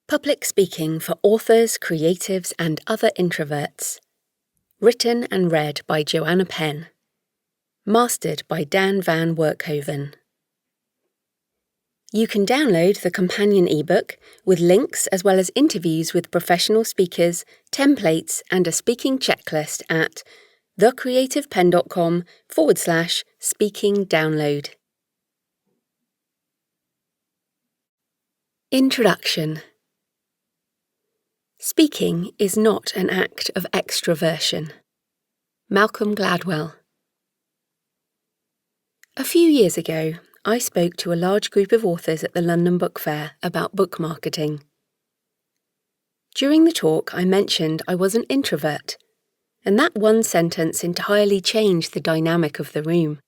Public Speaking for Authors, Creatives and Other Introverts. Written and read by Joanna Penn. Mastered by Dan van Werkhoven. You can download the companion ebook with links as well as interviews with professional speakers, templates and a speaking checklist at thecreativepenn.com/speaking download. Introduction. Speaking is not an act of extroversion. Malcolm Gladwell. A few years ago, I spoke to a large group of authors at the London Book Fair about book marketing. During the talk, I mentioned I was an introvert, and that one sentence entirely changed the dynamic of the room.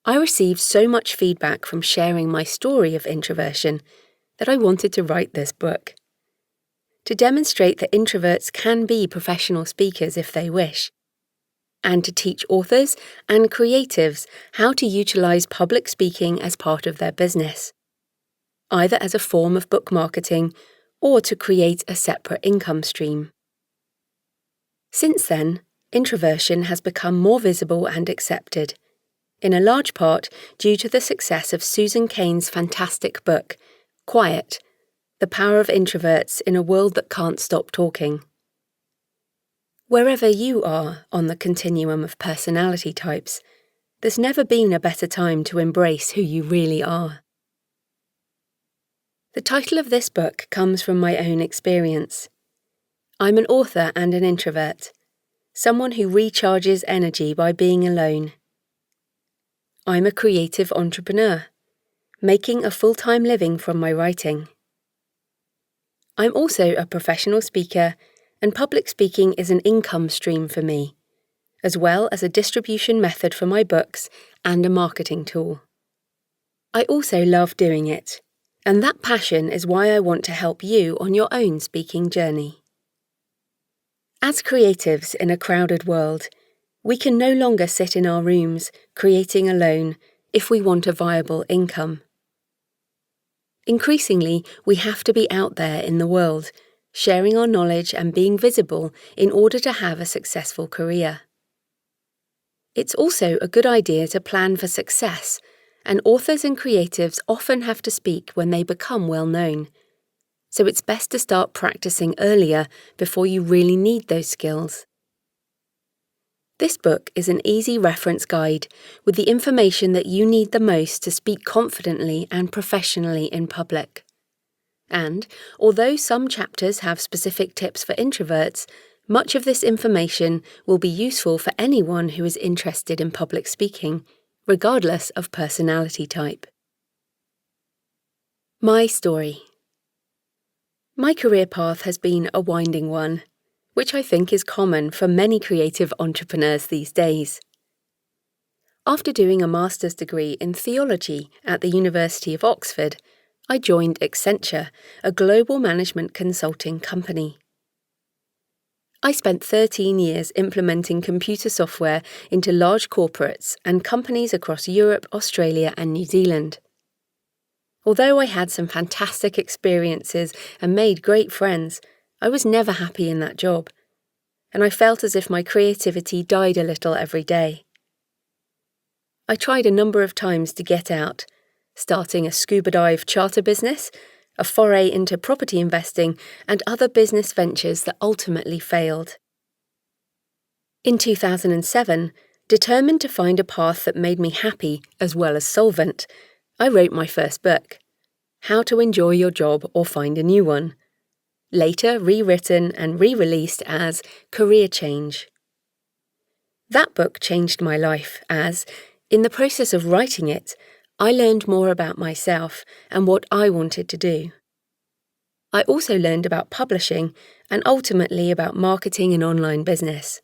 I received so much feedback from sharing my story of introversion that I wanted to write this book. To demonstrate that introverts can be professional speakers if they wish, and to teach authors and creatives how to utilise public speaking as part of their business, either as a form of book marketing or to create a separate income stream. Since then, introversion has become more visible and accepted, in a large part due to the success of Susan Cain's fantastic book, Quiet: The Power of Introverts in a World That Can't Stop Talking. Wherever you are on the continuum of personality types, there's never been a better time to embrace who you really are. The title of this book comes from my own experience. I'm an author and an introvert, someone who recharges energy by being alone. I'm a creative entrepreneur, making a full-time living from my writing. I'm also a professional speaker, and public speaking is an income stream for me, as well as a distribution method for my books and a marketing tool. I also love doing it, and that passion is why I want to help you on your own speaking journey. As creatives in a crowded world, we can no longer sit in our rooms, creating alone, if we want a viable income. Increasingly, we have to be out there in the world, sharing our knowledge and being visible in order to have a successful career. It's also a good idea to plan for success, and authors and creatives often have to speak when they become well known. So it's best to start practicing earlier before you really need those skills. This book is an easy reference guide with the information that you need the most to speak confidently and professionally in public. And, although some chapters have specific tips for introverts, much of this information will be useful for anyone who is interested in public speaking, regardless of personality type. My story. My career path has been a winding one, which I think is common for many creative entrepreneurs these days. After doing a master's degree in theology at the University of Oxford, I joined Accenture, a global management consulting company. I spent 13 years implementing computer software into large corporates and companies across Europe, Australia and New Zealand. Although I had some fantastic experiences and made great friends, I was never happy in that job, and I felt as if my creativity died a little every day. I tried a number of times to get out, starting a scuba dive charter business, a foray into property investing, and other business ventures that ultimately failed. In 2007, determined to find a path that made me happy as well as solvent, I wrote my first book, How to Enjoy Your Job or Find a New One, later rewritten and re-released as Career Change. That book changed my life as, in the process of writing it, I learned more about myself and what I wanted to do. I also learned about publishing and ultimately about marketing and online business.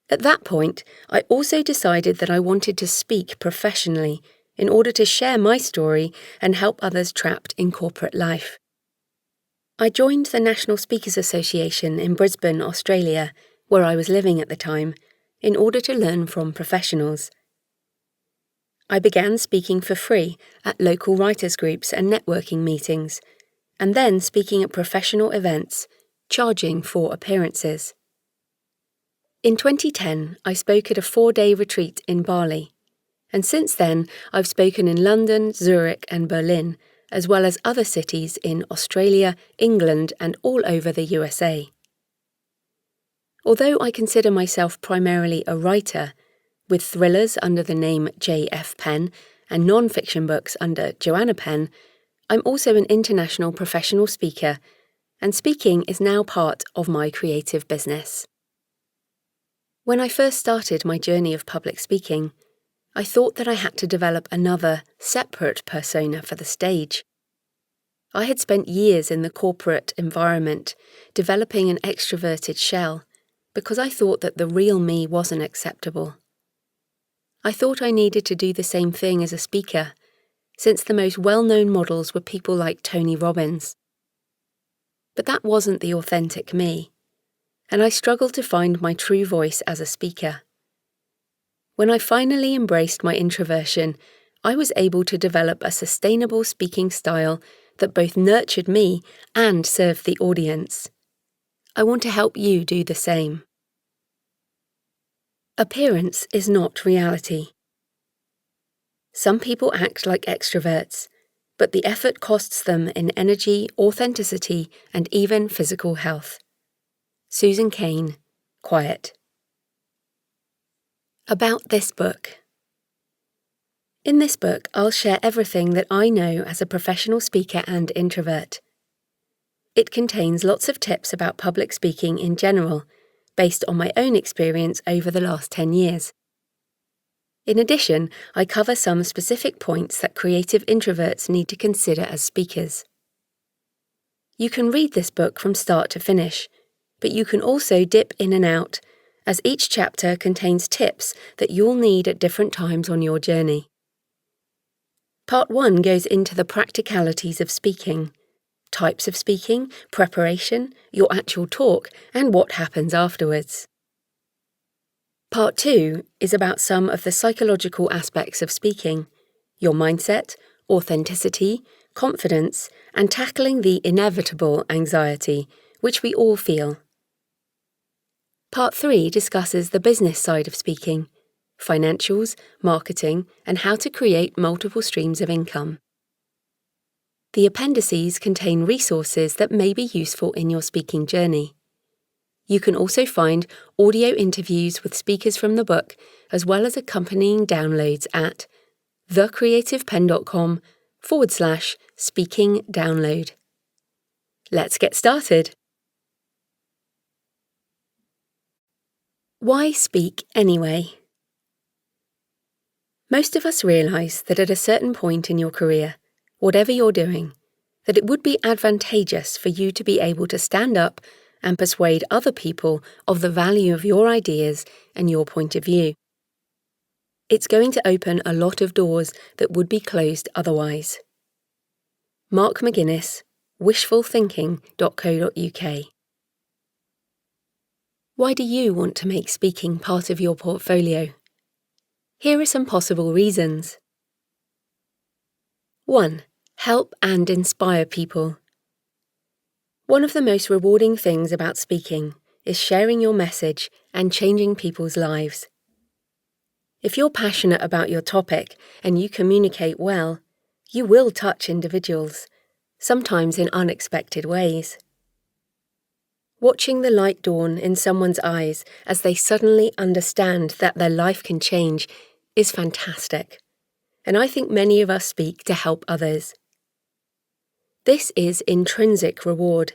At that point, I also decided that I wanted to speak professionally in order to share my story and help others trapped in corporate life. I joined the National Speakers Association in Brisbane, Australia, where I was living at the time, in order to learn from professionals. I began speaking for free at local writers' groups and networking meetings, and then speaking at professional events, charging for appearances. In 2010, I spoke at a 4-day retreat in Bali, and since then I've spoken in London, Zurich and Berlin, as well as other cities in Australia, England and all over the USA. Although I consider myself primarily a writer, with thrillers under the name J.F. Penn and non-fiction books under Joanna Penn, I'm also an international professional speaker, and speaking is now part of my creative business. When I first started my journey of public speaking, I thought that I had to develop another, separate persona for the stage. I had spent years in the corporate environment, developing an extroverted shell, because I thought that the real me wasn't acceptable. I thought I needed to do the same thing as a speaker, since the most well-known models were people like Tony Robbins. But that wasn't the authentic me, and I struggled to find my true voice as a speaker. When I finally embraced my introversion, I was able to develop a sustainable speaking style that both nurtured me and served the audience. I want to help you do the same. Appearance is not reality. Some people act like extroverts, but the effort costs them in energy, authenticity, and even physical health. Susan Cain, Quiet. About this book. In this book, I'll share everything that I know as a professional speaker and introvert. It contains lots of tips about public speaking in general, based on my own experience over the last 10 years. In addition, I cover some specific points that creative introverts need to consider as speakers. You can read this book from start to finish, but you can also dip in and out, as each chapter contains tips that you'll need at different times on your journey. Part 1 goes into the practicalities of speaking, types of speaking, preparation, your actual talk, and what happens afterwards. Part 2 is about some of the psychological aspects of speaking, your mindset, authenticity, confidence, and tackling the inevitable anxiety, which we all feel. Part 3 discusses the business side of speaking, financials, marketing, and how to create multiple streams of income. The appendices contain resources that may be useful in your speaking journey. You can also find audio interviews with speakers from the book, as well as accompanying downloads at thecreativepenn.com/speaking download. Let's get started. Why speak anyway? Most of us realise that at a certain point in your career, whatever you're doing, that it would be advantageous for you to be able to stand up and persuade other people of the value of your ideas and your point of view. It's going to open a lot of doors that would be closed otherwise. Mark McGuinness, wishfulthinking.co.uk. Why do you want to make speaking part of your portfolio? Here are some possible reasons. 1. Help and inspire people. One of the most rewarding things about speaking is sharing your message and changing people's lives. If you're passionate about your topic and you communicate well, you will touch individuals, sometimes in unexpected ways. Watching the light dawn in someone's eyes as they suddenly understand that their life can change is fantastic, and I think many of us speak to help others. This is intrinsic reward,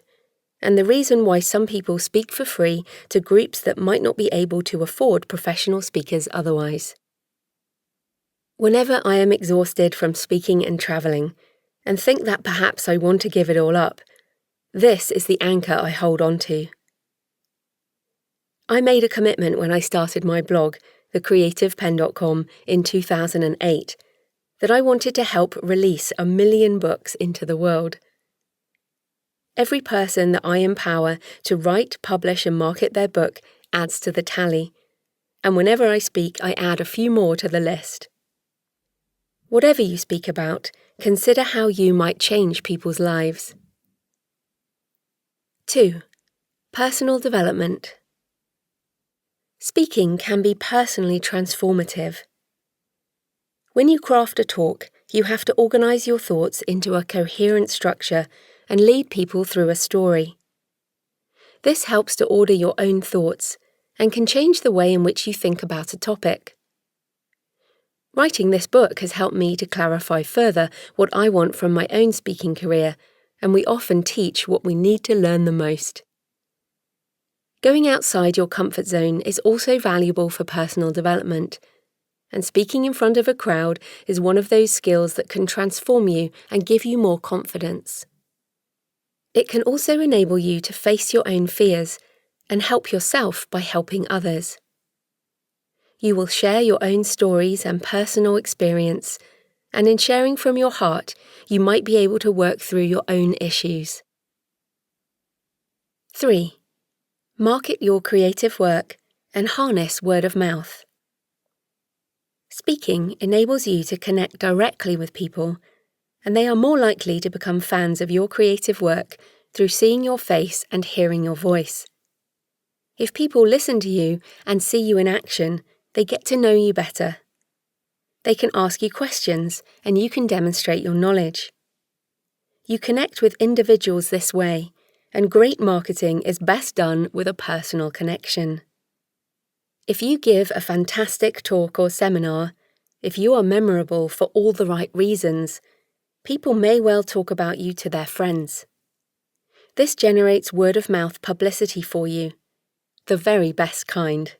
and the reason why some people speak for free to groups that might not be able to afford professional speakers otherwise. Whenever I am exhausted from speaking and travelling, and think that perhaps I want to give it all up, this is the anchor I hold on to. I made a commitment when I started my blog, thecreativepenn.com, in 2008, that I wanted to help release 1 million books into the world. Every person that I empower to write, publish and market their book adds to the tally, and whenever I speak I add a few more to the list. Whatever you speak about, consider how you might change people's lives. 2. Personal development. Speaking can be personally transformative. When you craft a talk, you have to organise your thoughts into a coherent structure and lead people through a story. This helps to order your own thoughts and can change the way in which you think about a topic. Writing this book has helped me to clarify further what I want from my own speaking career, and we often teach what we need to learn the most. Going outside your comfort zone is also valuable for personal development, and speaking in front of a crowd is one of those skills that can transform you and give you more confidence. It can also enable you to face your own fears and help yourself by helping others. You will share your own stories and personal experience, and in sharing from your heart, you might be able to work through your own issues. 3. Market your creative work and harness word of mouth. Speaking enables you to connect directly with people, and they are more likely to become fans of your creative work through seeing your face and hearing your voice. If people listen to you and see you in action, they get to know you better. They can ask you questions, and you can demonstrate your knowledge. You connect with individuals this way, and great marketing is best done with a personal connection. If you give a fantastic talk or seminar, if you are memorable for all the right reasons, people may well talk about you to their friends. This generates word-of-mouth publicity for you, the very best kind.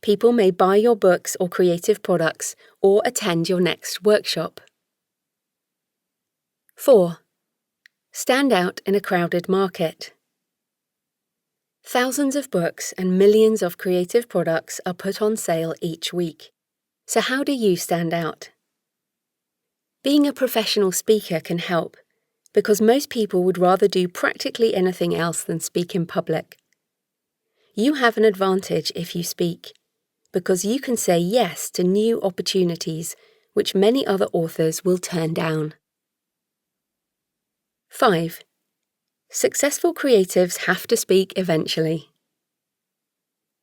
People may buy your books or creative products or attend your next workshop. 4. Stand out in a crowded market. Thousands of books and millions of creative products are put on sale each week. So how do you stand out? Being a professional speaker can help, because most people would rather do practically anything else than speak in public. You have an advantage if you speak, because you can say yes to new opportunities which many other authors will turn down. 5. Successful creatives have to speak eventually.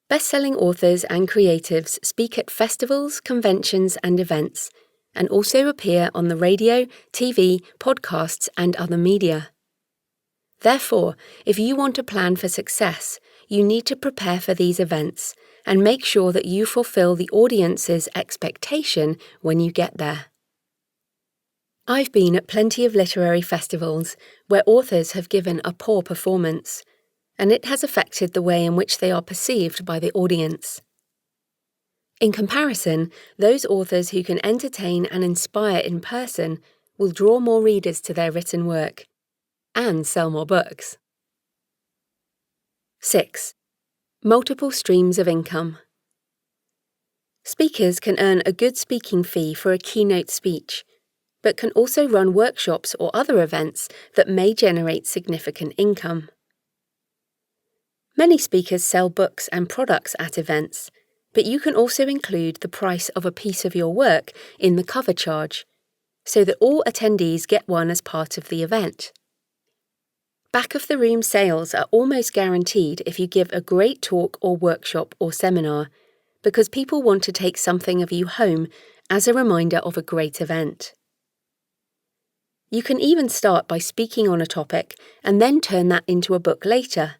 Best-selling authors and creatives speak at festivals, conventions, and events, and also appear on the radio, TV, podcasts, and other media. Therefore, if you want to plan for success, you need to prepare for these events and make sure that you fulfill the audience's expectation when you get there. I've been at plenty of literary festivals where authors have given a poor performance, and it has affected the way in which they are perceived by the audience. In comparison, those authors who can entertain and inspire in person will draw more readers to their written work and sell more books. 6. Multiple streams of income. Speakers can earn a good speaking fee for a keynote speech, but can also run workshops or other events that may generate significant income. Many speakers sell books and products at events, but you can also include the price of a piece of your work in the cover charge, so that all attendees get one as part of the event. Back-of-the-room sales are almost guaranteed if you give a great talk or workshop or seminar, because people want to take something of you home as a reminder of a great event. You can even start by speaking on a topic and then turn that into a book later,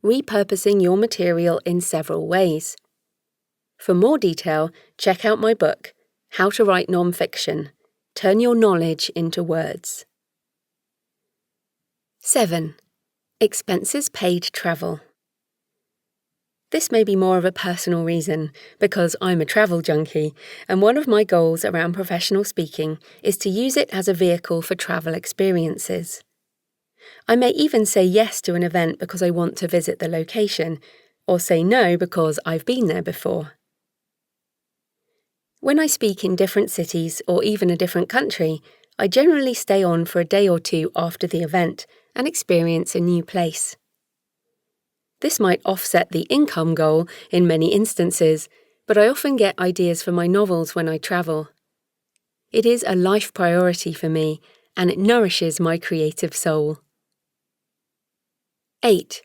repurposing your material in several ways. For more detail, check out my book, How to Write Non-Fiction. Turn your knowledge into words. 7. Expenses paid travel. This may be more of a personal reason, because I'm a travel junkie, and one of my goals around professional speaking is to use it as a vehicle for travel experiences. I may even say yes to an event because I want to visit the location, or say no because I've been there before. When I speak in different cities or even a different country, I generally stay on for a day or two after the event and experience a new place. This might offset the income goal in many instances, but I often get ideas for my novels when I travel. It is a life priority for me, and it nourishes my creative soul. 8.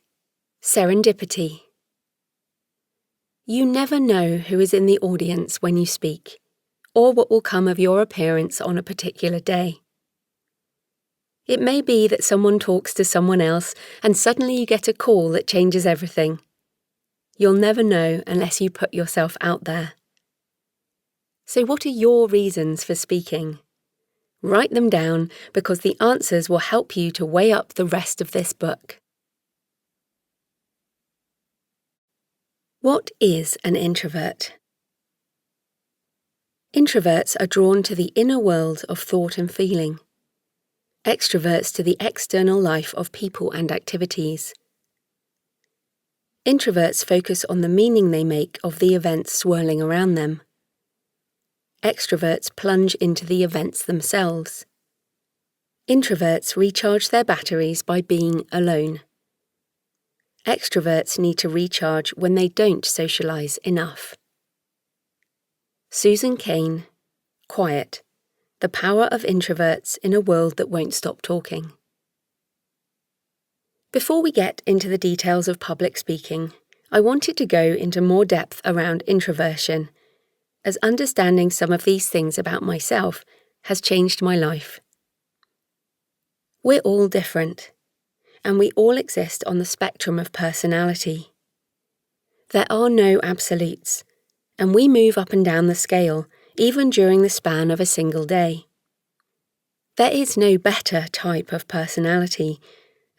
Serendipity. You never know who is in the audience when you speak, or what will come of your appearance on a particular day. It may be that someone talks to someone else and suddenly you get a call that changes everything. You'll never know unless you put yourself out there. So what are your reasons for speaking? Write them down because the answers will help you to weigh up the rest of this book. What is an introvert? Introverts are drawn to the inner world of thought and feeling. Extroverts to the external life of people and activities. Introverts focus on the meaning they make of the events swirling around them. Extroverts plunge into the events themselves. Introverts recharge their batteries by being alone. Extroverts need to recharge when they don't socialise enough. Susan Cain, Quiet. The Power of Introverts in a World That Won't Stop Talking. Before we get into the details of public speaking, I wanted to go into more depth around introversion, as understanding some of these things about myself has changed my life. We're all different, and we all exist on the spectrum of personality. There are no absolutes, and we move up and down the scale, even during the span of a single day. There is no better type of personality,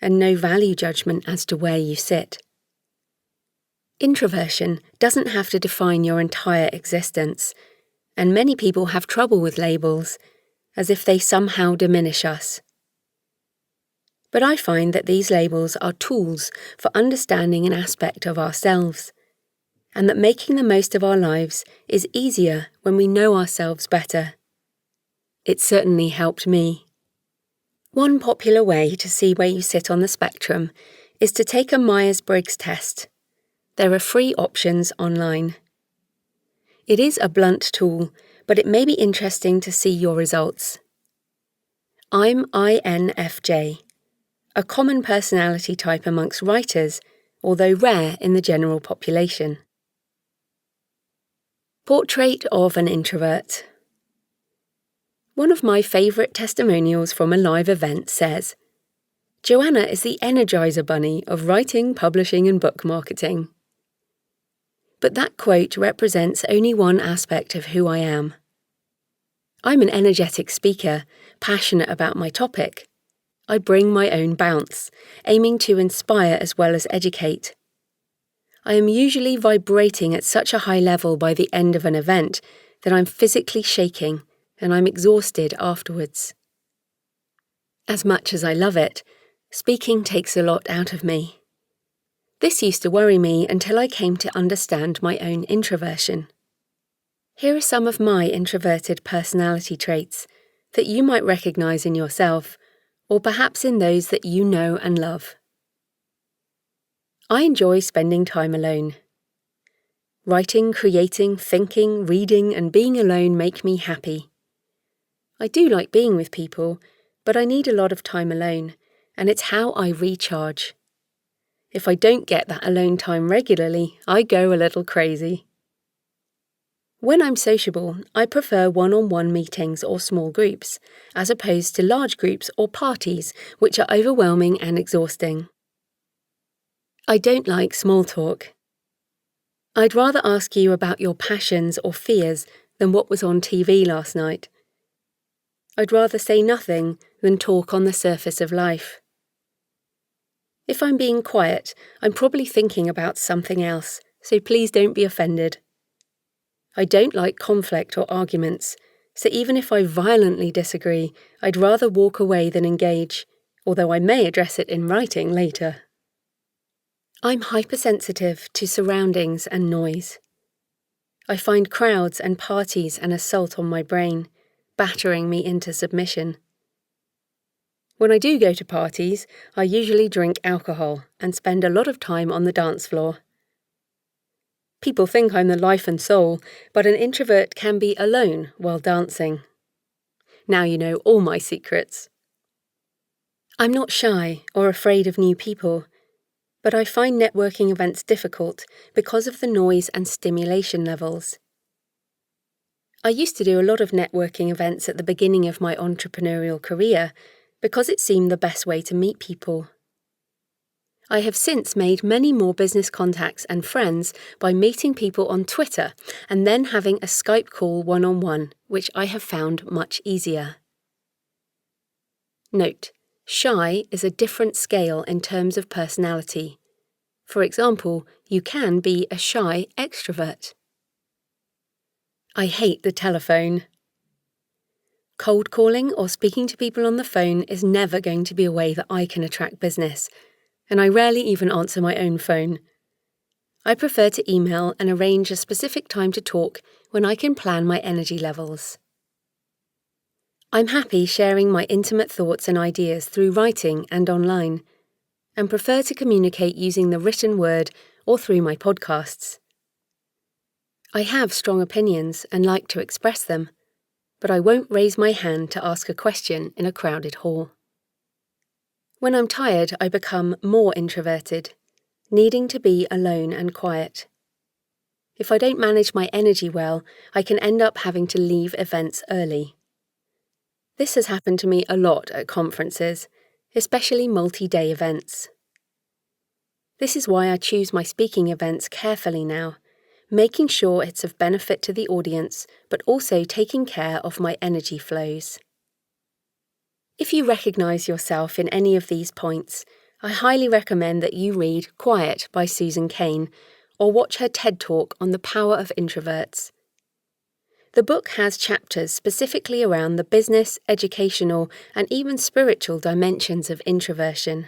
and no value judgment as to where you sit. Introversion doesn't have to define your entire existence, and many people have trouble with labels, as if they somehow diminish us. But I find that these labels are tools for understanding an aspect of ourselves, and that making the most of our lives is easier when we know ourselves better. It certainly helped me. One popular way to see where you sit on the spectrum is to take a Myers-Briggs test. There are free options online. It is a blunt tool, but it may be interesting to see your results. I'm INFJ, a common personality type amongst writers, although rare in the general population. Portrait of an introvert. One of my favourite testimonials from a live event says, "Joanna is the Energizer Bunny of writing, publishing and book marketing." But that quote represents only one aspect of who I am. I'm an energetic speaker, passionate about my topic. I bring my own bounce, aiming to inspire as well as educate. I am usually vibrating at such a high level by the end of an event that I'm physically shaking and I'm exhausted afterwards. As much as I love it, speaking takes a lot out of me. This used to worry me until I came to understand my own introversion. Here are some of my introverted personality traits that you might recognise in yourself, or perhaps in those that you know and love. I enjoy spending time alone. Writing, creating, thinking, reading and being alone make me happy. I do like being with people, but I need a lot of time alone, and it's how I recharge. If I don't get that alone time regularly, I go a little crazy. When I'm sociable, I prefer one-on-one meetings or small groups, as opposed to large groups or parties, which are overwhelming and exhausting. I don't like small talk. I'd rather ask you about your passions or fears than what was on TV last night. I'd rather say nothing than talk on the surface of life. If I'm being quiet, I'm probably thinking about something else, so please don't be offended. I don't like conflict or arguments, so even if I violently disagree, I'd rather walk away than engage, although I may address it in writing later. I'm hypersensitive to surroundings and noise. I find crowds and parties an assault on my brain, battering me into submission. When I do go to parties, I usually drink alcohol and spend a lot of time on the dance floor. People think I'm the life and soul, but an introvert can be alone while dancing. Now you know all my secrets. I'm not shy or afraid of new people, but I find networking events difficult because of the noise and stimulation levels. I used to do a lot of networking events at the beginning of my entrepreneurial career because it seemed the best way to meet people. I have since made many more business contacts and friends by meeting people on Twitter and then having a Skype call one-on-one, which I have found much easier. Note: shy is a different scale in terms of personality. For example, you can be a shy extrovert. I hate the telephone. Cold calling or speaking to people on the phone is never going to be a way that I can attract business, and I rarely even answer my own phone. I prefer to email and arrange a specific time to talk when I can plan my energy levels. I'm happy sharing my intimate thoughts and ideas through writing and online, and prefer to communicate using the written word or through my podcasts. I have strong opinions and like to express them, but I won't raise my hand to ask a question in a crowded hall. When I'm tired, I become more introverted, needing to be alone and quiet. If I don't manage my energy well, I can end up having to leave events early. This has happened to me a lot at conferences, especially multi-day events. This is why I choose my speaking events carefully now, making sure it's of benefit to the audience, but also taking care of my energy flows. If you recognise yourself in any of these points, I highly recommend that you read Quiet by Susan Cain or watch her TED Talk on the power of introverts. The book has chapters specifically around the business, educational, and even spiritual dimensions of introversion.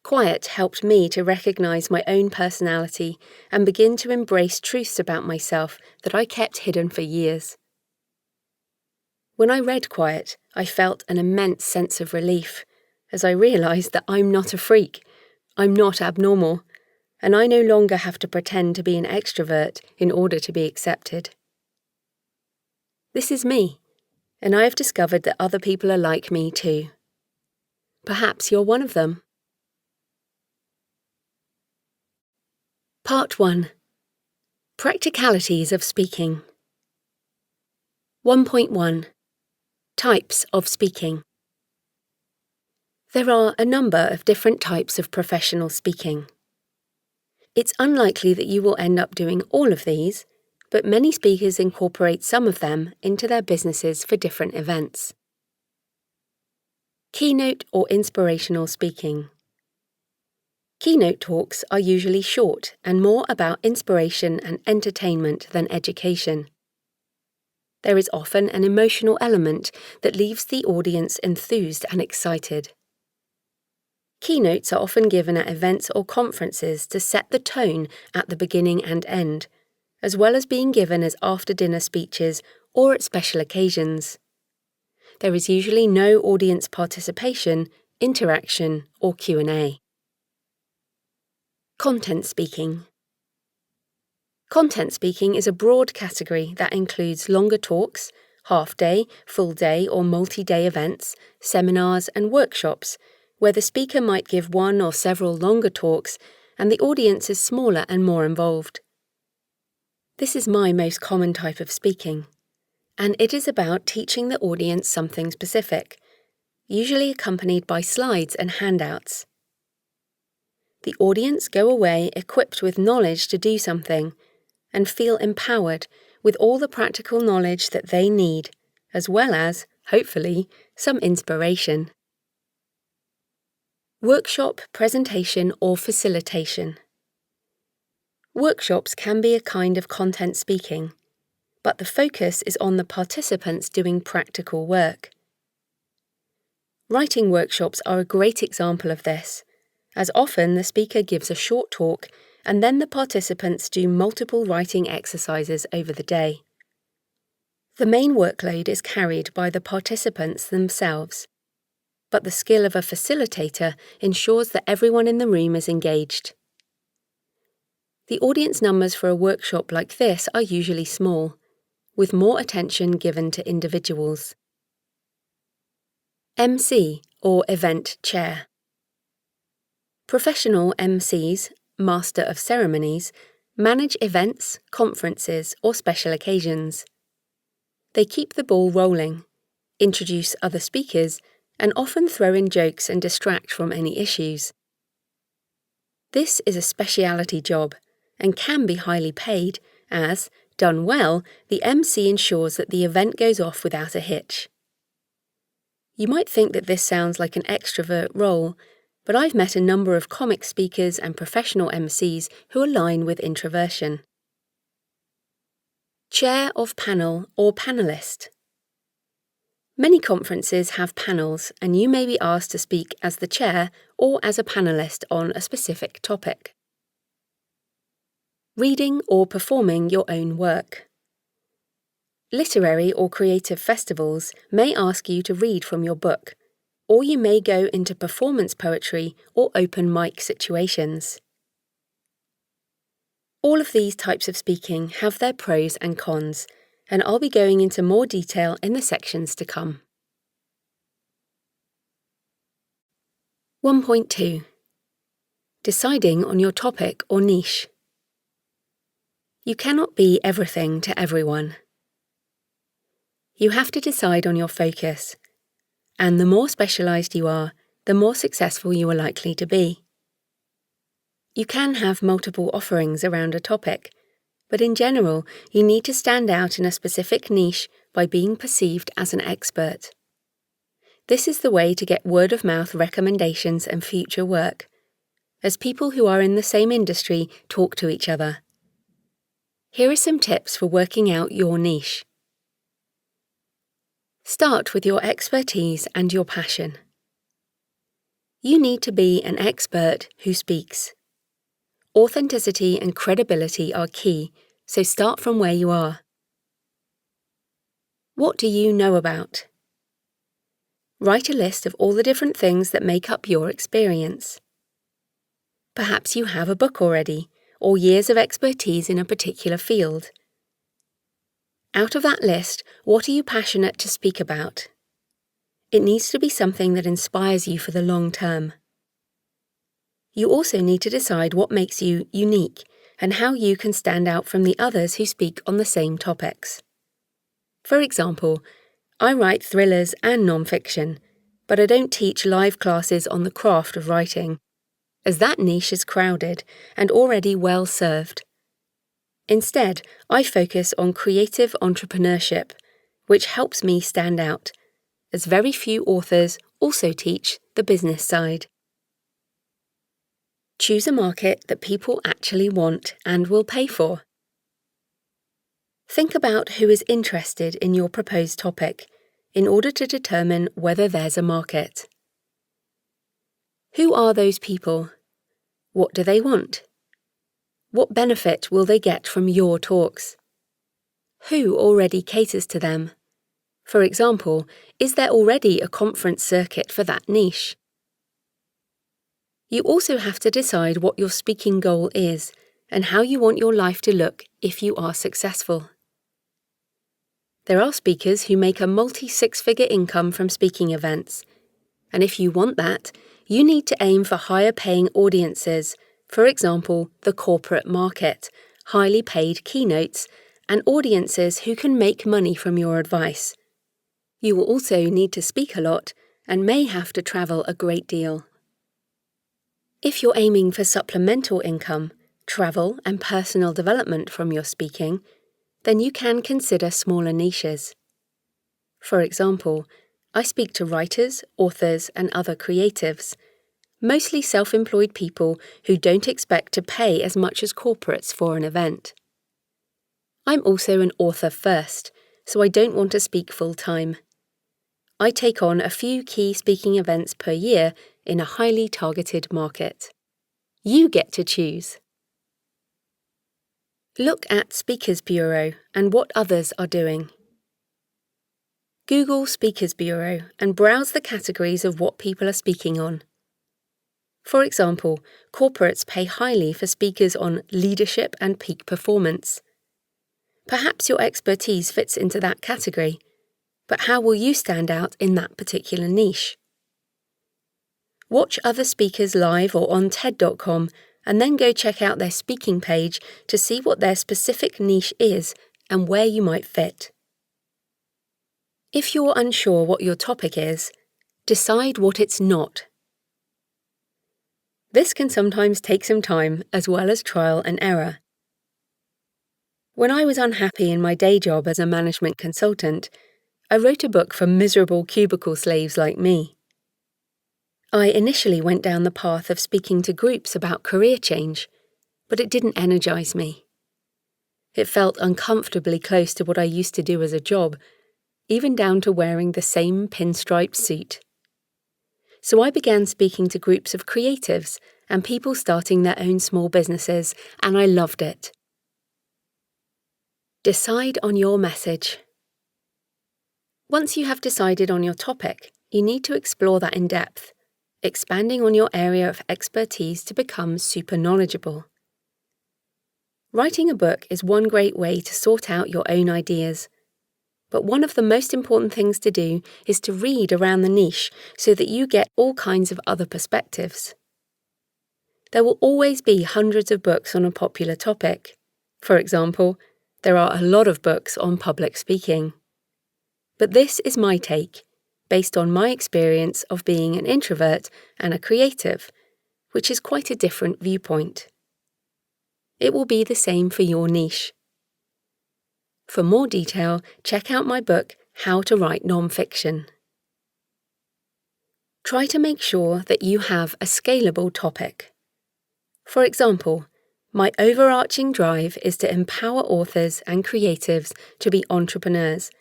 Quiet helped me to recognise my own personality and begin to embrace truths about myself that I kept hidden for years. When I read Quiet, I felt an immense sense of relief, as I realised that I'm not a freak, I'm not abnormal, and I no longer have to pretend to be an extrovert in order to be accepted. This is me, and I have discovered that other people are like me too. Perhaps you're one of them. Part 1. Practicalities of speaking. 1.1. Types of speaking. There are a number of different types of professional speaking. It's unlikely that you will end up doing all of these, but many speakers incorporate some of them into their businesses for different events. Keynote or inspirational speaking. Keynote talks are usually short and more about inspiration and entertainment than education. There is often an emotional element that leaves the audience enthused and excited. Keynotes are often given at events or conferences to set the tone at the beginning and end, as well as being given as after-dinner speeches or at special occasions. There is usually no audience participation, interaction, or Q&A. Content speaking. Content speaking is a broad category that includes longer talks, half-day, full-day or multi-day events, seminars and workshops, where the speaker might give one or several longer talks and the audience is smaller and more involved. This is my most common type of speaking, and it is about teaching the audience something specific, usually accompanied by slides and handouts. The audience go away equipped with knowledge to do something, and feel empowered with all the practical knowledge that they need, as well as, hopefully, some inspiration. Workshop, presentation, or facilitation. Workshops can be a kind of content speaking, but the focus is on the participants doing practical work. Writing workshops are a great example of this, as often the speaker gives a short talk and then the participants do multiple writing exercises over the day. The main workload is carried by the participants themselves, but the skill of a facilitator ensures that everyone in the room is engaged. The audience numbers for a workshop like this are usually small, with more attention given to individuals. MC or Event Chair. Professional MCs, Master of Ceremonies, manage events, conferences, or special occasions. They keep the ball rolling, introduce other speakers, and often throw in jokes and distract from any issues. This is a speciality job and can be highly paid as, done well, the MC ensures that the event goes off without a hitch. You might think that this sounds like an extrovert role, but I've met a number of comic speakers and professional MCs who align with introversion. Chair of Panel or Panelist. Many conferences have panels, and you may be asked to speak as the chair or as a panelist on a specific topic. Reading or performing your own work. Literary or creative festivals may ask you to read from your book, or you may go into performance poetry or open mic situations. All of these types of speaking have their pros and cons, and I'll be going into more detail in the sections to come. 1.2. Deciding on your topic or niche. You cannot be everything to everyone. You have to decide on your focus, and the more specialised you are, the more successful you are likely to be. You can have multiple offerings around a topic, but in general, you need to stand out in a specific niche by being perceived as an expert. This is the way to get word-of-mouth recommendations and future work, as people who are in the same industry talk to each other. Here are some tips for working out your niche. Start with your expertise and your passion. You need to be an expert who speaks. Authenticity and credibility are key, so start from where you are. What do you know about? Write a list of all the different things that make up your experience. Perhaps you have a book already, or years of expertise in a particular field. Out of that list, what are you passionate to speak about? It needs to be something that inspires you for the long term. You also need to decide what makes you unique and how you can stand out from the others who speak on the same topics. For example, I write thrillers and non-fiction, but I don't teach live classes on the craft of writing, as that niche is crowded and already well served. Instead, I focus on creative entrepreneurship, which helps me stand out, as very few authors also teach the business side. Choose a market that people actually want and will pay for. Think about who is interested in your proposed topic in order to determine whether there's a market. Who are those people? What do they want? What benefit will they get from your talks? Who already caters to them? For example, is there already a conference circuit for that niche? You also have to decide what your speaking goal is and how you want your life to look if you are successful. There are speakers who make a multi-six-figure income from speaking events, and if you want that, you need to aim for higher-paying audiences, for example, the corporate market, highly paid keynotes, and audiences who can make money from your advice. You will also need to speak a lot and may have to travel a great deal. If you're aiming for supplemental income, travel, and personal development from your speaking, then you can consider smaller niches. For example, I speak to writers, authors, and other creatives, mostly self-employed people who don't expect to pay as much as corporates for an event. I'm also an author first, so I don't want to speak full-time. I take on a few key speaking events per year in a highly targeted market. You get to choose. Look at Speakers Bureau and what others are doing. Google Speakers Bureau and browse the categories of what people are speaking on. For example, corporates pay highly for speakers on leadership and peak performance. Perhaps your expertise fits into that category. but how will you stand out in that particular niche? Watch other speakers live or on TED.com and then go check out their speaking page to see what their specific niche is and where you might fit. If you're unsure what your topic is, decide what it's not. This can sometimes take some time as well as trial and error. When I was unhappy in my day job as a management consultant, I wrote a book for miserable cubicle slaves like me. I initially went down the path of speaking to groups about career change, but it didn't energise me. It felt uncomfortably close to what I used to do as a job, even down to wearing the same pinstripe suit. So I began speaking to groups of creatives and people starting their own small businesses, and I loved it. Decide on your message. Once you have decided on your topic, you need to explore that in depth, expanding on your area of expertise to become super knowledgeable. Writing a book is one great way to sort out your own ideas. But one of the most important things to do is to read around the niche so that you get all kinds of other perspectives. There will always be hundreds of books on a popular topic. For example, there are a lot of books on public speaking. But this is my take, based on my experience of being an introvert and a creative, which is quite a different viewpoint. It will be the same for your niche. For more detail, check out my book, How to Write Non-Fiction. Try to make sure that you have a scalable topic. For example, my overarching drive is to empower authors and creatives to be entrepreneurs,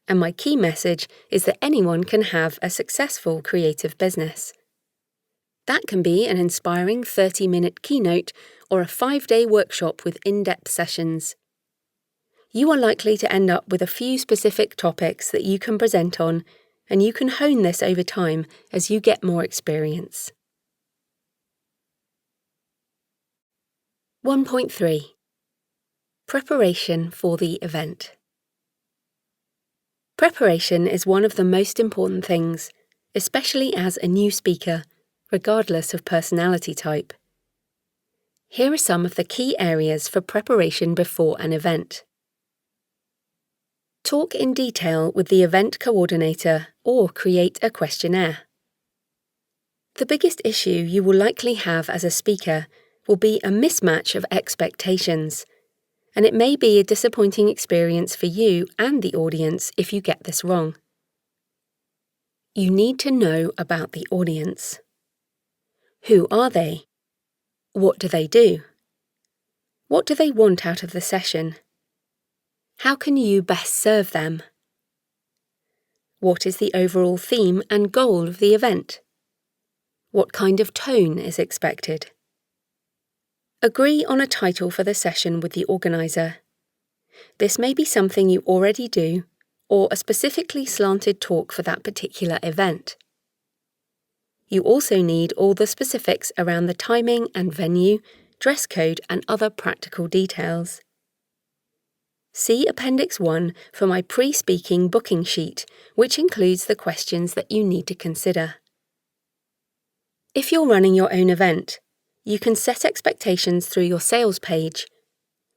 and my key message is that anyone can have a successful creative business. That can be an inspiring 30-minute keynote or a 5-day workshop with in-depth sessions. You are likely to end up with a few specific topics that you can present on, and you can hone this over time as you get more experience. 1.3. Preparation for the event. Preparation is one of the most important things, especially as a new speaker, regardless of personality type. Here are some of the key areas for preparation before an event. Talk in detail with the event coordinator or create a questionnaire. The biggest issue you will likely have as a speaker will be a mismatch of expectations, and it may be a disappointing experience for you and the audience if you get this wrong. You need to know about the audience. Who are they? What do they do? What do they want out of the session? How can you best serve them? What is the overall theme and goal of the event? What kind of tone is expected? Agree on a title for the session with the organiser. This may be something you already do, or a specifically slanted talk for that particular event. You also need all the specifics around the timing and venue, dress code, and other practical details. See Appendix 1 for my pre-speaking booking sheet, which includes the questions that you need to consider. If you're running your own event, you can set expectations through your sales page,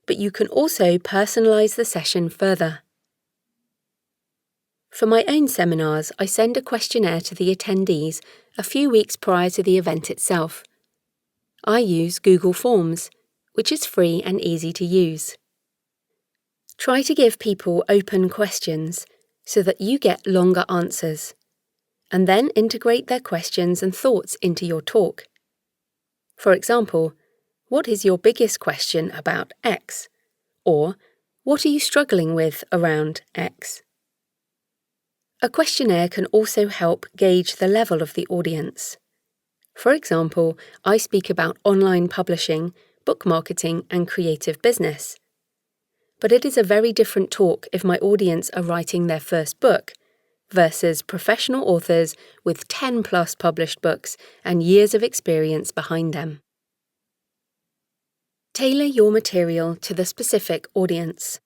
but you can also personalise the session further. For my own seminars, I send a questionnaire to the attendees a few weeks prior to the event itself. I use Google Forms, which is free and easy to use. Try to give people open questions so that you get longer answers, and then integrate their questions and thoughts into your talk. For example, what is your biggest question about X? Or, what are you struggling with around X? A questionnaire can also help gauge the level of the audience. For example, I speak about online publishing, book marketing, and creative business. But it is a very different talk if my audience are writing their first book versus professional authors with 10+ published books and years of experience behind them. Tailor your material to the specific audience.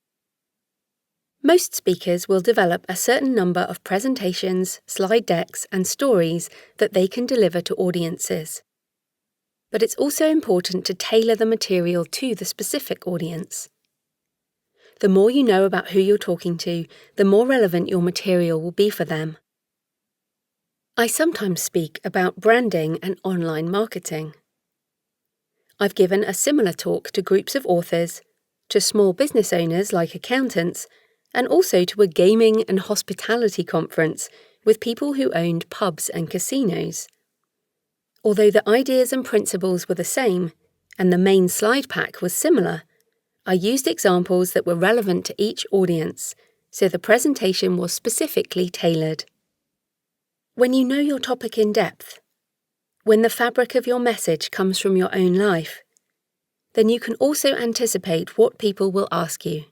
Most speakers will develop a certain number of presentations, slide decks, and stories that they can deliver to audiences. But it's also important to tailor the material to the specific audience. The more you know about who you're talking to, the more relevant your material will be for them. I sometimes speak about branding and online marketing. I've given a similar talk to groups of authors, to small business owners like accountants, and also to a gaming and hospitality conference with people who owned pubs and casinos. Although the ideas and principles were the same, and the main slide pack was similar, I used examples that were relevant to each audience, so the presentation was specifically tailored. When you know your topic in depth, when the fabric of your message comes from your own life, then you can also anticipate what people will ask you.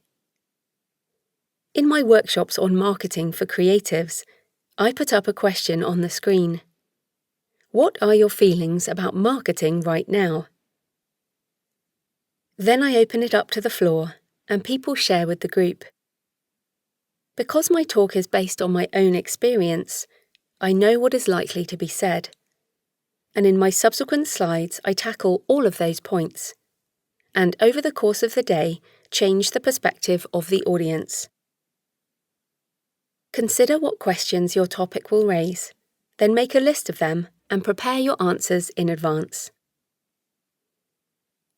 In my workshops on marketing for creatives, I put up a question on the screen. What are your feelings about marketing right now? Then I open it up to the floor, and people share with the group. Because my talk is based on my own experience, I know what is likely to be said. And in my subsequent slides, I tackle all of those points, and over the course of the day, change the perspective of the audience. Consider what questions your topic will raise, then make a list of them and prepare your answers in advance.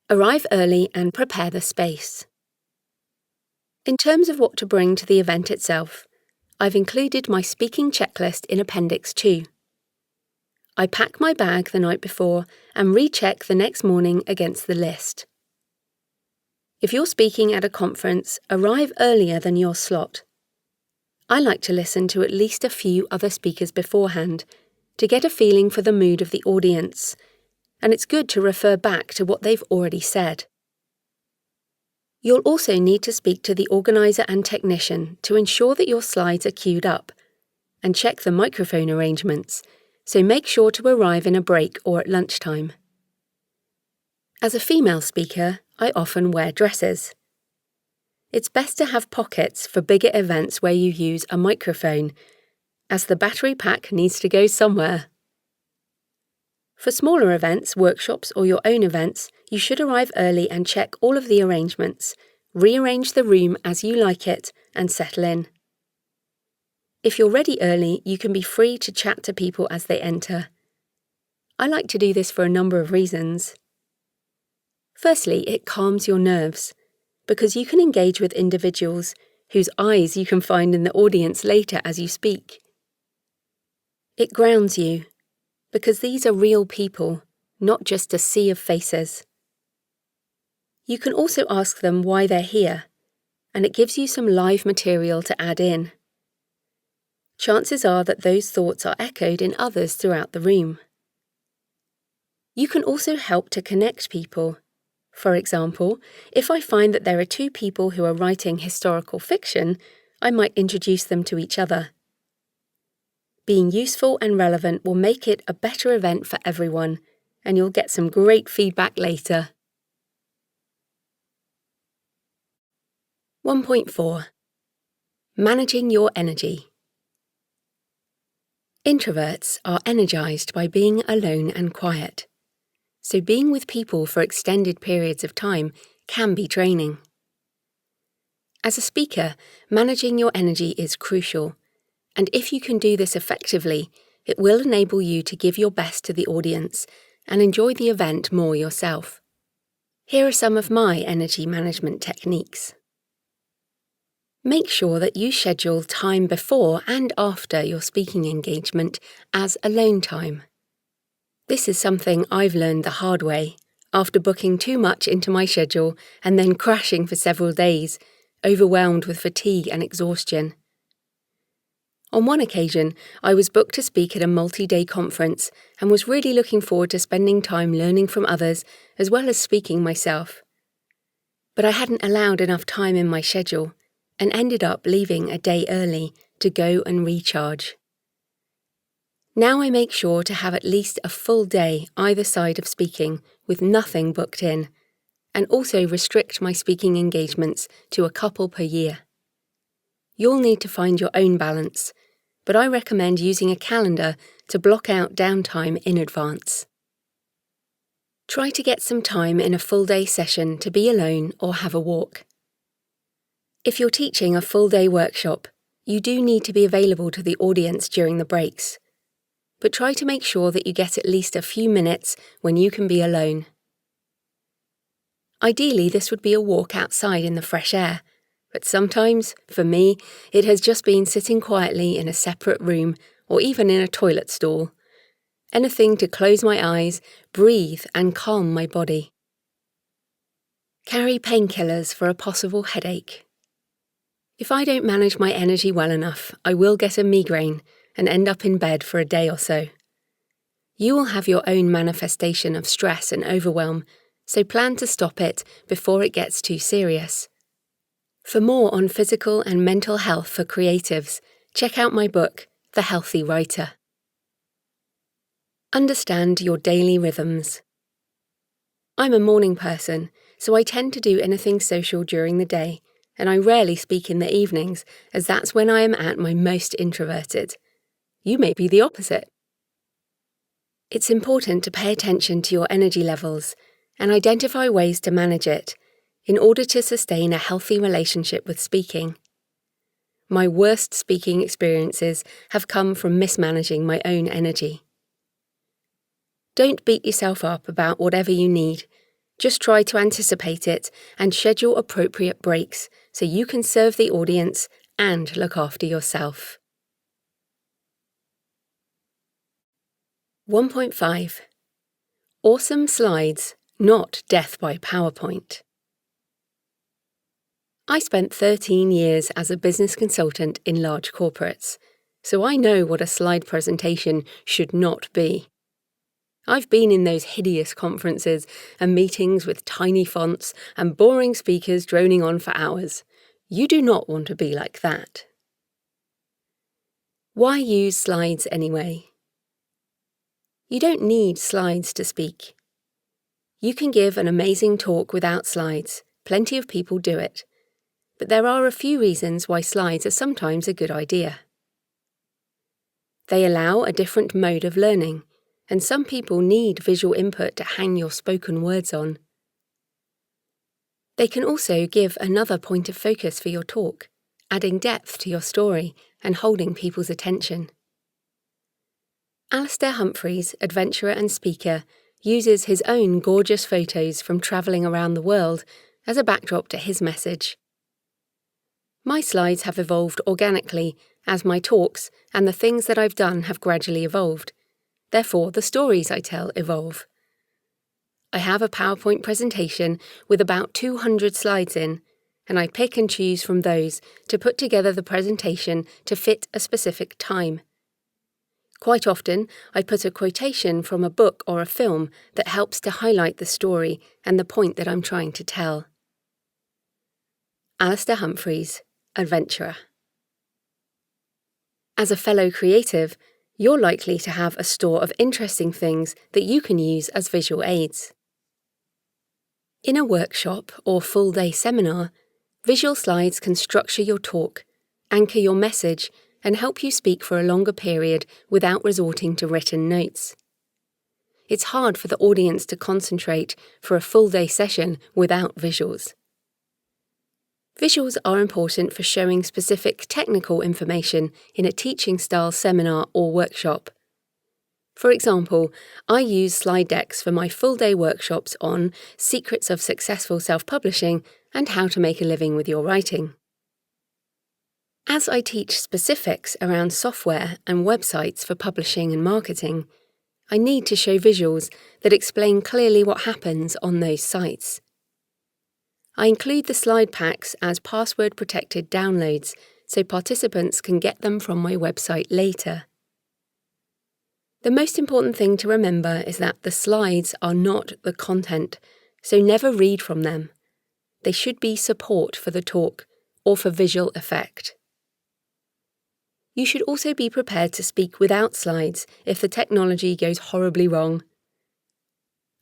Arrive early and prepare the space. In terms of what to bring to the event itself, I've included my speaking checklist in Appendix 2. I pack my bag the night before and recheck the next morning against the list. If you're speaking at a conference, arrive earlier than your slot. I like to listen to at least a few other speakers beforehand to get a feeling for the mood of the audience, and it's good to refer back to what they've already said. You'll also need to speak to the organiser and technician to ensure that your slides are queued up, and check the microphone arrangements, so make sure to arrive in a break or at lunchtime. As a female speaker, I often wear dresses. It's best to have pockets for bigger events where you use a microphone, as the battery pack needs to go somewhere. For smaller events, workshops, or your own events, you should arrive early and check all of the arrangements, rearrange the room as you like it, and settle in. If you're ready early, you can be free to chat to people as they enter. I like to do this for a number of reasons. Firstly, it calms your nerves, because you can engage with individuals whose eyes you can find in the audience later as you speak. It grounds you, because these are real people, not just a sea of faces. You can also ask them why they're here, and it gives you some live material to add in. Chances are that those thoughts are echoed in others throughout the room. You can also help to connect people. For example, if I find that there are two people who are writing historical fiction, I might introduce them to each other. Being useful and relevant will make it a better event for everyone, and you'll get some great feedback later. 1.4. Managing your energy. Introverts are energized by being alone and quiet, so being with people for extended periods of time can be draining. As a speaker, managing your energy is crucial, and if you can do this effectively, it will enable you to give your best to the audience and enjoy the event more yourself. Here are some of my energy management techniques. Make sure that you schedule time before and after your speaking engagement as alone time. This is something I've learned the hard way, after booking too much into my schedule and then crashing for several days, overwhelmed with fatigue and exhaustion. On one occasion, I was booked to speak at a multi-day conference and was really looking forward to spending time learning from others as well as speaking myself. But I hadn't allowed enough time in my schedule and ended up leaving a day early to go and recharge. Now I make sure to have at least a full day either side of speaking with nothing booked in, and also restrict my speaking engagements to a couple per year. You'll need to find your own balance, but I recommend using a calendar to block out downtime in advance. Try to get some time in a full-day session to be alone or have a walk. If you're teaching a full-day workshop, you do need to be available to the audience during the breaks, but try to make sure that you get at least a few minutes when you can be alone. Ideally, this would be a walk outside in the fresh air, but sometimes, for me, it has just been sitting quietly in a separate room or even in a toilet stall. Anything to close my eyes, breathe, and calm my body. Carry painkillers for a possible headache. If I don't manage my energy well enough, I will get a migraine and end up in bed for a day or so. You will have your own manifestation of stress and overwhelm, so plan to stop it before it gets too serious. For more on physical and mental health for creatives, check out my book, The Healthy Writer. Understand your daily rhythms. I'm a morning person, so I tend to do anything social during the day, and I rarely speak in the evenings, as that's when I am at my most introverted. You may be the opposite. It's important to pay attention to your energy levels and identify ways to manage it in order to sustain a healthy relationship with speaking. My worst speaking experiences have come from mismanaging my own energy. Don't beat yourself up about whatever you need. Just try to anticipate it and schedule appropriate breaks so you can serve the audience and look after yourself. 1.5. Awesome slides, not death by PowerPoint. I spent 13 years as a business consultant in large corporates, so I know what a slide presentation should not be. I've been in those hideous conferences and meetings with tiny fonts and boring speakers droning on for hours. You do not want to be like that. Why use slides anyway? You don't need slides to speak. You can give an amazing talk without slides. Plenty of people do it. But there are a few reasons why slides are sometimes a good idea. They allow a different mode of learning, and some people need visual input to hang your spoken words on. They can also give another point of focus for your talk, adding depth to your story and holding people's attention. Alastair Humphreys, adventurer and speaker, uses his own gorgeous photos from travelling around the world as a backdrop to his message. My slides have evolved organically as my talks and the things that I've done have gradually evolved. Therefore, the stories I tell evolve. I have a PowerPoint presentation with about 200 slides in, and I pick and choose from those to put together the presentation to fit a specific time. Quite often, I put a quotation from a book or a film that helps to highlight the story and the point that I'm trying to tell. Alastair Humphreys, adventurer. As a fellow creative, you're likely to have a store of interesting things that you can use as visual aids. In a workshop or full-day seminar, visual slides can structure your talk, anchor your message, and help you speak for a longer period without resorting to written notes. It's hard for the audience to concentrate for a full-day session without visuals. Visuals are important for showing specific technical information in a teaching-style seminar or workshop. For example, I use slide decks for my full-day workshops on secrets of successful self-publishing and how to make a living with your writing. As I teach specifics around software and websites for publishing and marketing, I need to show visuals that explain clearly what happens on those sites. I include the slide packs as password-protected downloads so participants can get them from my website later. The most important thing to remember is that the slides are not the content, so never read from them. They should be support for the talk or for visual effect. You should also be prepared to speak without slides if the technology goes horribly wrong.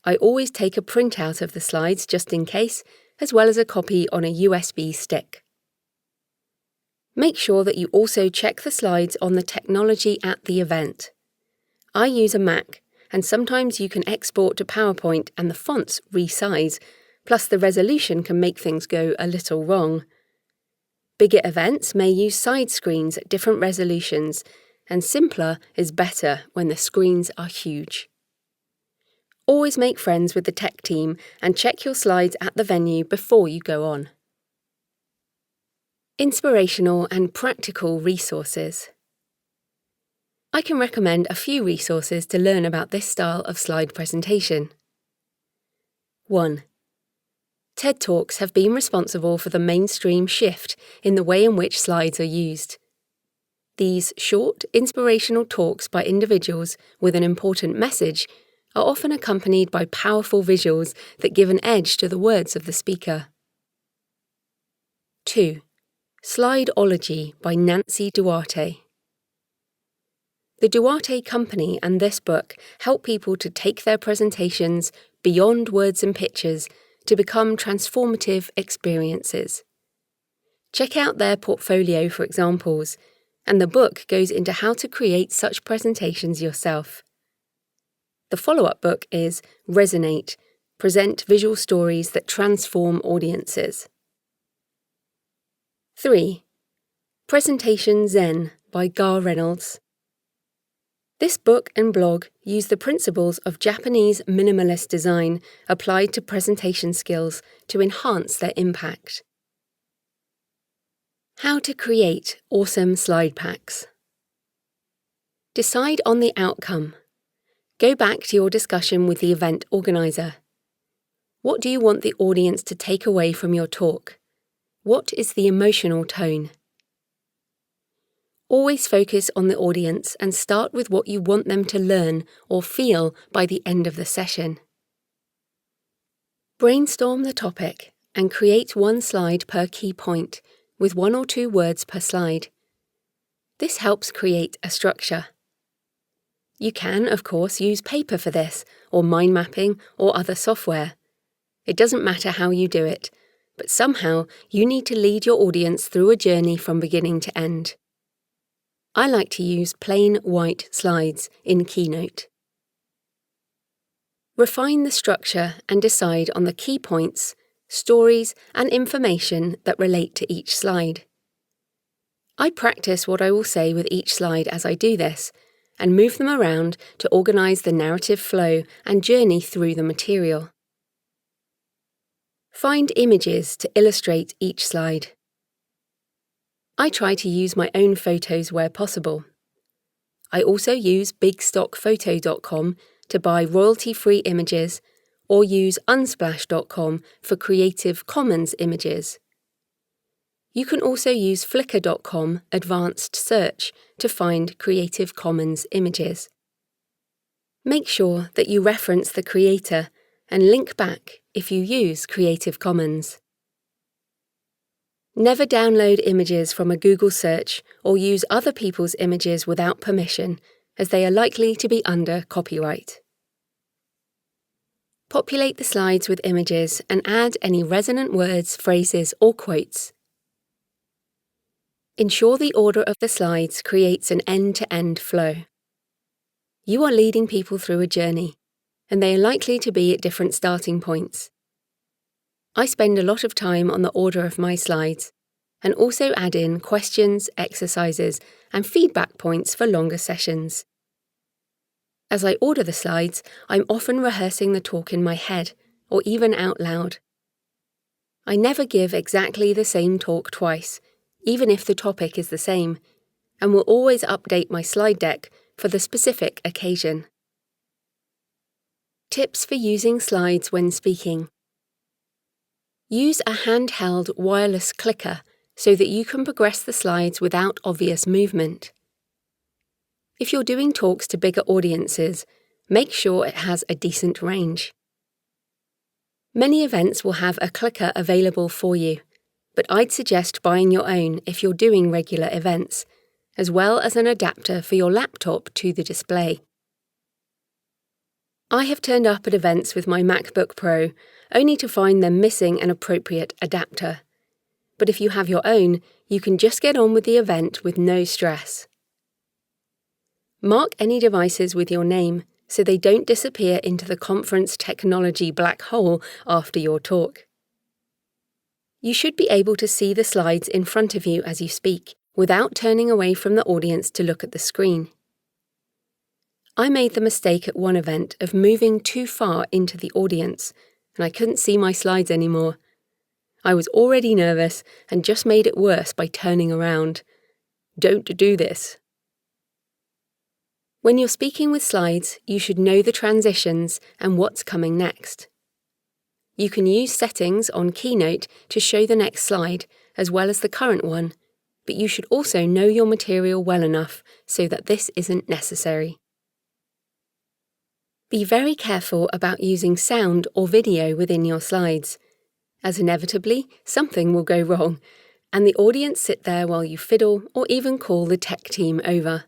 I always take a printout of the slides just in case, as well as a copy on a USB stick. Make sure that you also check the slides on the technology at the event. I use a Mac, and sometimes you can export to PowerPoint and the fonts resize, plus the resolution can make things go a little wrong. Bigger events may use side screens at different resolutions, and simpler is better when the screens are huge. Always make friends with the tech team and check your slides at the venue before you go on. Inspirational and practical resources. I can recommend a few resources to learn about this style of slide presentation. 1. TED Talks have been responsible for the mainstream shift in the way in which slides are used. These short, inspirational talks by individuals with an important message are often accompanied by powerful visuals that give an edge to the words of the speaker. 2. Slideology by Nancy Duarte. The Duarte Company and this book help people to take their presentations beyond words and pictures to become transformative experiences. Check out their portfolio for examples, and the book goes into how to create such presentations yourself. The follow-up book is Resonate, Present Visual Stories that Transform Audiences. 3. Presentation Zen by Gar Reynolds. This book and blog use the principles of Japanese minimalist design applied to presentation skills to enhance their impact. How to create awesome slide packs. Decide on the outcome. Go back to your discussion with the event organizer. What do you want the audience to take away from your talk? What is the emotional tone? Always focus on the audience and start with what you want them to learn or feel by the end of the session. Brainstorm the topic and create one slide per key point, with 1 or 2 words per slide. This helps create a structure. You can, of course, use paper for this, or mind mapping, or other software. It doesn't matter how you do it, but somehow you need to lead your audience through a journey from beginning to end. I like to use plain white slides in Keynote. Refine the structure and decide on the key points, stories, and information that relate to each slide. I practice what I will say with each slide as I do this, and move them around to organise the narrative flow and journey through the material. Find images to illustrate each slide. I try to use my own photos where possible. I also use bigstockphoto.com to buy royalty-free images, or use unsplash.com for Creative Commons images. You can also use flickr.com advanced search to find Creative Commons images. Make sure that you reference the creator and link back if you use Creative Commons. Never download images from a Google search or use other people's images without permission, as they are likely to be under copyright. Populate the slides with images and add any resonant words, phrases, or quotes. Ensure the order of the slides creates an end-to-end flow. You are leading people through a journey, and they are likely to be at different starting points. I spend a lot of time on the order of my slides, and also add in questions, exercises, and feedback points for longer sessions. As I order the slides, I'm often rehearsing the talk in my head, or even out loud. I never give exactly the same talk twice, even if the topic is the same, and will always update my slide deck for the specific occasion. Tips for using slides when speaking. Use a handheld wireless clicker so that you can progress the slides without obvious movement. If you're doing talks to bigger audiences, make sure it has a decent range. Many events will have a clicker available for you, but I'd suggest buying your own if you're doing regular events, as well as an adapter for your laptop to the display. I have turned up at events with my MacBook Pro, only to find them missing an appropriate adapter. but if you have your own, you can just get on with the event with no stress. Mark any devices with your name so they don't disappear into the conference technology black hole after your talk. You should be able to see the slides in front of you as you speak, without turning away from the audience to look at the screen. I made the mistake at one event of moving too far into the audience, and I couldn't see my slides anymore. I was already nervous and just made it worse by turning around. Don't do this. When you're speaking with slides, you should know the transitions and what's coming next. You can use settings on Keynote to show the next slide, as well as the current one, but you should also know your material well enough so that this isn't necessary. Be very careful about using sound or video within your slides, as inevitably something will go wrong, and the audience sit there while you fiddle or even call the tech team over.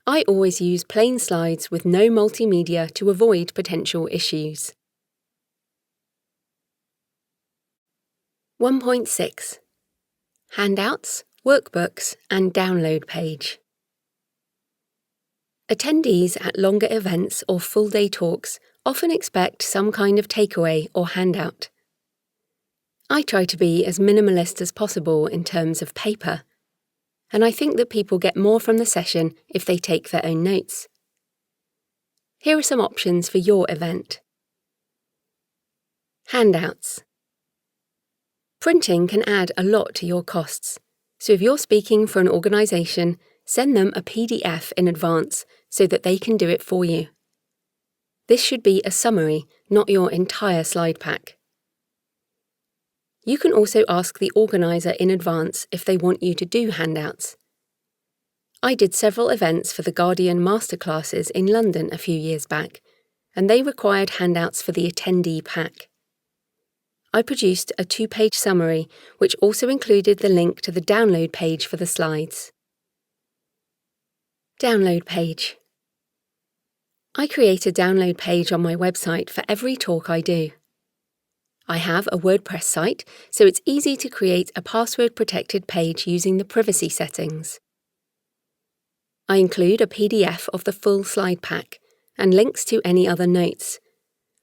I always use plain slides with no multimedia to avoid potential issues. 1.6. Handouts, workbooks, and download page. Attendees at longer events or full-day talks often expect some kind of takeaway or handout. I try to be as minimalist as possible in terms of paper, and I think that people get more from the session if they take their own notes. Here are some options for your event. Handouts. Printing can add a lot to your costs, so if you're speaking for an organisation, send them a PDF in advance so that they can do it for you. This should be a summary, not your entire slide pack. You can also ask the organiser in advance if they want you to do handouts. I did several events for the Guardian Masterclasses in London a few years back, and they required handouts for the attendee pack. I produced a 2-page summary, which also included the link to the download page for the slides. Download page. I create a download page on my website for every talk I do. I have a WordPress site, so it's easy to create a password-protected page using the privacy settings. I include a PDF of the full slide pack and links to any other notes,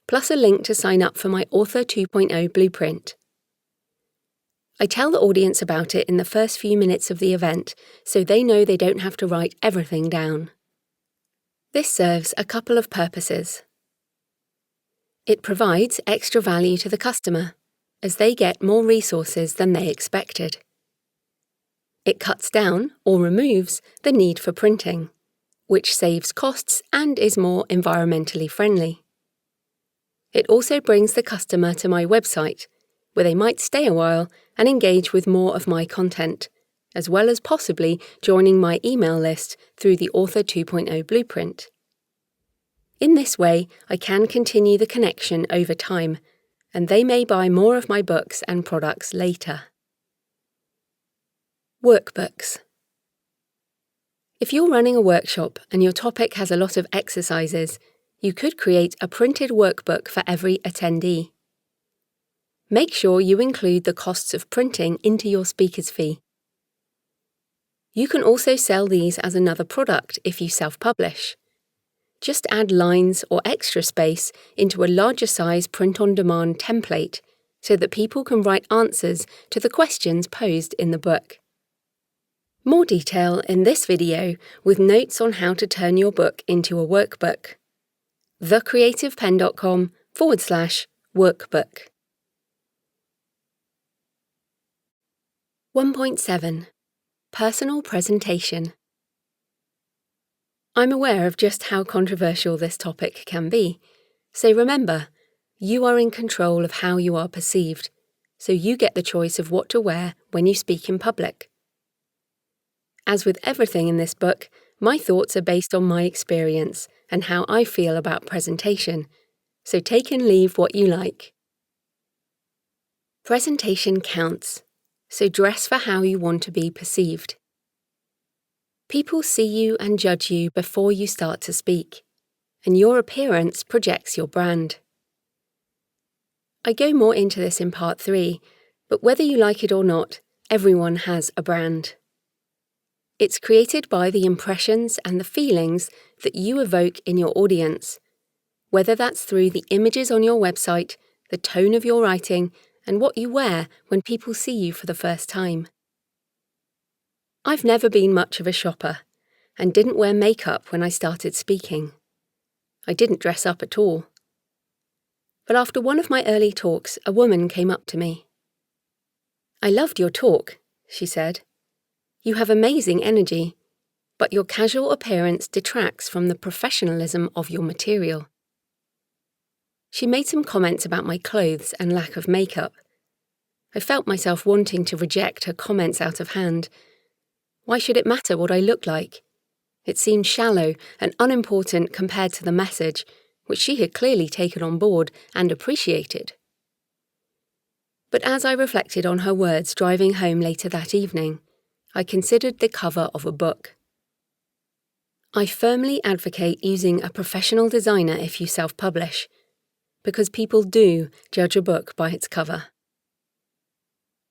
plus a link to sign up for my Author 2.0 blueprint. I tell the audience about it in the first few minutes of the event, so they know they don't have to write everything down. This serves a couple of purposes. It provides extra value to the customer, as they get more resources than they expected. It cuts down or removes the need for printing, which saves costs and is more environmentally friendly. It also brings the customer to my website, where they might stay a while and engage with more of my content, as well as possibly joining my email list through the Author 2.0 blueprint. In this way, I can continue the connection over time, and they may buy more of my books and products later. Workbooks. If you're running a workshop and your topic has a lot of exercises, you could create a printed workbook for every attendee. Make sure you include the costs of printing into your speaker's fee. You can also sell these as another product if you self-publish. Just add lines or extra space into a larger size print-on-demand template so that people can write answers to the questions posed in the book. More detail in this video with notes on how to turn your book into a workbook. thecreativepenn.com/workbook. 1.7. Personal presentation. I'm aware of just how controversial this topic can be, so remember, you are in control of how you are perceived, so you get the choice of what to wear when you speak in public. As with everything in this book, my thoughts are based on my experience and how I feel about presentation, so take and leave what you like. Presentation counts, so dress for how you want to be perceived. People see you and judge you before you start to speak, and your appearance projects your brand. I go more into this in part 3, But whether you like it or not, everyone has a brand. It's created by the impressions and the feelings that you evoke in your audience, whether that's through the images on your website, the tone of your writing, and what you wear when people see you for the first time. I've never been much of a shopper, and didn't wear makeup when I started speaking. I didn't dress up at all. But after one of my early talks, a woman came up to me. "I loved your talk," she said. "You have amazing energy, but your casual appearance detracts from the professionalism of your material." She made some comments about my clothes and lack of makeup. I felt myself wanting to reject her comments out of hand. Why should it matter what I look like? It seemed shallow and unimportant compared to the message, which she had clearly taken on board and appreciated. But as I reflected on her words driving home later that evening, I considered the cover of a book. I firmly advocate using a professional designer if you self-publish, because people do judge a book by its cover.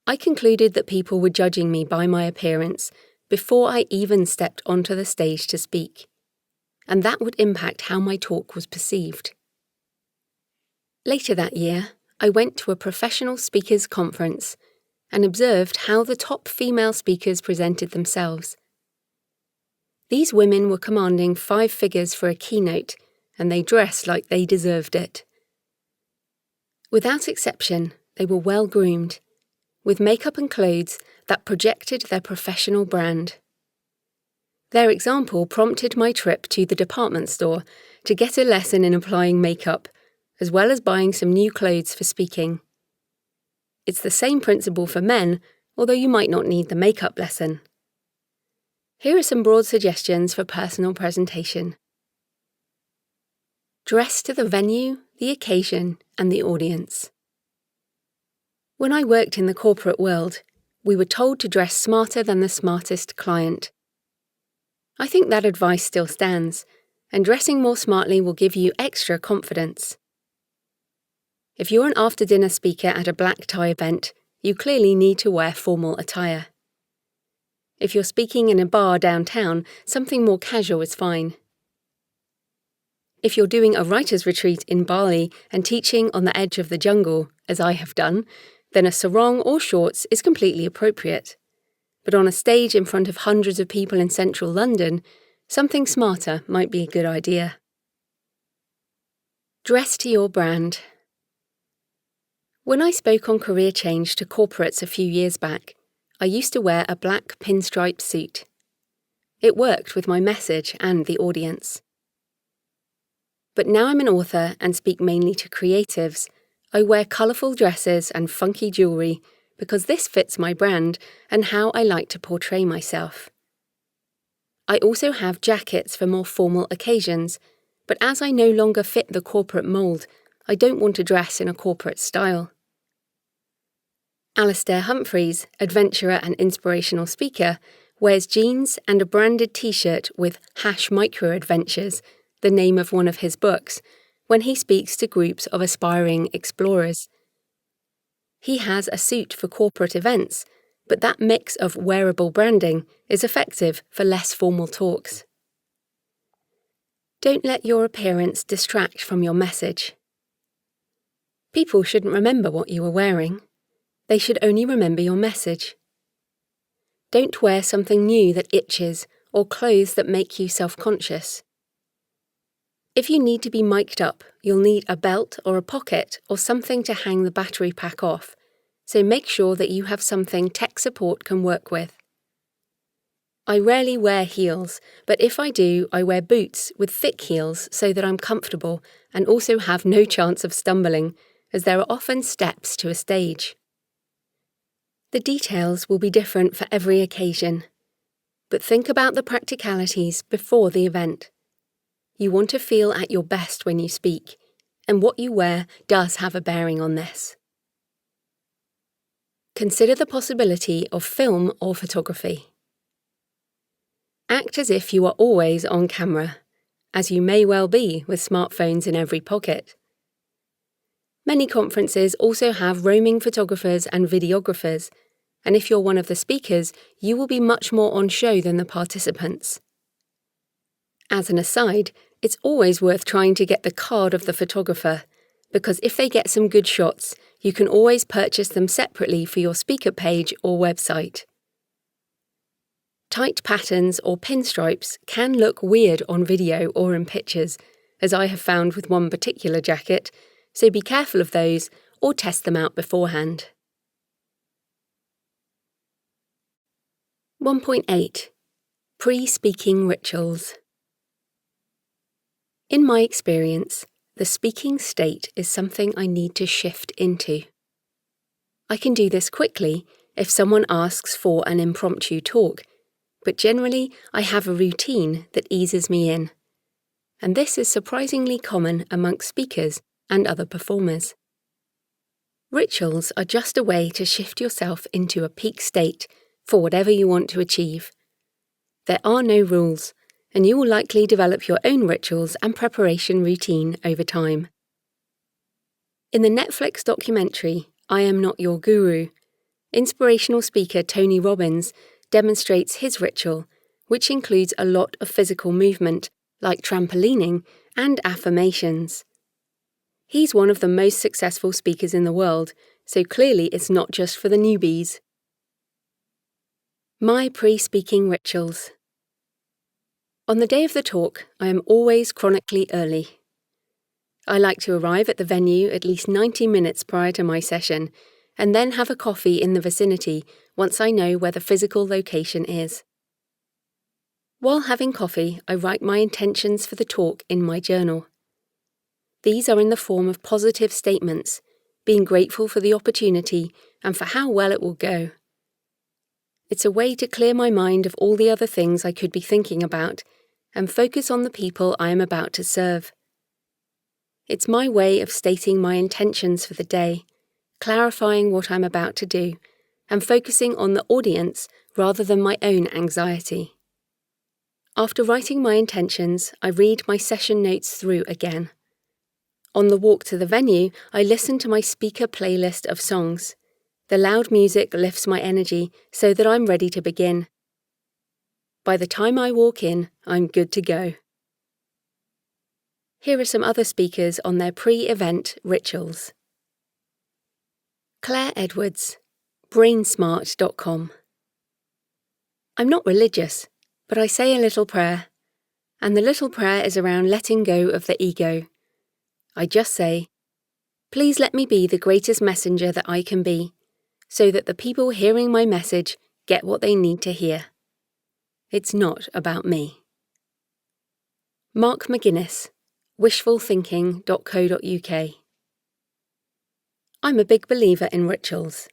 I concluded that people were judging me by my appearance before I even stepped onto the stage to speak, and that would impact how my talk was perceived. Later that year, I went to a professional speakers conference and observed how the top female speakers presented themselves. These women were commanding 5 figures for a keynote, and they dressed like they deserved it. Without exception, they were well-groomed, with makeup and clothes that projected their professional brand. Their example prompted my trip to the department store to get a lesson in applying makeup, as well as buying some new clothes for speaking. It's the same principle for men, although you might not need the makeup lesson. Here are some broad suggestions for personal presentation. Dress to the venue, the occasion, and the audience. When I worked in the corporate world, we were told to dress smarter than the smartest client. I think that advice still stands, and dressing more smartly will give you extra confidence. If you're an after-dinner speaker at a black tie event, you clearly need to wear formal attire. If you're speaking in a bar downtown, something more casual is fine. If you're doing a writer's retreat in Bali and teaching on the edge of the jungle, as I have done, then a sarong or shorts is completely appropriate. But on a stage in front of hundreds of people in central London, something smarter might be a good idea. Dress to your brand. When I spoke on career change to corporates a few years back, I used to wear a black pinstripe suit. It worked with my message and the audience. But now I'm an author and speak mainly to creatives. I wear colourful dresses and funky jewellery because this fits my brand and how I like to portray myself. I also have jackets for more formal occasions, but as I no longer fit the corporate mould, I don't want to dress in a corporate style. Alistair Humphreys, adventurer and inspirational speaker, wears jeans and a branded t-shirt with #microadventures, the name of one of his books, when he speaks to groups of aspiring explorers. He has a suit for corporate events, but that mix of wearable branding is effective for less formal talks. Don't let your appearance distract from your message. People shouldn't remember what you were wearing. They should only remember your message. Don't wear something new that itches or clothes that make you self-conscious. If you need to be mic'd up, you'll need a belt or a pocket or something to hang the battery pack off, so make sure that you have something tech support can work with. I rarely wear heels, but if I do, I wear boots with thick heels so that I'm comfortable and also have no chance of stumbling, as there are often steps to a stage. The details will be different for every occasion, but think about the practicalities before the event. You want to feel at your best when you speak, and what you wear does have a bearing on this. Consider the possibility of film or photography. Act as if you are always on camera, as you may well be with smartphones in every pocket. Many conferences also have roaming photographers and videographers, and if you're one of the speakers, you will be much more on show than the participants. As an aside, it's always worth trying to get the card of the photographer, because if they get some good shots, you can always purchase them separately for your speaker page or website. Tight patterns or pinstripes can look weird on video or in pictures, as I have found with one particular jacket, so be careful of those or test them out beforehand. 1.8. Pre-speaking rituals. In my experience, the speaking state is something I need to shift into. I can do this quickly if someone asks for an impromptu talk, but generally I have a routine that eases me in. And this is surprisingly common amongst speakers and other performers. Rituals are just a way to shift yourself into a peak state for whatever you want to achieve. There are no rules, and you will likely develop your own rituals and preparation routine over time. In the Netflix documentary, I Am Not Your Guru, inspirational speaker Tony Robbins demonstrates his ritual, which includes a lot of physical movement, like trampolining and affirmations. He's one of the most successful speakers in the world, so clearly it's not just for the newbies. My pre-speaking rituals. On the day of the talk, I am always chronically early. I like to arrive at the venue at least 90 minutes prior to my session, and then have a coffee in the vicinity once I know where the physical location is. While having coffee, I write my intentions for the talk in my journal. These are in the form of positive statements, being grateful for the opportunity and for how well it will go. It's a way to clear my mind of all the other things I could be thinking about and focus on the people I am about to serve. It's my way of stating my intentions for the day, clarifying what I'm about to do, and focusing on the audience rather than my own anxiety. After writing my intentions, I read my session notes through again. On the walk to the venue, I listen to my speaker playlist of songs. The loud music lifts my energy so that I'm ready to begin. By the time I walk in, I'm good to go. Here are some other speakers on their pre-event rituals. Claire Edwards, brainsmart.com. I'm not religious, but I say a little prayer. And the little prayer is around letting go of the ego. I just say, please let me be the greatest messenger that I can be, so that the people hearing my message get what they need to hear. It's not about me. Mark McGuinness, wishfulthinking.co.uk. I'm a big believer in rituals.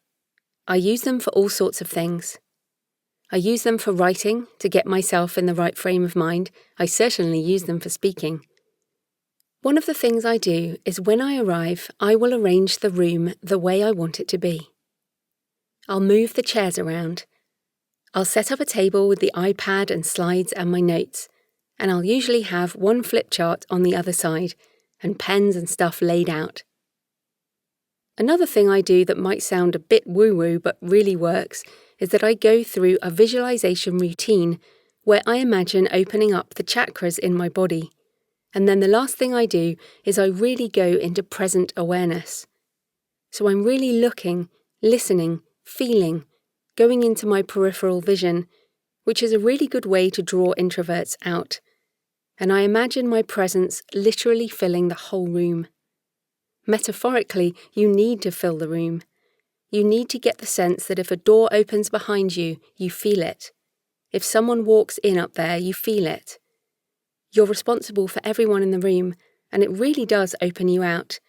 I use them for all sorts of things. I use them for writing, to get myself in the right frame of mind. I certainly use them for speaking. One of the things I do is when I arrive, I will arrange the room the way I want it to be. I'll move the chairs around. I'll set up a table with the iPad and slides and my notes, and I'll usually have one flip chart on the other side and pens and stuff laid out. Another thing I do that might sound a bit woo-woo but really works is that I go through a visualization routine where I imagine opening up the chakras in my body. And then the last thing I do is I really go into present awareness. So I'm really looking, listening, feeling, going into my peripheral vision, which is a really good way to draw introverts out. And I imagine my presence literally filling the whole room. Metaphorically, you need to fill the room. You need to get the sense that if a door opens behind you, you feel it. If someone walks in up there, you feel it. You're responsible for everyone in the room, and it really does open you out,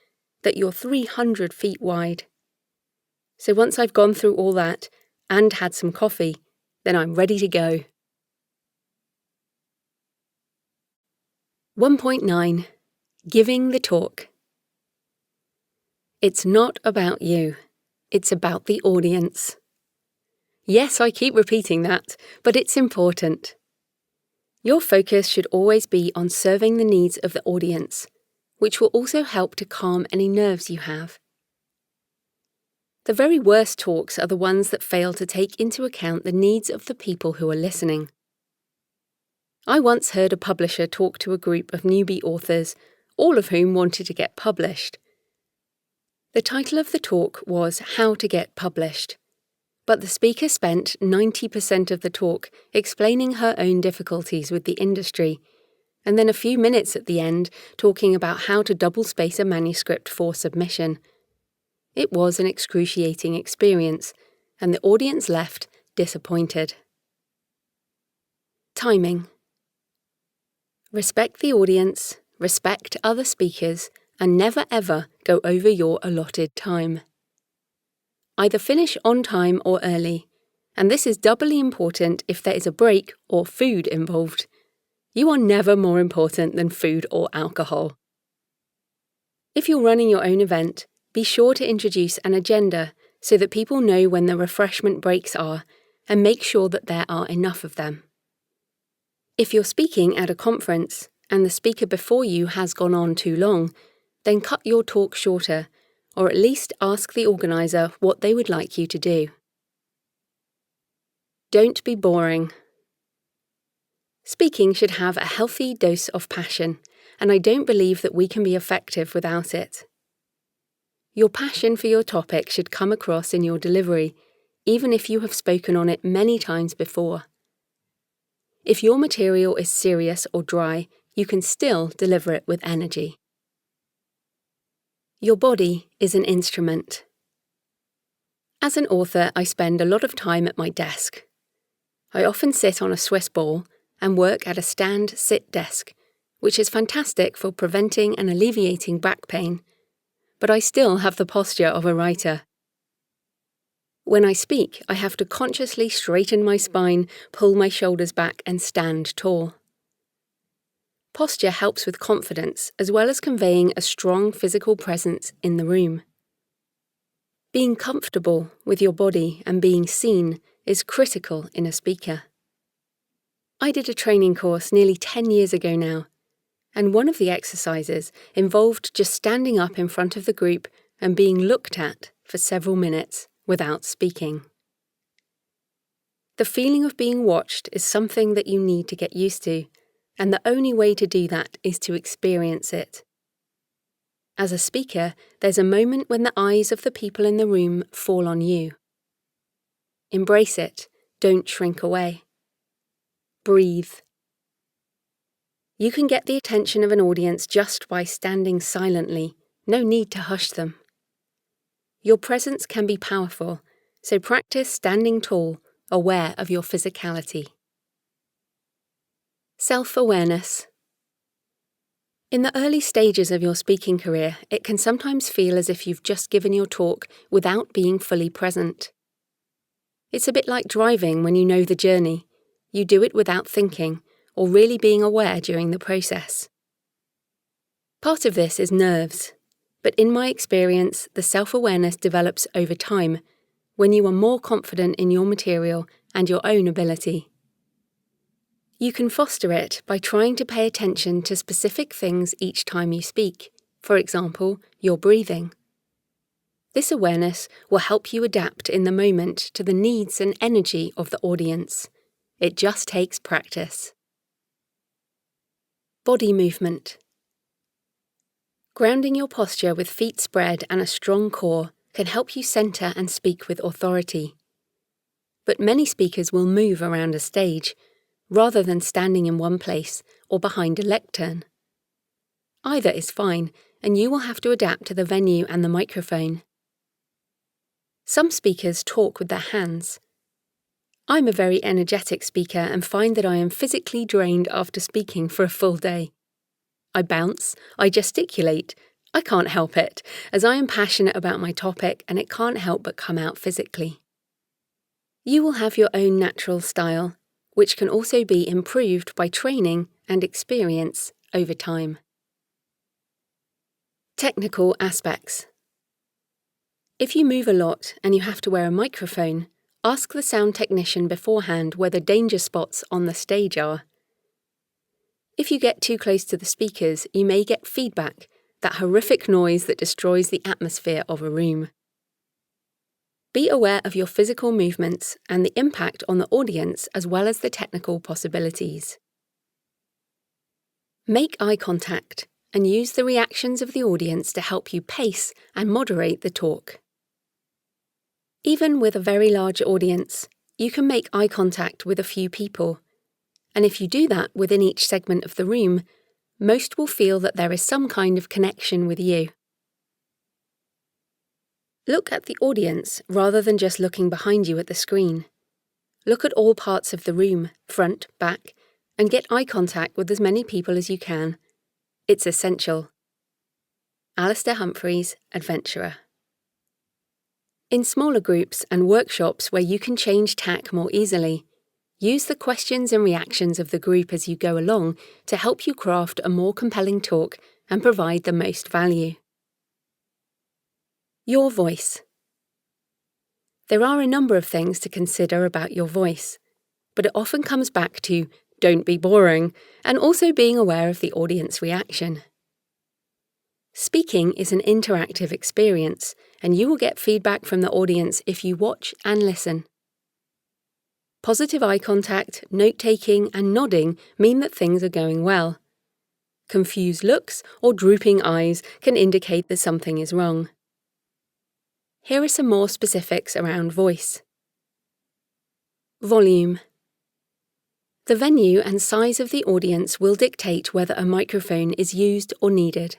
that you're 300 feet wide. So once I've gone through all that, and had some coffee, then I'm ready to go. 1.9. Giving the talk. It's not about you. It's about the audience. Yes, I keep repeating that, but it's important. Your focus should always be on serving the needs of the audience, which will also help to calm any nerves you have. The very worst talks are the ones that fail to take into account the needs of the people who are listening. I once heard a publisher talk to a group of newbie authors, all of whom wanted to get published. The title of the talk was How to Get Published, but the speaker spent 90% of the talk explaining her own difficulties with the industry, and then a few minutes at the end talking about how to double-space a manuscript for submission. It was an excruciating experience, and the audience left disappointed. Timing. Respect the audience, respect other speakers, and never ever go over your allotted time. Either finish on time or early, and this is doubly important if there is a break or food involved. You are never more important than food or alcohol. If you're running your own event, be sure to introduce an agenda so that people know when the refreshment breaks are, and make sure that there are enough of them. If you're speaking at a conference and the speaker before you has gone on too long, then cut your talk shorter, or at least ask the organiser what they would like you to do. Don't be boring. Speaking should have a healthy dose of passion, and I don't believe that we can be effective without it. Your passion for your topic should come across in your delivery, even if you have spoken on it many times before. If your material is serious or dry, you can still deliver it with energy. Your body is an instrument. As an author, I spend a lot of time at my desk. I often sit on a Swiss ball and work at a stand-sit desk, which is fantastic for preventing and alleviating back pain, but I still have the posture of a writer. When I speak, I have to consciously straighten my spine, pull my shoulders back, and stand tall. Posture helps with confidence as well as conveying a strong physical presence in the room. Being comfortable with your body and being seen is critical in a speaker. I did a training course nearly 10 years ago now, and one of the exercises involved just standing up in front of the group and being looked at for several minutes without speaking. The feeling of being watched is something that you need to get used to, and the only way to do that is to experience it. As a speaker, there's a moment when the eyes of the people in the room fall on you. Embrace it, don't shrink away. Breathe. You can get the attention of an audience just by standing silently, no need to hush them. Your presence can be powerful, so practice standing tall, aware of your physicality. Self-awareness. In the early stages of your speaking career, it can sometimes feel as if you've just given your talk without being fully present. It's a bit like driving when you know the journey. You do it without thinking, or really being aware during the process. Part of this is nerves, but in my experience, the self-awareness develops over time, when you are more confident in your material and your own ability. You can foster it by trying to pay attention to specific things each time you speak, for example, your breathing. This awareness will help you adapt in the moment to the needs and energy of the audience. It just takes practice. Body movement. Grounding your posture with feet spread and a strong core can help you centre and speak with authority. But many speakers will move around a stage, rather than standing in one place or behind a lectern. Either is fine, and you will have to adapt to the venue and the microphone. Some speakers talk with their hands. I'm a very energetic speaker and find that I am physically drained after speaking for a full day. I bounce, I gesticulate, I can't help it, as I am passionate about my topic and it can't help but come out physically. You will have your own natural style, which can also be improved by training and experience over time. Technical aspects. If you move a lot and you have to wear a microphone, ask the sound technician beforehand where the danger spots on the stage are. If you get too close to the speakers, you may get feedback, that horrific noise that destroys the atmosphere of a room. Be aware of your physical movements and the impact on the audience as well as the technical possibilities. Make eye contact and use the reactions of the audience to help you pace and moderate the talk. Even with a very large audience, you can make eye contact with a few people, and if you do that within each segment of the room, most will feel that there is some kind of connection with you. Look at the audience rather than just looking behind you at the screen. Look at all parts of the room, front, back, and get eye contact with as many people as you can. It's essential. Alistair Humphreys, Adventurer. In smaller groups and workshops where you can change tack more easily, use the questions and reactions of the group as you go along to help you craft a more compelling talk and provide the most value. Your voice. There are a number of things to consider about your voice, but it often comes back to don't be boring and also being aware of the audience reaction. Speaking is an interactive experience, and you will get feedback from the audience if you watch and listen. Positive eye contact, note-taking, and nodding mean that things are going well. Confused looks or drooping eyes can indicate that something is wrong. Here are some more specifics around voice. Volume. The venue and size of the audience will dictate whether a microphone is used or needed.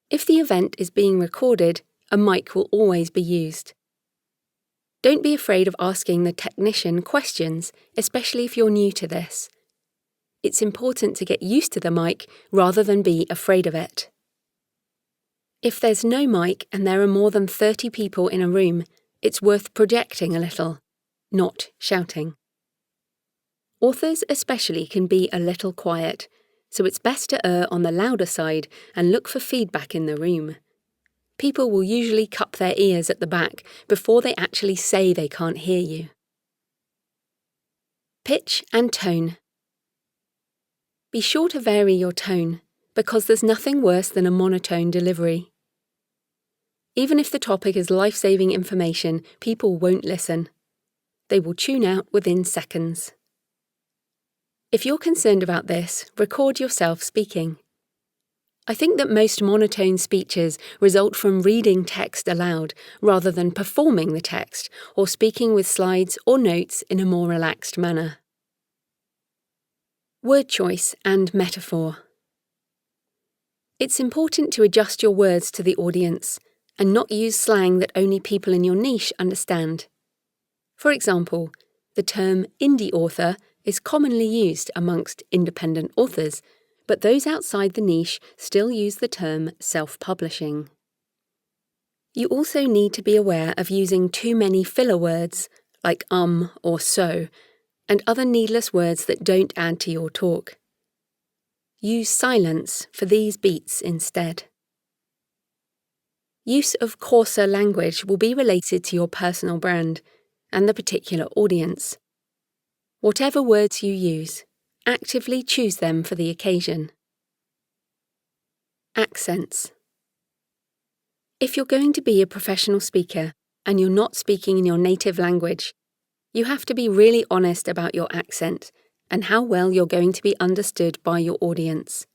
If the event is being recorded, a mic will always be used. Don't be afraid of asking the technician questions, especially if you're new to this. It's important to get used to the mic rather than be afraid of it. If there's no mic and there are more than 30 people in a room, it's worth projecting a little, not shouting. Authors especially can be a little quiet, so it's best to err on the louder side and look for feedback in the room. People will usually cup their ears at the back before they actually say they can't hear you. Pitch and tone. Be sure to vary your tone, because there's nothing worse than a monotone delivery. Even if the topic is life-saving information, people won't listen. They will tune out within seconds. If you're concerned about this, record yourself speaking. I think that most monotone speeches result from reading text aloud rather than performing the text or speaking with slides or notes in a more relaxed manner. Word choice and metaphor. It's important to adjust your words to the audience and not use slang that only people in your niche understand. For example, the term indie author is commonly used amongst independent authors, but those outside the niche still use the term self-publishing. You also need to be aware of using too many filler words, like or so, and other needless words that don't add to your talk. Use silence for these beats instead. Use of coarser language will be related to your personal brand and the particular audience. Whatever words you use, actively choose them for the occasion. Accents. If you're going to be a professional speaker and you're not speaking in your native language, you have to be really honest about your accent and how well you're going to be understood by your audience.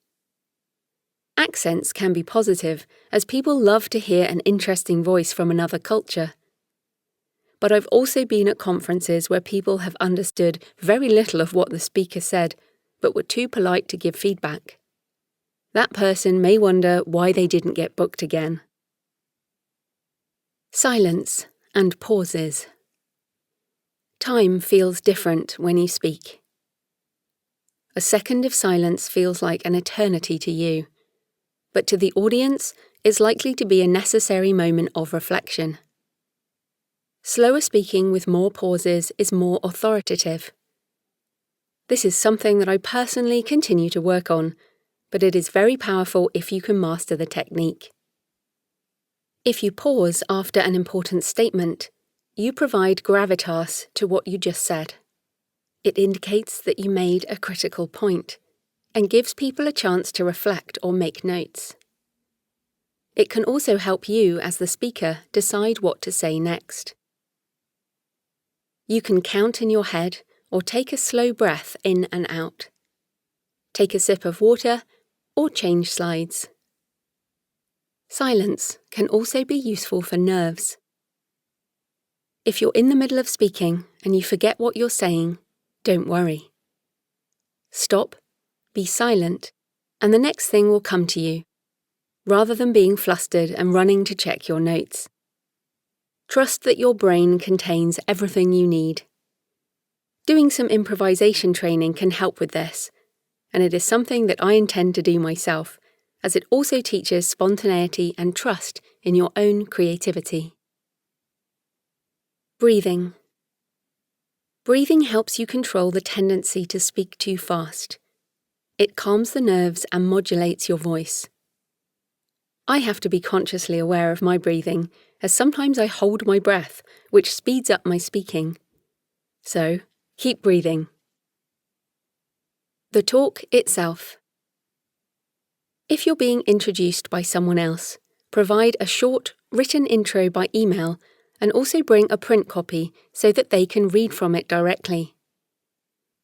Accents can be positive, as people love to hear an interesting voice from another culture. But I've also been at conferences where people have understood very little of what the speaker said, but were too polite to give feedback. That person may wonder why they didn't get booked again. Silence and pauses. Time feels different when you speak. A second of silence feels like an eternity to you, but to the audience, it's likely to be a necessary moment of reflection. Slower speaking with more pauses is more authoritative. This is something that I personally continue to work on, but it is very powerful if you can master the technique. If you pause after an important statement, you provide gravitas to what you just said. It indicates that you made a critical point and gives people a chance to reflect or make notes. It can also help you, as the speaker, decide what to say next. You can count in your head or take a slow breath in and out. Take a sip of water or change slides. Silence can also be useful for nerves. If you're in the middle of speaking and you forget what you're saying, don't worry. Stop, be silent, and the next thing will come to you, rather than being flustered and running to check your notes. Trust that your brain contains everything you need. Doing some improvisation training can help with this, and it is something that I intend to do myself, as it also teaches spontaneity and trust in your own creativity. Breathing. Breathing helps you control the tendency to speak too fast. It calms the nerves and modulates your voice. I have to be consciously aware of my breathing, as sometimes I hold my breath, which speeds up my speaking. So, keep breathing. The talk itself. If you're being introduced by someone else, provide a short, written intro by email and also bring a print copy so that they can read from it directly.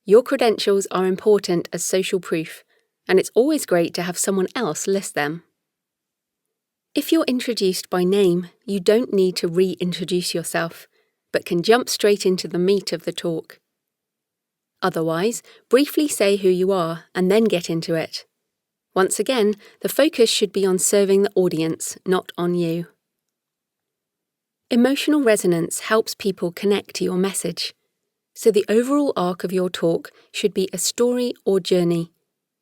Your credentials are important as social proof, and it's always great to have someone else list them. If you're introduced by name, you don't need to reintroduce yourself, but can jump straight into the meat of the talk. Otherwise, briefly say who you are and then get into it. Once again, the focus should be on serving the audience, not on you. Emotional resonance helps people connect to your message, so the overall arc of your talk should be a story or journey,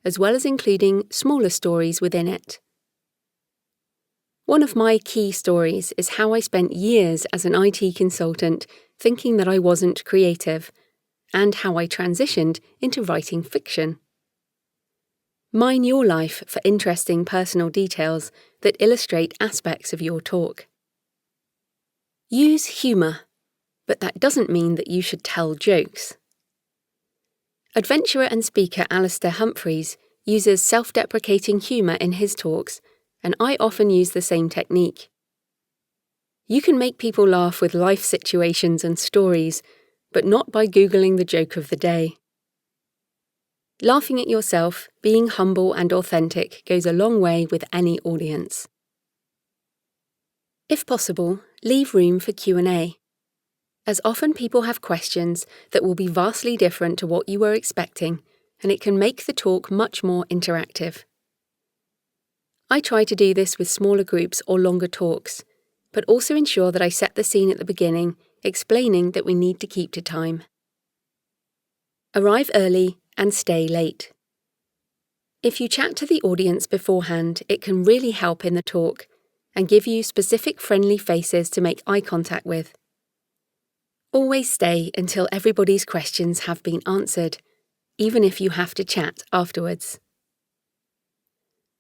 as well as including smaller stories within it. One of my key stories is how I spent years as an IT consultant thinking that I wasn't creative, and how I transitioned into writing fiction. Mine your life for interesting personal details that illustrate aspects of your talk. Use humour, but that doesn't mean that you should tell jokes. Adventurer and speaker Alistair Humphreys uses self-deprecating humour in his talks, and I often use the same technique. You can make people laugh with life situations and stories, but not by Googling the joke of the day. Laughing at yourself, being humble and authentic goes a long way with any audience. If possible, leave room for Q&A, as often people have questions that will be vastly different to what you were expecting, and it can make the talk much more interactive. I try to do this with smaller groups or longer talks, but also ensure that I set the scene at the beginning, explaining that we need to keep to time. Arrive early and stay late. If you chat to the audience beforehand, it can really help in the talk and give you specific friendly faces to make eye contact with. Always stay until everybody's questions have been answered, even if you have to chat afterwards.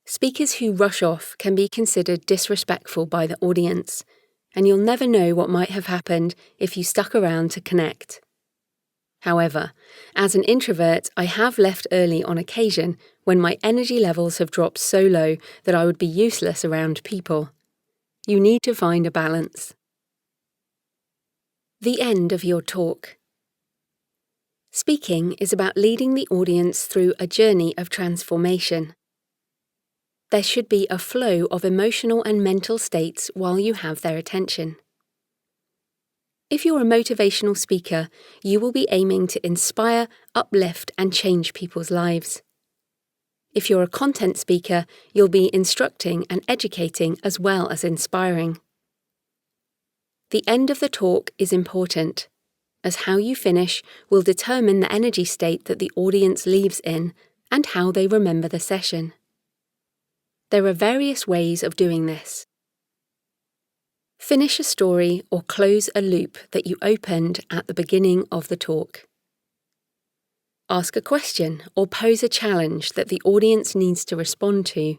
Speakers who rush off can be considered disrespectful by the audience, and you'll never know what might have happened if you stuck around to connect. However, as an introvert, I have left early on occasion when my energy levels have dropped so low that I would be useless around people. You need to find a balance. The end of your talk. Speaking is about leading the audience through a journey of transformation. There should be a flow of emotional and mental states while you have their attention. If you're a motivational speaker, you will be aiming to inspire, uplift, and change people's lives. If you're a content speaker, you'll be instructing and educating as well as inspiring. The end of the talk is important, as how you finish will determine the energy state that the audience leaves in and how they remember the session. There are various ways of doing this. Finish a story or close a loop that you opened at the beginning of the talk. Ask a question or pose a challenge that the audience needs to respond to.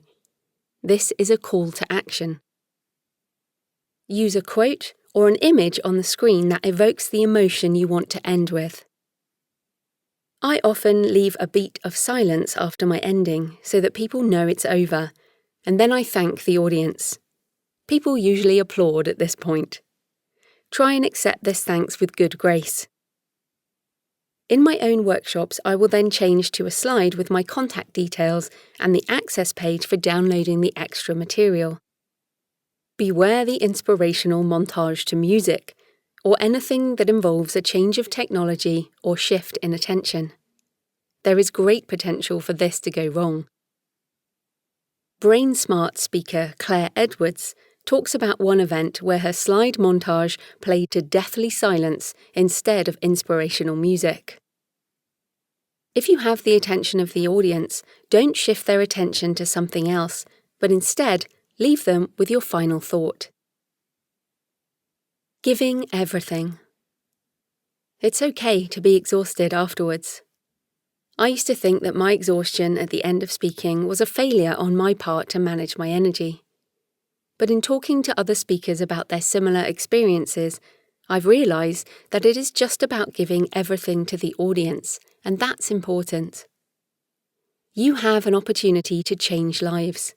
This is a call to action. Use a quote or an image on the screen that evokes the emotion you want to end with. I often leave a beat of silence after my ending so that people know it's over, and then I thank the audience. People usually applaud at this point. Try and accept this thanks with good grace. In my own workshops, I will then change to a slide with my contact details and the access page for downloading the extra material. Beware the inspirational montage to music, or anything that involves a change of technology or shift in attention. There is great potential for this to go wrong. Brain Smart speaker Claire Edwards talks about one event where her slide montage played to deathly silence instead of inspirational music. If you have the attention of the audience, don't shift their attention to something else, but instead leave them with your final thought. Giving everything. It's okay to be exhausted afterwards. I used to think that my exhaustion at the end of speaking was a failure on my part to manage my energy. But in talking to other speakers about their similar experiences, I've realised that it is just about giving everything to the audience, and that's important. You have an opportunity to change lives.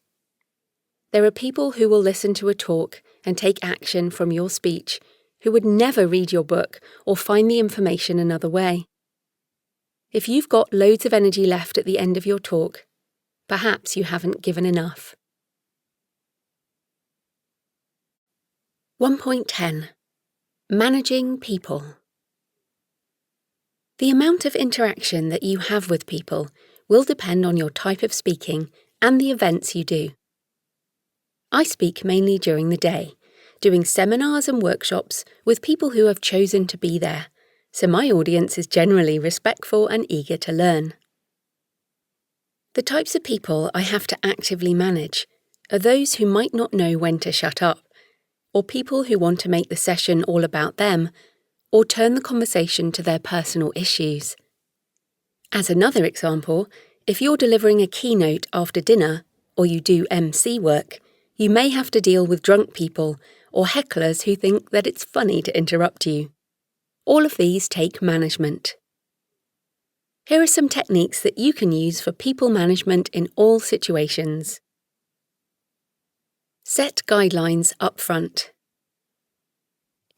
There are people who will listen to a talk and take action from your speech who would never read your book or find the information another way. If you've got loads of energy left at the end of your talk, perhaps you haven't given enough. 1.10. Managing people. The amount of interaction that you have with people will depend on your type of speaking and the events you do. I speak mainly during the day, doing seminars and workshops with people who have chosen to be there, so my audience is generally respectful and eager to learn. The types of people I have to actively manage are those who might not know when to shut up, or people who want to make the session all about them, or turn the conversation to their personal issues. As another example, if you're delivering a keynote after dinner, or you do MC work, you may have to deal with drunk people or hecklers who think that it's funny to interrupt you. All of these take management. Here are some techniques that you can use for people management in all situations. Set guidelines up front.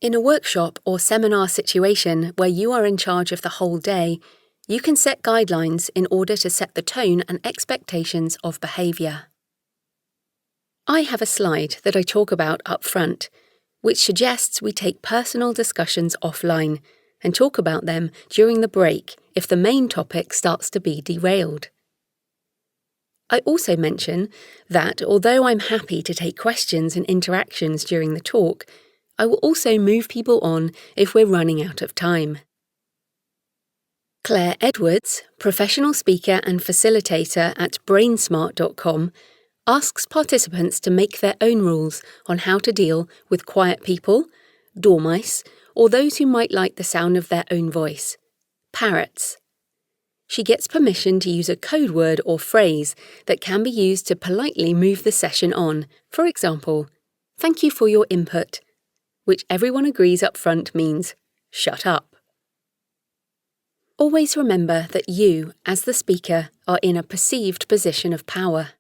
In a workshop or seminar situation where you are in charge of the whole day, you can set guidelines in order to set the tone and expectations of behaviour. I have a slide that I talk about up front, which suggests we take personal discussions offline and talk about them during the break if the main topic starts to be derailed. I also mention that although I'm happy to take questions and interactions during the talk, I will also move people on if we're running out of time. Claire Edwards, professional speaker and facilitator at brainsmart.com, asks participants to make their own rules on how to deal with quiet people, dormice, or those who might like the sound of their own voice, parrots. She gets permission to use a code word or phrase that can be used to politely move the session on. For example, "Thank you for your input," which everyone agrees up front means "shut up." Always remember that you, as the speaker, are in a perceived position of power.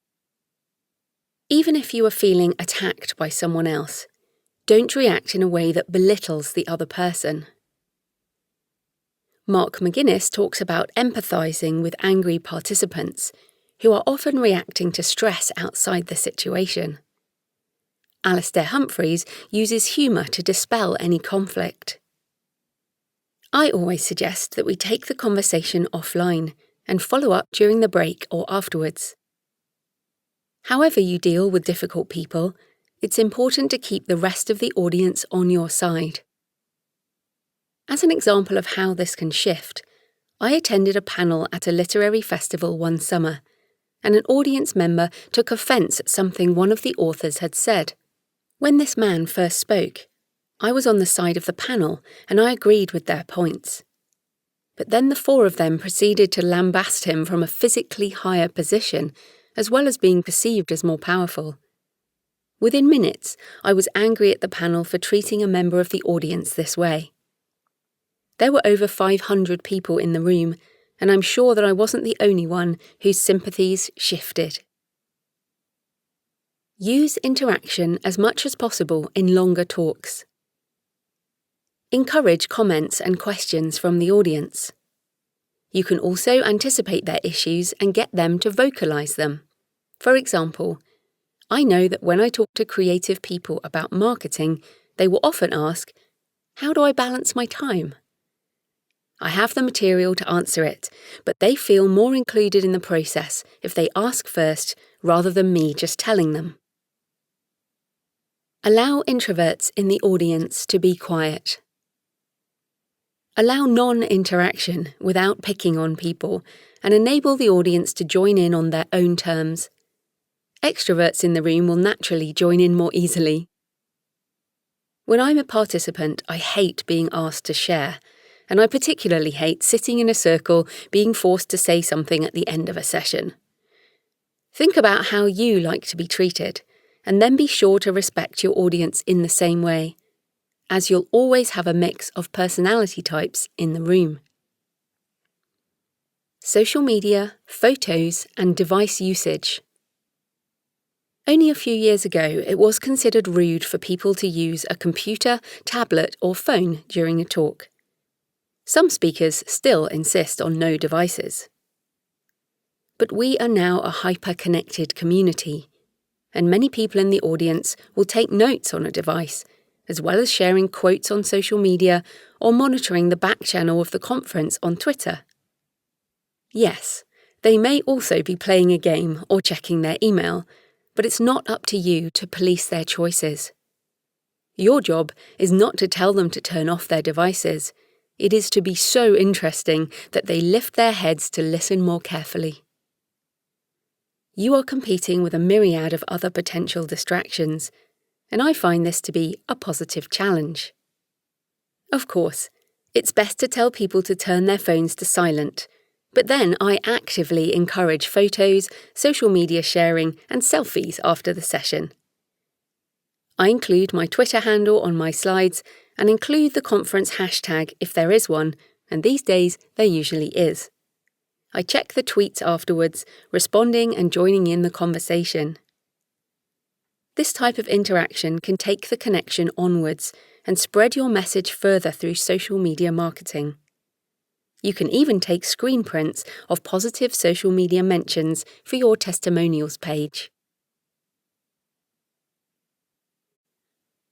Even if you are feeling attacked by someone else, don't react in a way that belittles the other person. Mark McGuinness talks about empathising with angry participants, who are often reacting to stress outside the situation. Alistair Humphreys uses humour to dispel any conflict. I always suggest that we take the conversation offline and follow up during the break or afterwards. However you deal with difficult people, it's important to keep the rest of the audience on your side. As an example of how this can shift, I attended a panel at a literary festival one summer, and an audience member took offence at something one of the authors had said. When this man first spoke, I was on the side of the panel and I agreed with their points. But then the four of them proceeded to lambast him from a physically higher position, as well as being perceived as more powerful. Within minutes, I was angry at the panel for treating a member of the audience this way. There were over 500 people in the room, and I'm sure that I wasn't the only one whose sympathies shifted. Use interaction as much as possible in longer talks. Encourage comments and questions from the audience. You can also anticipate their issues and get them to vocalise them. For example, I know that when I talk to creative people about marketing, they will often ask, "How do I balance my time?" I have the material to answer it, but they feel more included in the process if they ask first rather than me just telling them. Allow introverts in the audience to be quiet. Allow non-interaction without picking on people and enable the audience to join in on their own terms. Extroverts in the room will naturally join in more easily. When I'm a participant, I hate being asked to share, and I particularly hate sitting in a circle being forced to say something at the end of a session. Think about how you like to be treated, and then be sure to respect your audience in the same way, as you'll always have a mix of personality types in the room. Social media, photos, and device usage. Only a few years ago, it was considered rude for people to use a computer, tablet, or phone during a talk. Some speakers still insist on no devices. But we are now a hyper-connected community, and many people in the audience will take notes on a device, as well as sharing quotes on social media or monitoring the back channel of the conference on Twitter. Yes, they may also be playing a game or checking their email, but it's not up to you to police their choices. Your job is not to tell them to turn off their devices. It is to be so interesting that they lift their heads to listen more carefully. You are competing with a myriad of other potential distractions, and I find this to be a positive challenge. Of course, it's best to tell people to turn their phones to silent, but then I actively encourage photos, social media sharing, and selfies after the session. I include my Twitter handle on my slides and include the conference hashtag if there is one, and these days there usually is. I check the tweets afterwards, responding and joining in the conversation. This type of interaction can take the connection onwards and spread your message further through social media marketing. You can even take screen prints of positive social media mentions for your testimonials page.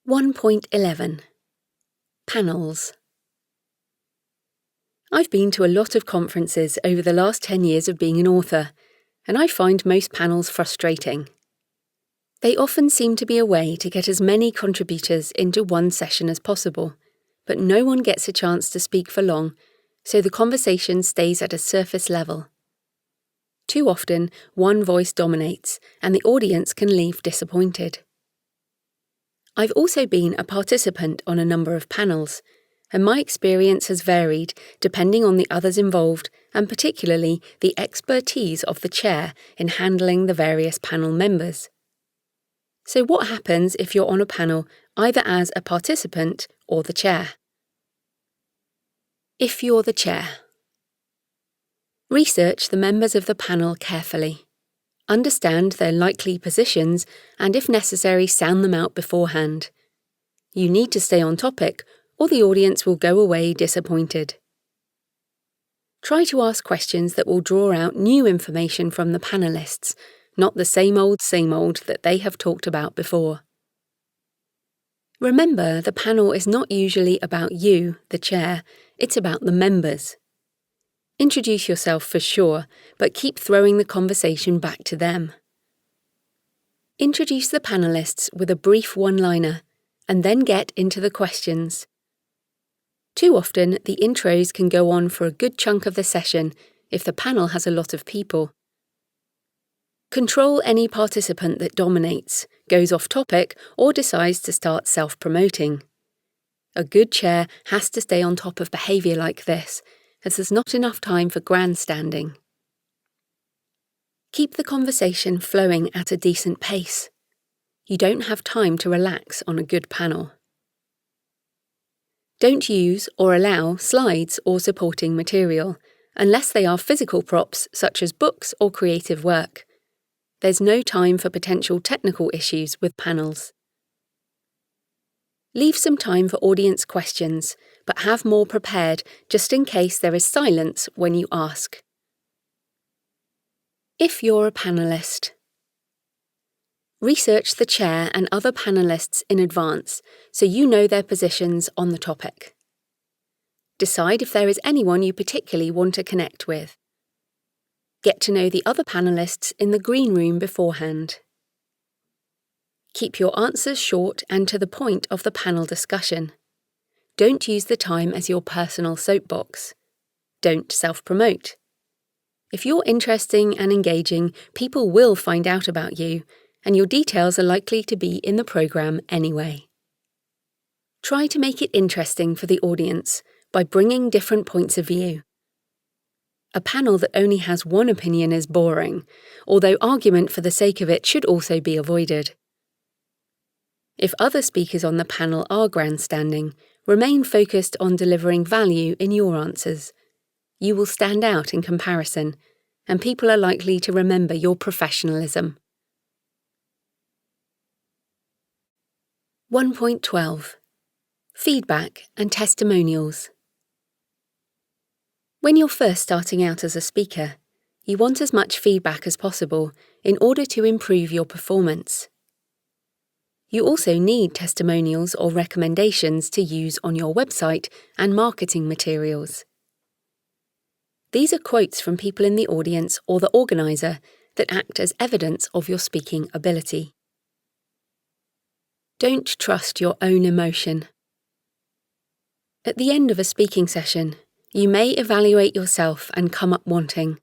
1.11 Panels. I've been to a lot of conferences over the last 10 years of being an author, and I find most panels frustrating. They often seem to be a way to get as many contributors into one session as possible, but no one gets a chance to speak for long, so the conversation stays at a surface level. Too often, one voice dominates, and the audience can leave disappointed. I've also been a participant on a number of panels, and my experience has varied depending on the others involved and particularly the expertise of the chair in handling the various panel members. So what happens if you're on a panel either as a participant or the chair? If you're the chair. Research the members of the panel carefully. Understand their likely positions and, if necessary, sound them out beforehand. You need to stay on topic, or the audience will go away disappointed. Try to ask questions that will draw out new information from the panellists, not the same old that they have talked about before. Remember, the panel is not usually about you, the chair, it's about the members. Introduce yourself for sure, but keep throwing the conversation back to them. Introduce the panellists with a brief one-liner, and then get into the questions. Too often, the intros can go on for a good chunk of the session if the panel has a lot of people. Control any participant that dominates, goes off topic, or decides to start self-promoting. A good chair has to stay on top of behaviour like this, as there's not enough time for grandstanding. Keep the conversation flowing at a decent pace. You don't have time to relax on a good panel. Don't use or allow slides or supporting material, unless they are physical props such as books or creative work. There's no time for potential technical issues with panels. Leave some time for audience questions, but have more prepared just in case there is silence when you ask. If you're a panellist, research the chair and other panellists in advance so you know their positions on the topic. Decide if there is anyone you particularly want to connect with. Get to know the other panellists in the green room beforehand. Keep your answers short and to the point of the panel discussion. Don't use the time as your personal soapbox. Don't self-promote. If you're interesting and engaging, people will find out about you, and your details are likely to be in the programme anyway. Try to make it interesting for the audience by bringing different points of view. A panel that only has one opinion is boring, although argument for the sake of it should also be avoided. If other speakers on the panel are grandstanding, remain focused on delivering value in your answers. You will stand out in comparison, and people are likely to remember your professionalism. 1.12. Feedback and testimonials. When you're first starting out as a speaker, you want as much feedback as possible in order to improve your performance. You also need testimonials or recommendations to use on your website and marketing materials. These are quotes from people in the audience or the organiser that act as evidence of your speaking ability. Don't trust your own emotion. At the end of a speaking session, you may evaluate yourself and come up wanting.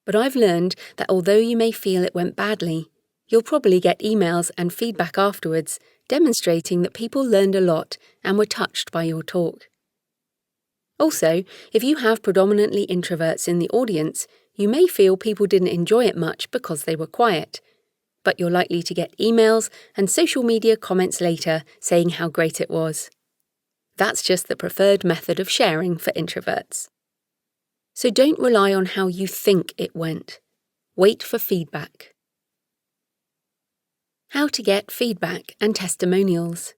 But I've learned that although you may feel it went badly, you'll probably get emails and feedback afterwards demonstrating that people learned a lot and were touched by your talk. Also, if you have predominantly introverts in the audience, you may feel people didn't enjoy it much because they were quiet, but you're likely to get emails and social media comments later saying how great it was. That's just the preferred method of sharing for introverts. So don't rely on how you think it went. Wait for feedback. How to get feedback and testimonials.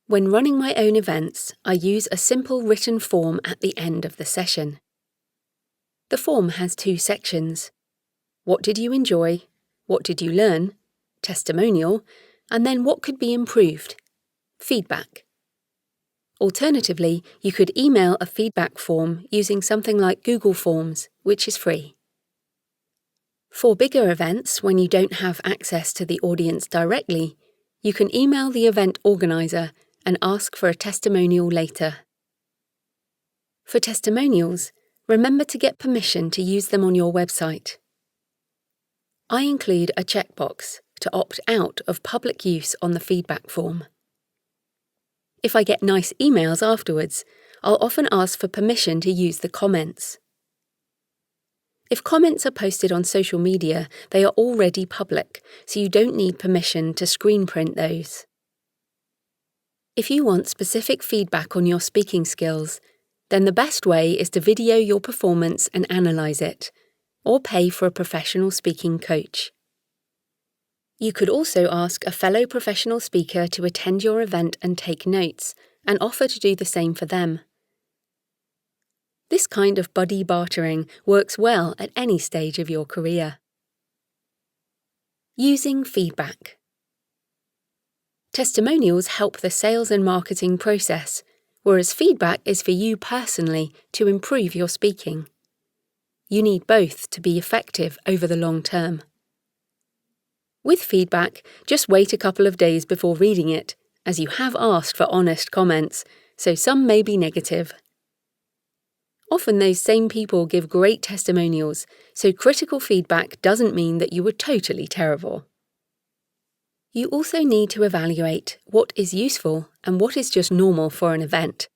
When running my own events, I use a simple written form at the end of the session. The form has 2 sections. What did you enjoy? What did you learn? Testimonial. And then what could be improved? Feedback. Alternatively, you could email a feedback form using something like Google Forms, which is free. For bigger events, when you don't have access to the audience directly, you can email the event organiser and ask for a testimonial later. For testimonials, remember to get permission to use them on your website. I include a checkbox to opt out of public use on the feedback form. If I get nice emails afterwards, I'll often ask for permission to use the comments. If comments are posted on social media, they are already public, so you don't need permission to screen print those. If you want specific feedback on your speaking skills, then the best way is to video your performance and analyse it, or pay for a professional speaking coach. You could also ask a fellow professional speaker to attend your event and take notes, and offer to do the same for them. This kind of buddy bartering works well at any stage of your career. Using feedback. Testimonials help the sales and marketing process, whereas feedback is for you personally to improve your speaking. You need both to be effective over the long term. With feedback, just wait a couple of days before reading it, as you have asked for honest comments, so some may be negative. Often those same people give great testimonials, so critical feedback doesn't mean that you were totally terrible. You also need to evaluate what is useful and what is just normal for an event.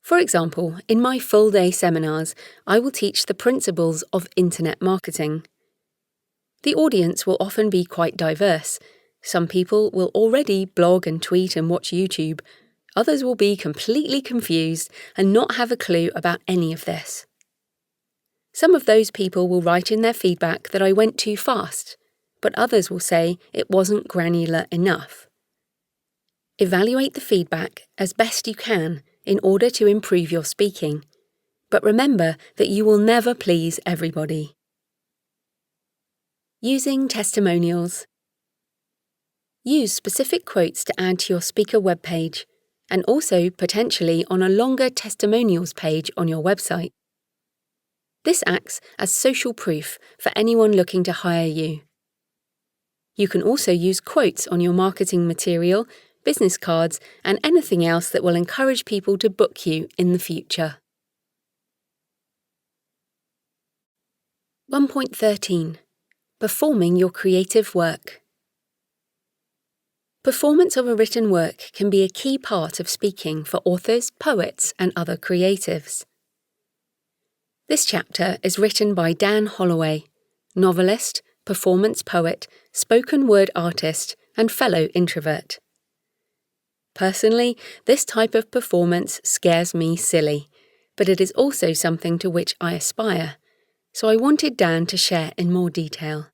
For example, in my full-day seminars, I will teach the principles of internet marketing. The audience will often be quite diverse. Some people will already blog and tweet and watch YouTube. Others will be completely confused and not have a clue about any of this. Some of those people will write in their feedback that I went too fast, but others will say it wasn't granular enough. Evaluate the feedback as best you can in order to improve your speaking, but remember that you will never please everybody. Using testimonials. Use specific quotes to add to your speaker webpage, and also potentially on a longer testimonials page on your website. This acts as social proof for anyone looking to hire you. You can also use quotes on your marketing material, business cards, and anything else that will encourage people to book you in the future. 1.13. Performing your creative work. Performance of a written work can be a key part of speaking for authors, poets, and other creatives. This chapter is written by Dan Holloway, novelist, performance poet, spoken word artist, and fellow introvert. Personally, this type of performance scares me silly, but it is also something to which I aspire, so I wanted Dan to share in more detail.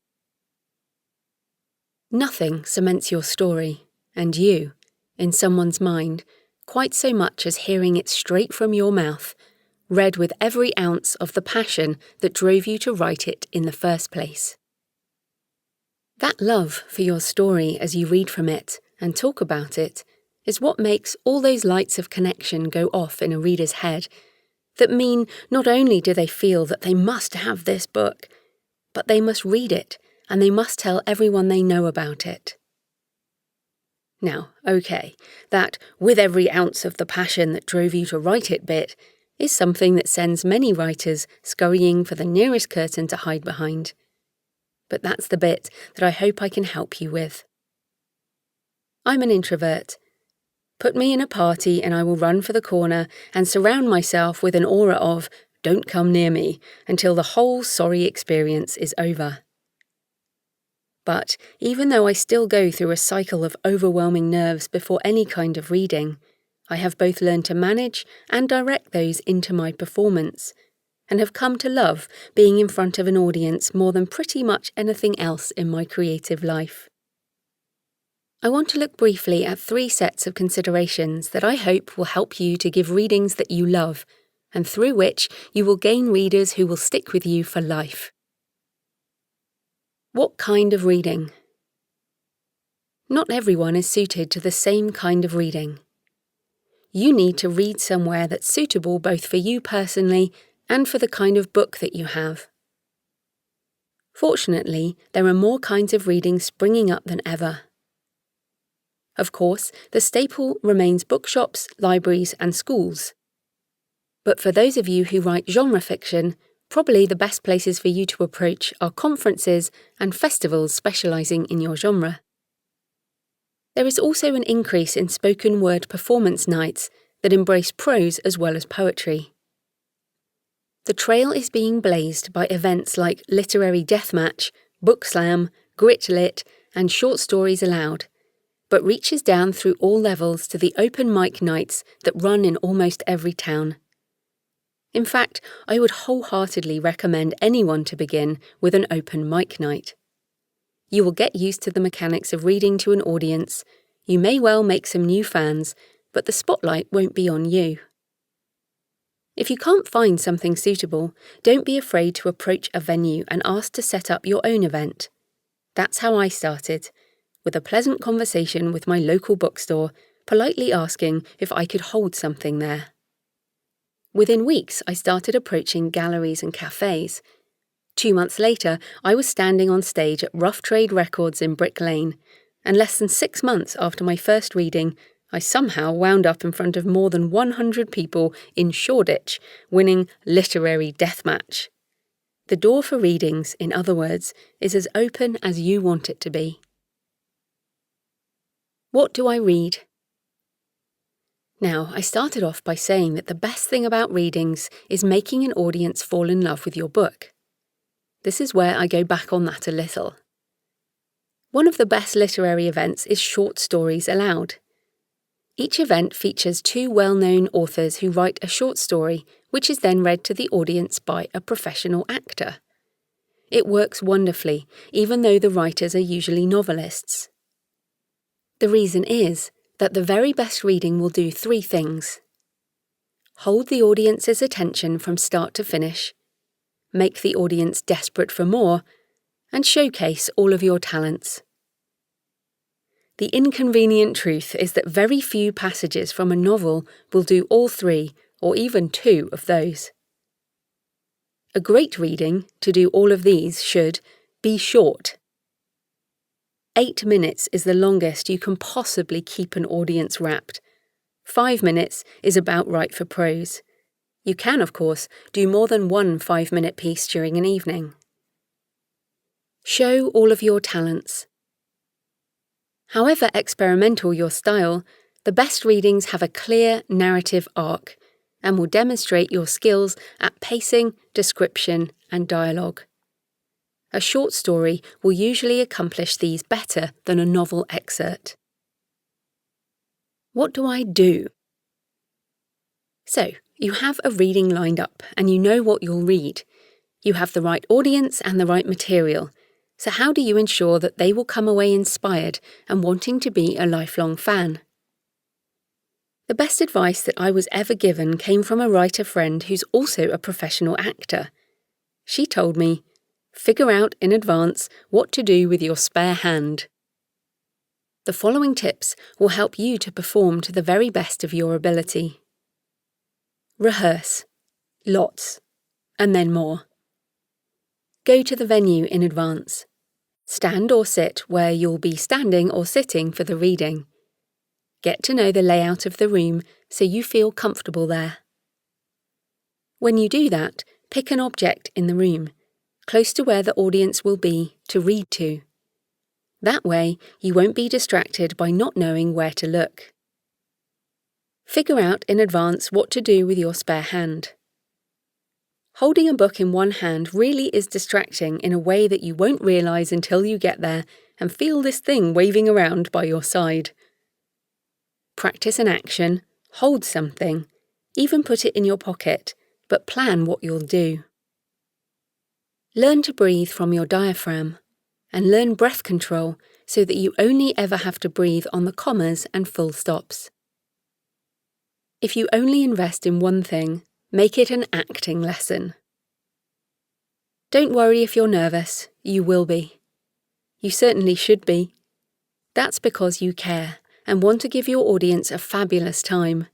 Nothing cements your story, and you, in someone's mind, quite so much as hearing it straight from your mouth, read with every ounce of the passion that drove you to write it in the first place. That love for your story as you read from it and talk about it is what makes all those lights of connection go off in a reader's head, that mean not only do they feel that they must have this book, but they must read it and they must tell everyone they know about it. Now, okay, that with every ounce of the passion that drove you to write it bit is something that sends many writers scurrying for the nearest curtain to hide behind. But that's the bit that I hope I can help you with. I'm an introvert. Put me in a party and I will run for the corner and surround myself with an aura of "don't come near me" until the whole sorry experience is over. But even though I still go through a cycle of overwhelming nerves before any kind of reading, I have both learned to manage and direct those into my performance, and have come to love being in front of an audience more than pretty much anything else in my creative life. I want to look briefly at 3 sets of considerations that I hope will help you to give readings that you love, and through which you will gain readers who will stick with you for life. What kind of reading? Not everyone is suited to the same kind of reading. You need to read somewhere that's suitable both for you personally and for the kind of book that you have. Fortunately, there are more kinds of reading springing up than ever. Of course, the staple remains bookshops, libraries, and schools. But for those of you who write genre fiction, probably the best places for you to approach are conferences and festivals specialising in your genre. There is also an increase in spoken word performance nights that embrace prose as well as poetry. The trail is being blazed by events like Literary Deathmatch, Book Slam, Grit Lit, and Short Stories Aloud, but reaches down through all levels to the open mic nights that run in almost every town. In fact, I would wholeheartedly recommend anyone to begin with an open mic night. You will get used to the mechanics of reading to an audience, you may well make some new fans, but the spotlight won't be on you. If you can't find something suitable, don't be afraid to approach a venue and ask to set up your own event. That's how I started, with a pleasant conversation with my local bookstore, politely asking if I could hold something there. Within weeks, I started approaching galleries and cafes. 2 months later, I was standing on stage at Rough Trade Records in Brick Lane, and less than 6 months after my first reading, I somehow wound up in front of more than 100 people in Shoreditch, winning Literary Deathmatch. The door for readings, in other words, is as open as you want it to be. What do I read? Now, I started off by saying that the best thing about readings is making an audience fall in love with your book. This is where I go back on that a little. One of the best literary events is Short Stories Aloud. Each event features 2 well-known authors who write a short story which is then read to the audience by a professional actor. It works wonderfully, even though the writers are usually novelists. The reason is that the very best reading will do 3 things: hold the audience's attention from start to finish, make the audience desperate for more, and showcase all of your talents. The inconvenient truth is that very few passages from a novel will do all 3, or even 2 of those. A great reading, to do all of these, should be short. 8 minutes is the longest you can possibly keep an audience rapt. 5 minutes is about right for prose. You can, of course, do more than one 5-minute piece during an evening. Show all of your talents. However experimental your style, the best readings have a clear narrative arc and will demonstrate your skills at pacing, description, and dialogue. A short story will usually accomplish these better than a novel excerpt. What do I do? So, you have a reading lined up and you know what you'll read. You have the right audience and the right material. So how do you ensure that they will come away inspired and wanting to be a lifelong fan? The best advice that I was ever given came from a writer friend who's also a professional actor. She told me, figure out in advance what to do with your spare hand. The following tips will help you to perform to the very best of your ability. Rehearse. Lots. And then more. Go to the venue in advance. Stand or sit where you'll be standing or sitting for the reading. Get to know the layout of the room so you feel comfortable there. When you do that, pick an object in the room, close to where the audience will be, to read to. That way, you won't be distracted by not knowing where to look. Figure out in advance what to do with your spare hand. Holding a book in one hand really is distracting in a way that you won't realise until you get there and feel this thing waving around by your side. Practice an action, hold something, even put it in your pocket, but plan what you'll do. Learn to breathe from your diaphragm, and learn breath control so that you only ever have to breathe on the commas and full stops. If you only invest in one thing, make it an acting lesson. Don't worry if you're nervous, you will be. You certainly should be. That's because you care and want to give your audience a fabulous time.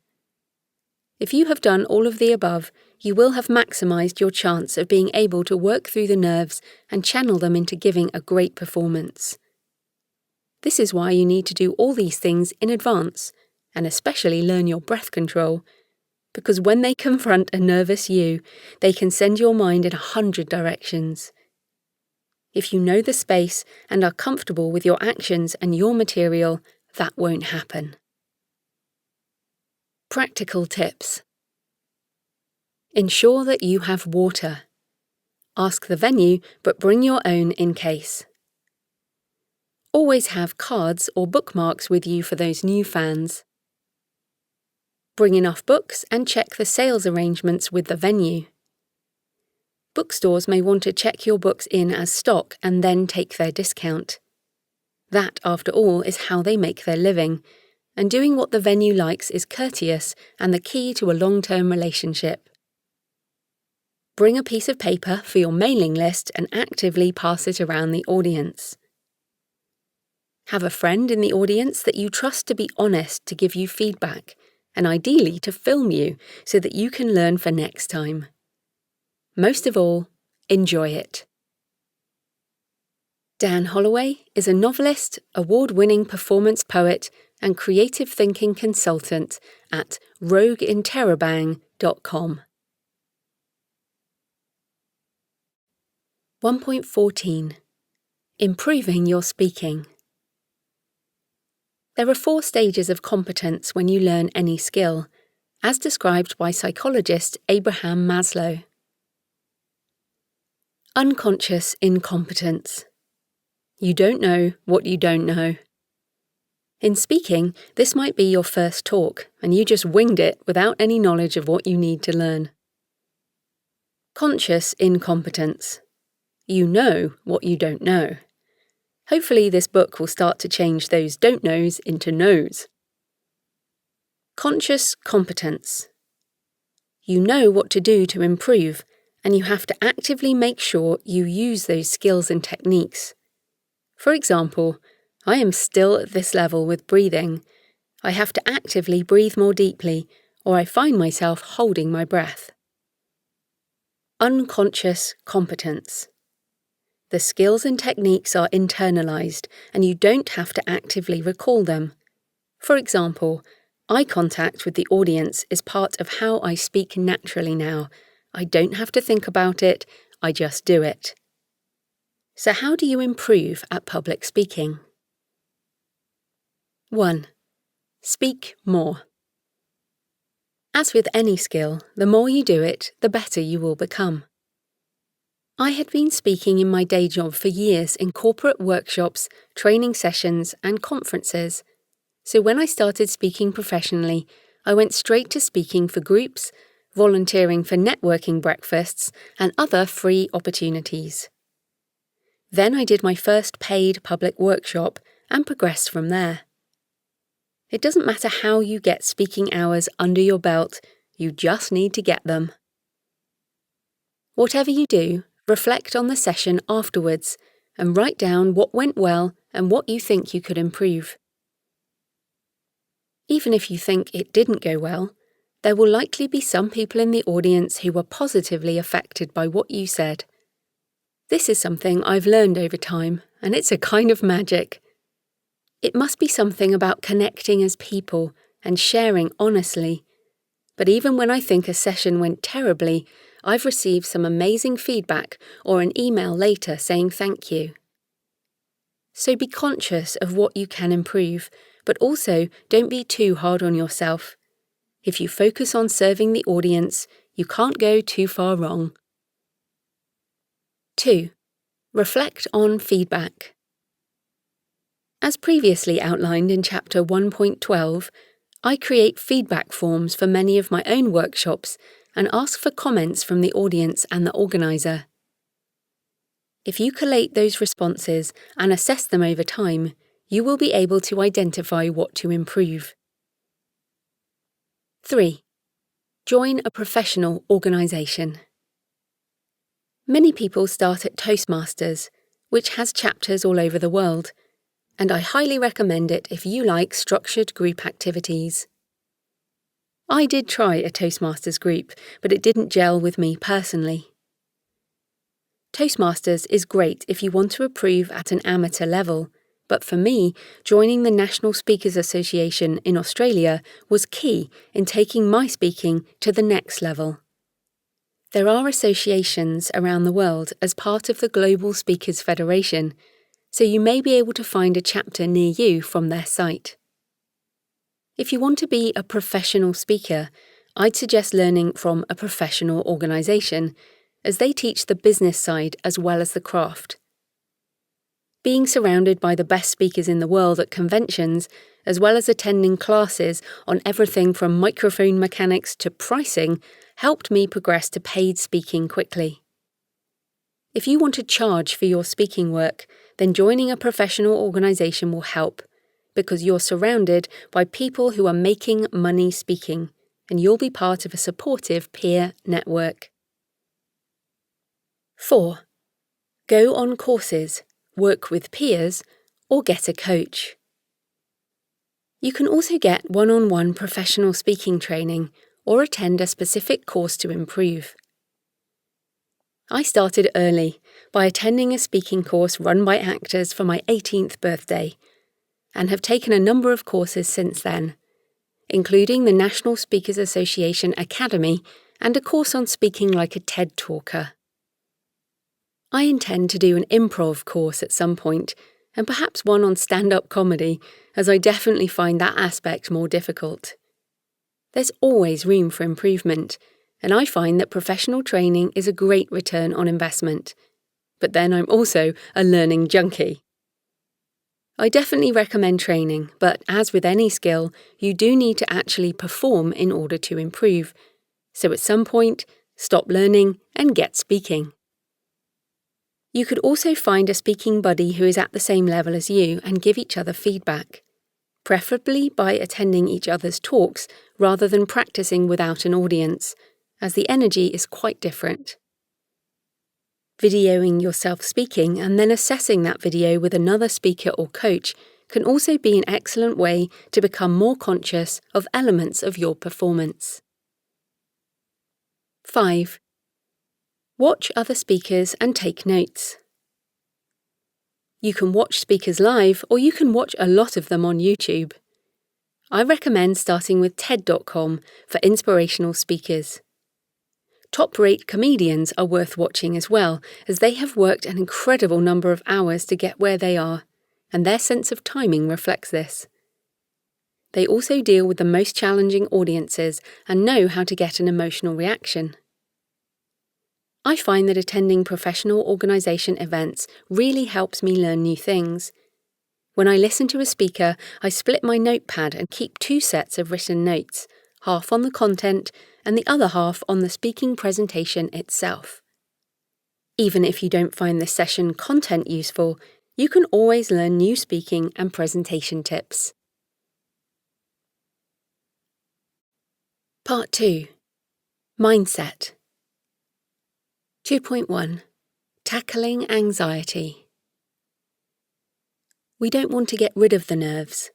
If you have done all of the above, you will have maximised your chance of being able to work through the nerves and channel them into giving a great performance. This is why you need to do all these things in advance, and especially learn your breath control, because when they confront a nervous you, they can send your mind in 100 directions. If you know the space and are comfortable with your actions and your material, that won't happen. Practical tips. Ensure that you have water. Ask the venue, but bring your own in case. Always have cards or bookmarks with you for those new fans. Bring enough books and check the sales arrangements with the venue. Bookstores may want to check your books in as stock and then take their discount. That, after all, is how they make their living, and doing what the venue likes is courteous and the key to a long-term relationship. Bring a piece of paper for your mailing list and actively pass it around the audience. Have a friend in the audience that you trust to be honest to give you feedback, and ideally to film you so that you can learn for next time. Most of all, enjoy it. Dan Holloway is a novelist, award-winning performance poet, and creative thinking consultant at rogueinterrobang.com. 1.14. Improving your speaking. There are 4 stages of competence when you learn any skill, as described by psychologist Abraham Maslow. Unconscious incompetence. You don't know what you don't know. In speaking, this might be your first talk, and you just winged it without any knowledge of what you need to learn. Conscious incompetence. You know what you don't know. Hopefully this book will start to change those don't knows into knows. Conscious competence. You know what to do to improve, and you have to actively make sure you use those skills and techniques. For example, I am still at this level with breathing. I have to actively breathe more deeply, or I find myself holding my breath. Unconscious competence. The skills and techniques are internalized, and you don't have to actively recall them. For example, eye contact with the audience is part of how I speak naturally now. I don't have to think about it, I just do it. So how do you improve at public speaking? 1. Speak more. As with any skill, the more you do it, the better you will become. I had been speaking in my day job for years in corporate workshops, training sessions, and conferences. So when I started speaking professionally, I went straight to speaking for groups, volunteering for networking breakfasts, and other free opportunities. Then I did my first paid public workshop and progressed from there. It doesn't matter how you get speaking hours under your belt, you just need to get them. Whatever you do, reflect on the session afterwards and write down what went well and what you think you could improve. Even if you think it didn't go well, there will likely be some people in the audience who were positively affected by what you said. This is something I've learned over time, and it's a kind of magic. It must be something about connecting as people and sharing honestly. But even when I think a session went terribly, I've received some amazing feedback or an email later saying thank you. So be conscious of what you can improve, but also don't be too hard on yourself. If you focus on serving the audience, you can't go too far wrong. 2. Reflect on feedback. As previously outlined in Chapter 1.12, I create feedback forms for many of my own workshops and ask for comments from the audience and the organiser. If you collate those responses and assess them over time, you will be able to identify what to improve. 3. Join a professional organisation. Many people start at Toastmasters, which has chapters all over the world, and I highly recommend it if you like structured group activities. I did try a Toastmasters group, but it didn't gel with me personally. Toastmasters is great if you want to improve at an amateur level, but for me, joining the National Speakers Association in Australia was key in taking my speaking to the next level. There are associations around the world as part of the Global Speakers Federation, so you may be able to find a chapter near you from their site. If you want to be a professional speaker, I'd suggest learning from a professional organisation, as they teach the business side as well as the craft. Being surrounded by the best speakers in the world at conventions, as well as attending classes on everything from microphone mechanics to pricing, helped me progress to paid speaking quickly. If you want to charge for your speaking work, then joining a professional organisation will help, because you're surrounded by people who are making money speaking, and you'll be part of a supportive peer network. 4. Go on courses, work with peers, or get a coach. You can also get one-on-one professional speaking training or attend a specific course to improve. I started early by attending a speaking course run by actors for my 18th birthday, and have taken a number of courses since then, including the National Speakers Association Academy and a course on speaking like a TED talker. I intend to do an improv course at some point, and perhaps one on stand-up comedy, as I definitely find that aspect more difficult. There's always room for improvement, and I find that professional training is a great return on investment. But then I'm also a learning junkie. I definitely recommend training, but as with any skill, you do need to actually perform in order to improve. So at some point, stop learning, and get speaking. You could also find a speaking buddy who is at the same level as you and give each other feedback, preferably by attending each other's talks rather than practicing without an audience, as the energy is quite different. Videoing yourself speaking and then assessing that video with another speaker or coach can also be an excellent way to become more conscious of elements of your performance. 5. Watch other speakers and take notes. You can watch speakers live, or you can watch a lot of them on YouTube. I recommend starting with TED.com for inspirational speakers. Top-rate comedians are worth watching as well, as they have worked an incredible number of hours to get where they are, and their sense of timing reflects this. They also deal with the most challenging audiences and know how to get an emotional reaction. I find that attending professional organisation events really helps me learn new things. When I listen to a speaker, I split my notepad and keep 2 sets of written notes, half on the content and the other half on the speaking presentation itself. Even if you don't find the session content useful, you can always learn new speaking and presentation tips. Part 2. Mindset. 2.1. Tackling anxiety. We don't want to get rid of the nerves.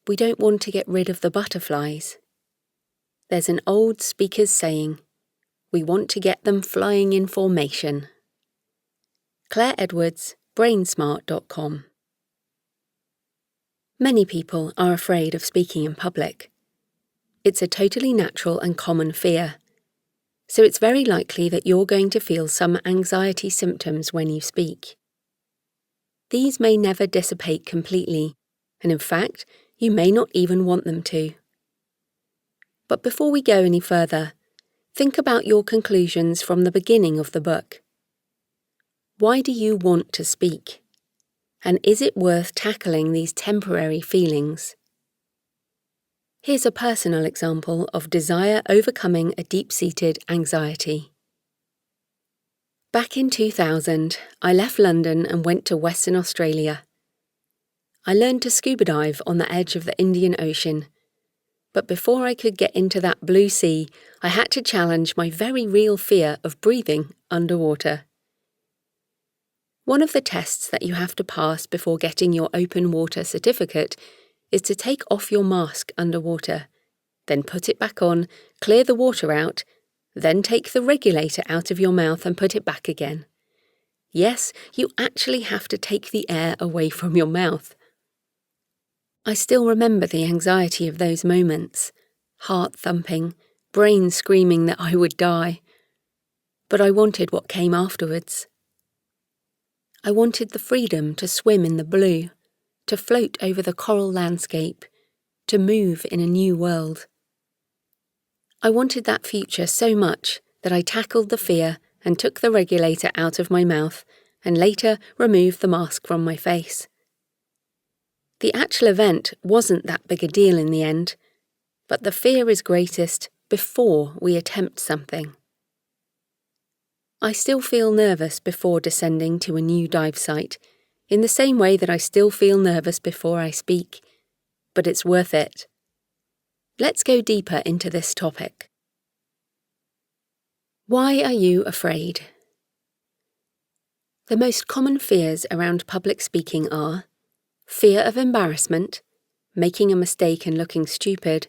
We don't want to get rid of the butterflies. There's an old speaker's saying, we want to get them flying in formation. Claire Edwards, brainsmart.com. Many people are afraid of speaking in public. It's a totally natural and common fear. So it's very likely that you're going to feel some anxiety symptoms when you speak. These may never dissipate completely, and in fact, you may not even want them to. But before we go any further, think about your conclusions from the beginning of the book. Why do you want to speak? And is it worth tackling these temporary feelings? Here's a personal example of desire overcoming a deep-seated anxiety. Back in 2000, I left London and went to Western Australia. I learned to scuba dive on the edge of the Indian Ocean, but before I could get into that blue sea, I had to challenge my very real fear of breathing underwater. One of the tests that you have to pass before getting your open water certificate is to take off your mask underwater, then put it back on, clear the water out, then take the regulator out of your mouth and put it back again. Yes, you actually have to take the air away from your mouth. I still remember the anxiety of those moments, heart thumping, brain screaming that I would die. But I wanted what came afterwards. I wanted the freedom to swim in the blue, to float over the coral landscape, to move in a new world. I wanted that future so much that I tackled the fear and took the regulator out of my mouth and later removed the mask from my face. The actual event wasn't that big a deal in the end, but the fear is greatest before we attempt something. I still feel nervous before descending to a new dive site, in the same way that I still feel nervous before I speak, but it's worth it. Let's go deeper into this topic. Why are you afraid? The most common fears around public speaking are fear of embarrassment, making a mistake and looking stupid,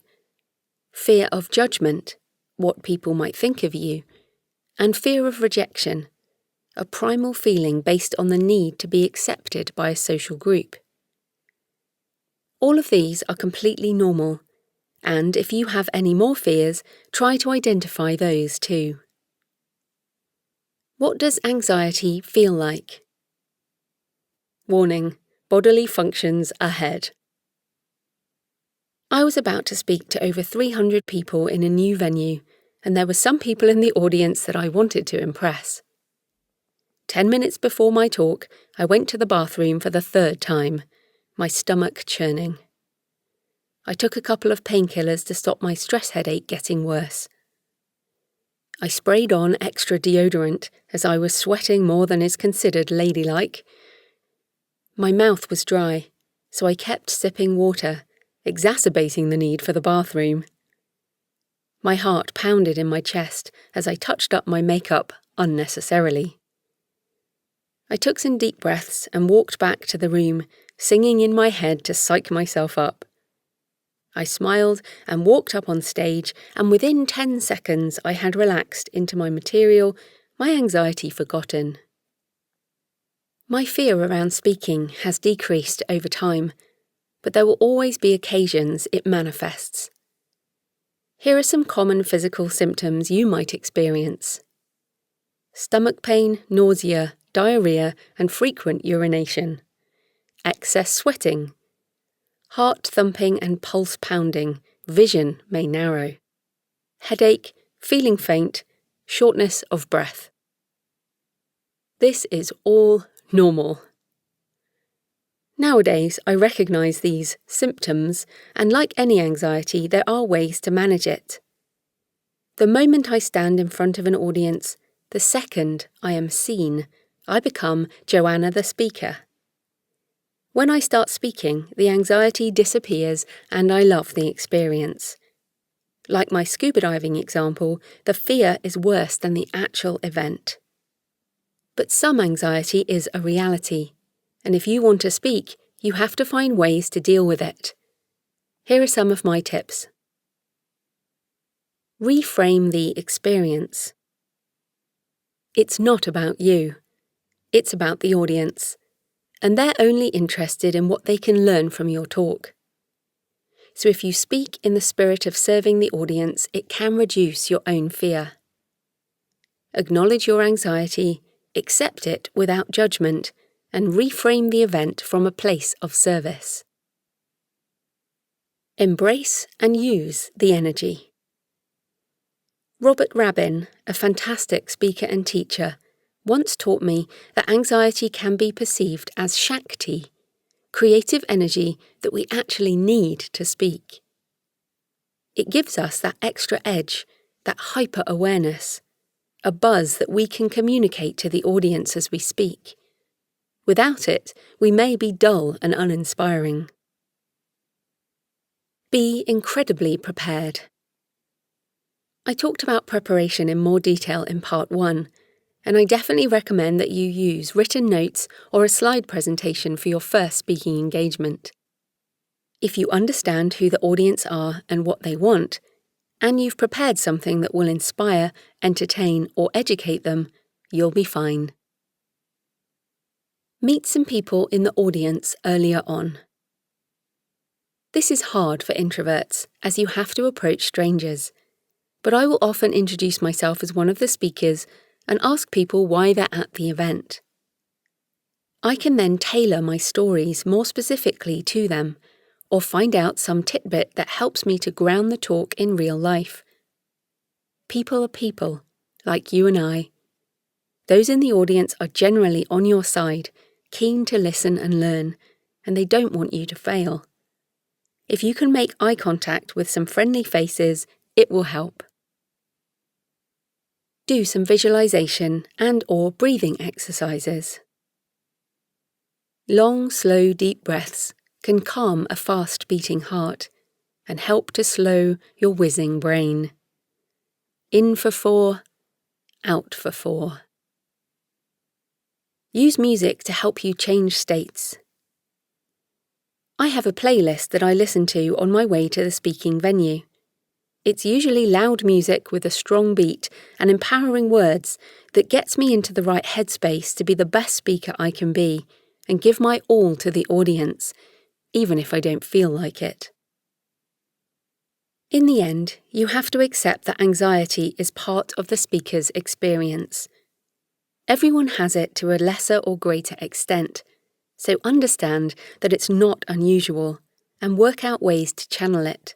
fear of judgment, what people might think of you, and fear of rejection, a primal feeling based on the need to be accepted by a social group. All of these are completely normal, and if you have any more fears, try to identify those too. What does anxiety feel like? Warning: bodily functions ahead. I was about to speak to over 300 people in a new venue, and there were some people in the audience that I wanted to impress. 10 minutes before my talk, I went to the bathroom for the 3rd time, my stomach churning. I took a couple of painkillers to stop my stress headache getting worse. I sprayed on extra deodorant as I was sweating more than is considered ladylike. My mouth was dry, so I kept sipping water, exacerbating the need for the bathroom. My heart pounded in my chest as I touched up my makeup unnecessarily. I took some deep breaths and walked back to the room, singing in my head to psych myself up. I smiled and walked up on stage, and within 10 seconds I had relaxed into my material, my anxiety forgotten. My fear around speaking has decreased over time, but there will always be occasions it manifests. Here are some common physical symptoms you might experience: stomach pain, nausea, diarrhea, and frequent urination, excess sweating, heart thumping and pulse pounding, vision may narrow, headache, feeling faint, shortness of breath. This is all normal. Nowadays, I recognise these symptoms, and like any anxiety, there are ways to manage it. The moment I stand in front of an audience, the second I am seen, I become Joanna the speaker. When I start speaking, the anxiety disappears and I love the experience. Like my scuba diving example, the fear is worse than the actual event. But some anxiety is a reality, and if you want to speak, you have to find ways to deal with it. Here are some of my tips. Reframe the experience. It's not about you. It's about the audience, and they're only interested in what they can learn from your talk. So if you speak in the spirit of serving the audience, it can reduce your own fear. Acknowledge your anxiety, accept it without judgment, and reframe the event from a place of service. Embrace and use the energy. Robert Rabin, a fantastic speaker and teacher, once taught me that anxiety can be perceived as Shakti, creative energy that we actually need to speak. It gives us that extra edge, that hyper-awareness, a buzz that we can communicate to the audience as we speak. Without it, we may be dull and uninspiring. Be incredibly prepared. I talked about preparation in more detail in part 1, and I definitely recommend that you use written notes or a slide presentation for your first speaking engagement. If you understand who the audience are and what they want, and you've prepared something that will inspire, entertain, or educate them, you'll be fine. Meet some people in the audience earlier on. This is hard for introverts, as you have to approach strangers, but I will often introduce myself as one of the speakers and ask people why they're at the event. I can then tailor my stories more specifically to them, or find out some tidbit that helps me to ground the talk in real life. People are people, like you and I. Those in the audience are generally on your side, keen to listen and learn, and they don't want you to fail. If you can make eye contact with some friendly faces, it will help. Do some visualization and/or breathing exercises. Long, slow, deep breaths can calm a fast-beating heart and help to slow your whizzing brain. In for 4, out for 4. Use music to help you change states. I have a playlist that I listen to on my way to the speaking venue. It's usually loud music with a strong beat and empowering words that gets me into the right headspace to be the best speaker I can be and give my all to the audience, even if I don't feel like it. In the end, you have to accept that anxiety is part of the speaker's experience. Everyone has it to a lesser or greater extent, so understand that it's not unusual and work out ways to channel it.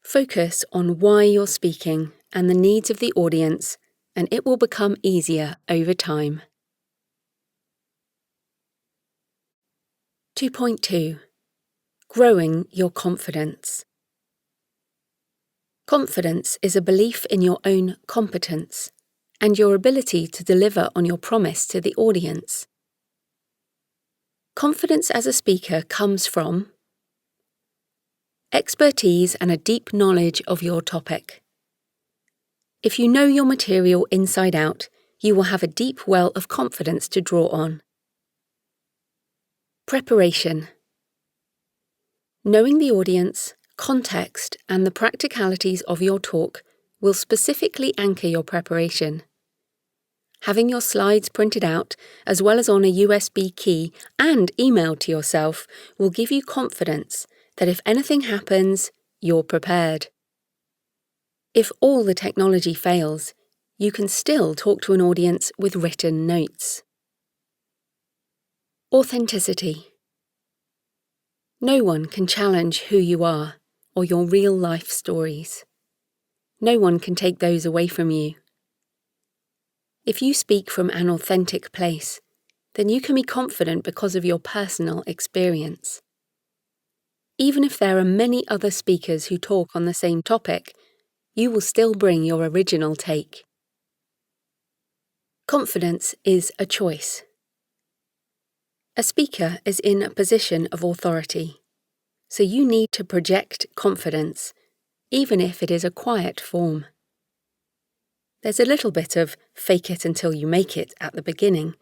Focus on why you're speaking and the needs of the audience, and it will become easier over time. 2.2. Growing your confidence. Confidence is a belief in your own competence and your ability to deliver on your promise to the audience. Confidence as a speaker comes from expertise and a deep knowledge of your topic. If you know your material inside out, you will have a deep well of confidence to draw on. Preparation. Knowing the audience, context, and the practicalities of your talk will specifically anchor your preparation. Having your slides printed out, as well as on a USB key and emailed to yourself, will give you confidence that if anything happens, you're prepared. If all the technology fails, you can still talk to an audience with written notes. Authenticity. No one can challenge who you are or your real-life stories. No one can take those away from you. If you speak from an authentic place, then you can be confident because of your personal experience. Even if there are many other speakers who talk on the same topic, you will still bring your original take. Confidence is a choice. A speaker is in a position of authority, so you need to project confidence, even if it is a quiet form. There's a little bit of fake it until you make it at the beginning,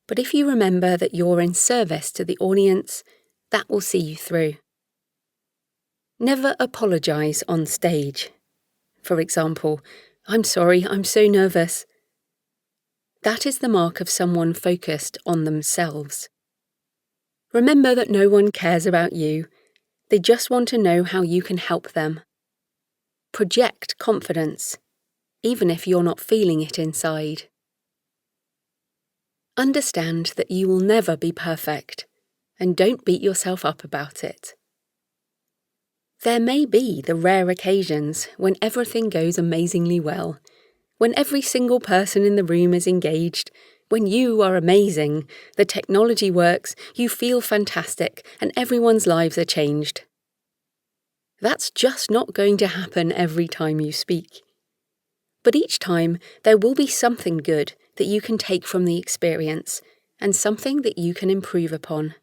but if you remember that you're in service to the audience, that will see you through. Never apologise on stage. For example, "I'm sorry, I'm so nervous." That is the mark of someone focused on themselves. Remember that no one cares about you. They just want to know how you can help them. Project confidence, even if you're not feeling it inside. Understand that you will never be perfect, and don't beat yourself up about it. There may be the rare occasions when everything goes amazingly well, when every single person in the room is engaged, when you are amazing, the technology works, you feel fantastic, and everyone's lives are changed. That's just not going to happen every time you speak. But each time, there will be something good that you can take from the experience, and something that you can improve upon.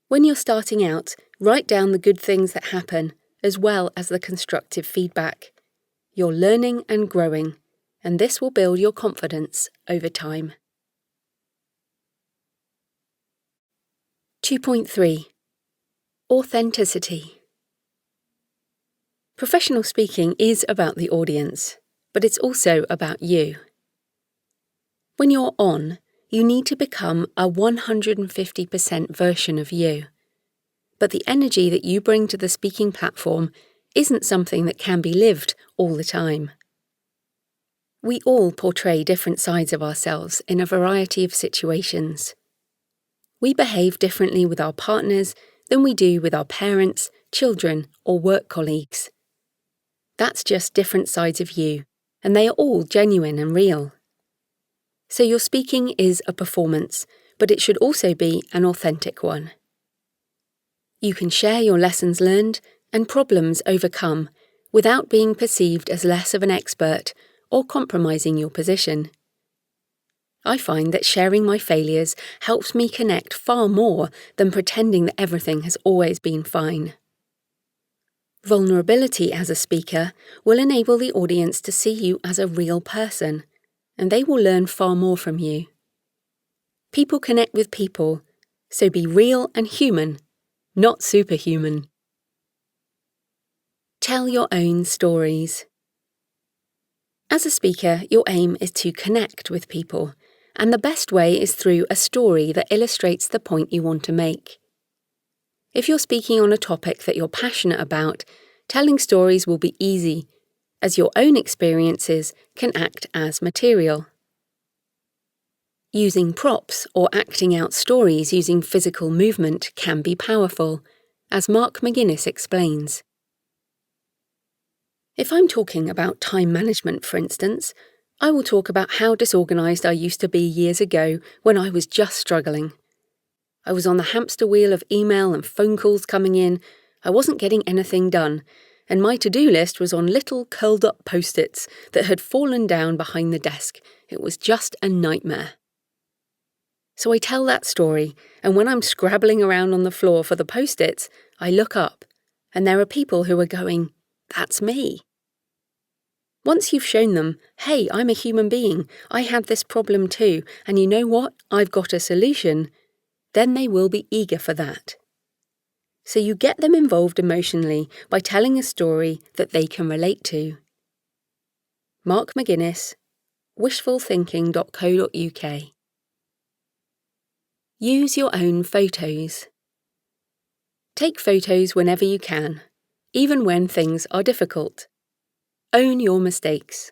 When you're starting out, write down the good things that happen, as well as the constructive feedback. You're learning and growing, and this will build your confidence over time. 2.3. Authenticity. Professional speaking is about the audience, but it's also about you. When you're on, you need to become a 150% version of you. But the energy that you bring to the speaking platform isn't something that can be lived all the time. We all portray different sides of ourselves in a variety of situations. We behave differently with our partners than we do with our parents, children, or work colleagues. That's just different sides of you, and they are all genuine and real. So your speaking is a performance, but it should also be an authentic one. You can share your lessons learned and problems overcome without being perceived as less of an expert or compromising your position. I find that sharing my failures helps me connect far more than pretending that everything has always been fine. Vulnerability as a speaker will enable the audience to see you as a real person, and they will learn far more from you. People connect with people, so be real and human, not superhuman. Tell your own stories. As a speaker, your aim is to connect with people, and the best way is through a story that illustrates the point you want to make. If you're speaking on a topic that you're passionate about, telling stories will be easy, as your own experiences can act as material. Using props or acting out stories using physical movement can be powerful, as Mark McGuinness explains. If I'm talking about time management, for instance, I will talk about how disorganised I used to be years ago when I was just struggling. I was on the hamster wheel of email and phone calls coming in. I wasn't getting anything done, and my to-do list was on little curled-up post-its that had fallen down behind the desk. It was just a nightmare. So I tell that story, and when I'm scrabbling around on the floor for the post-its, I look up, and there are people who are going, "That's me." Once you've shown them, "Hey, I'm a human being, I had this problem too, and you know what? I've got a solution," then they will be eager for that. So you get them involved emotionally by telling a story that they can relate to. Mark McGuinness, wishfulthinking.co.uk. Use your own photos. Take photos whenever you can, even when things are difficult. Own your mistakes.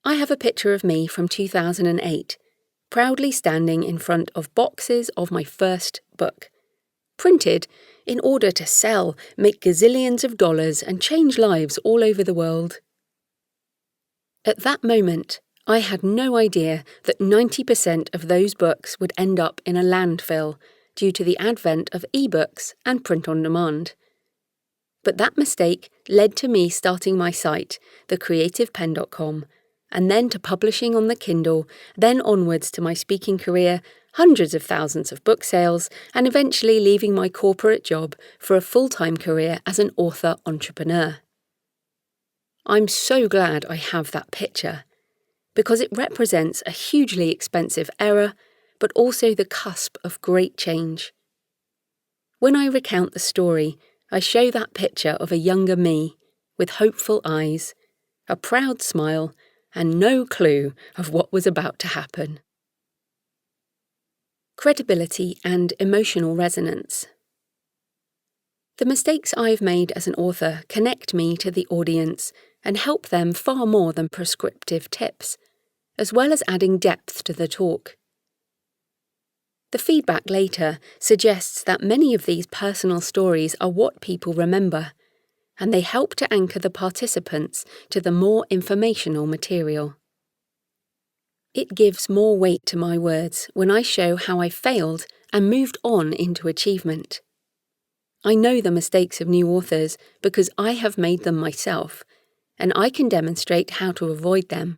I have a picture of me from 2008, proudly standing in front of boxes of my first book, printed in order to sell, make gazillions of dollars, and change lives all over the world. At that moment, I had no idea that 90% of those books would end up in a landfill due to the advent of e-books and print on demand. But that mistake led to me starting my site, thecreativepenn.com, and then to publishing on the Kindle, then onwards to my speaking career, hundreds of thousands of book sales, and eventually leaving my corporate job for a full-time career as an author-entrepreneur. I'm so glad I have that picture, because it represents a hugely expensive era, but also the cusp of great change. When I recount the story, I show that picture of a younger me, with hopeful eyes, a proud smile, and no clue of what was about to happen. Credibility and emotional resonance. The mistakes I've made as an author connect me to the audience and help them far more than prescriptive tips, as well as adding depth to the talk. The feedback later suggests that many of these personal stories are what people remember, and they help to anchor the participants to the more informational material. It gives more weight to my words when I show how I failed and moved on into achievement. I know the mistakes of new authors because I have made them myself, and I can demonstrate how to avoid them.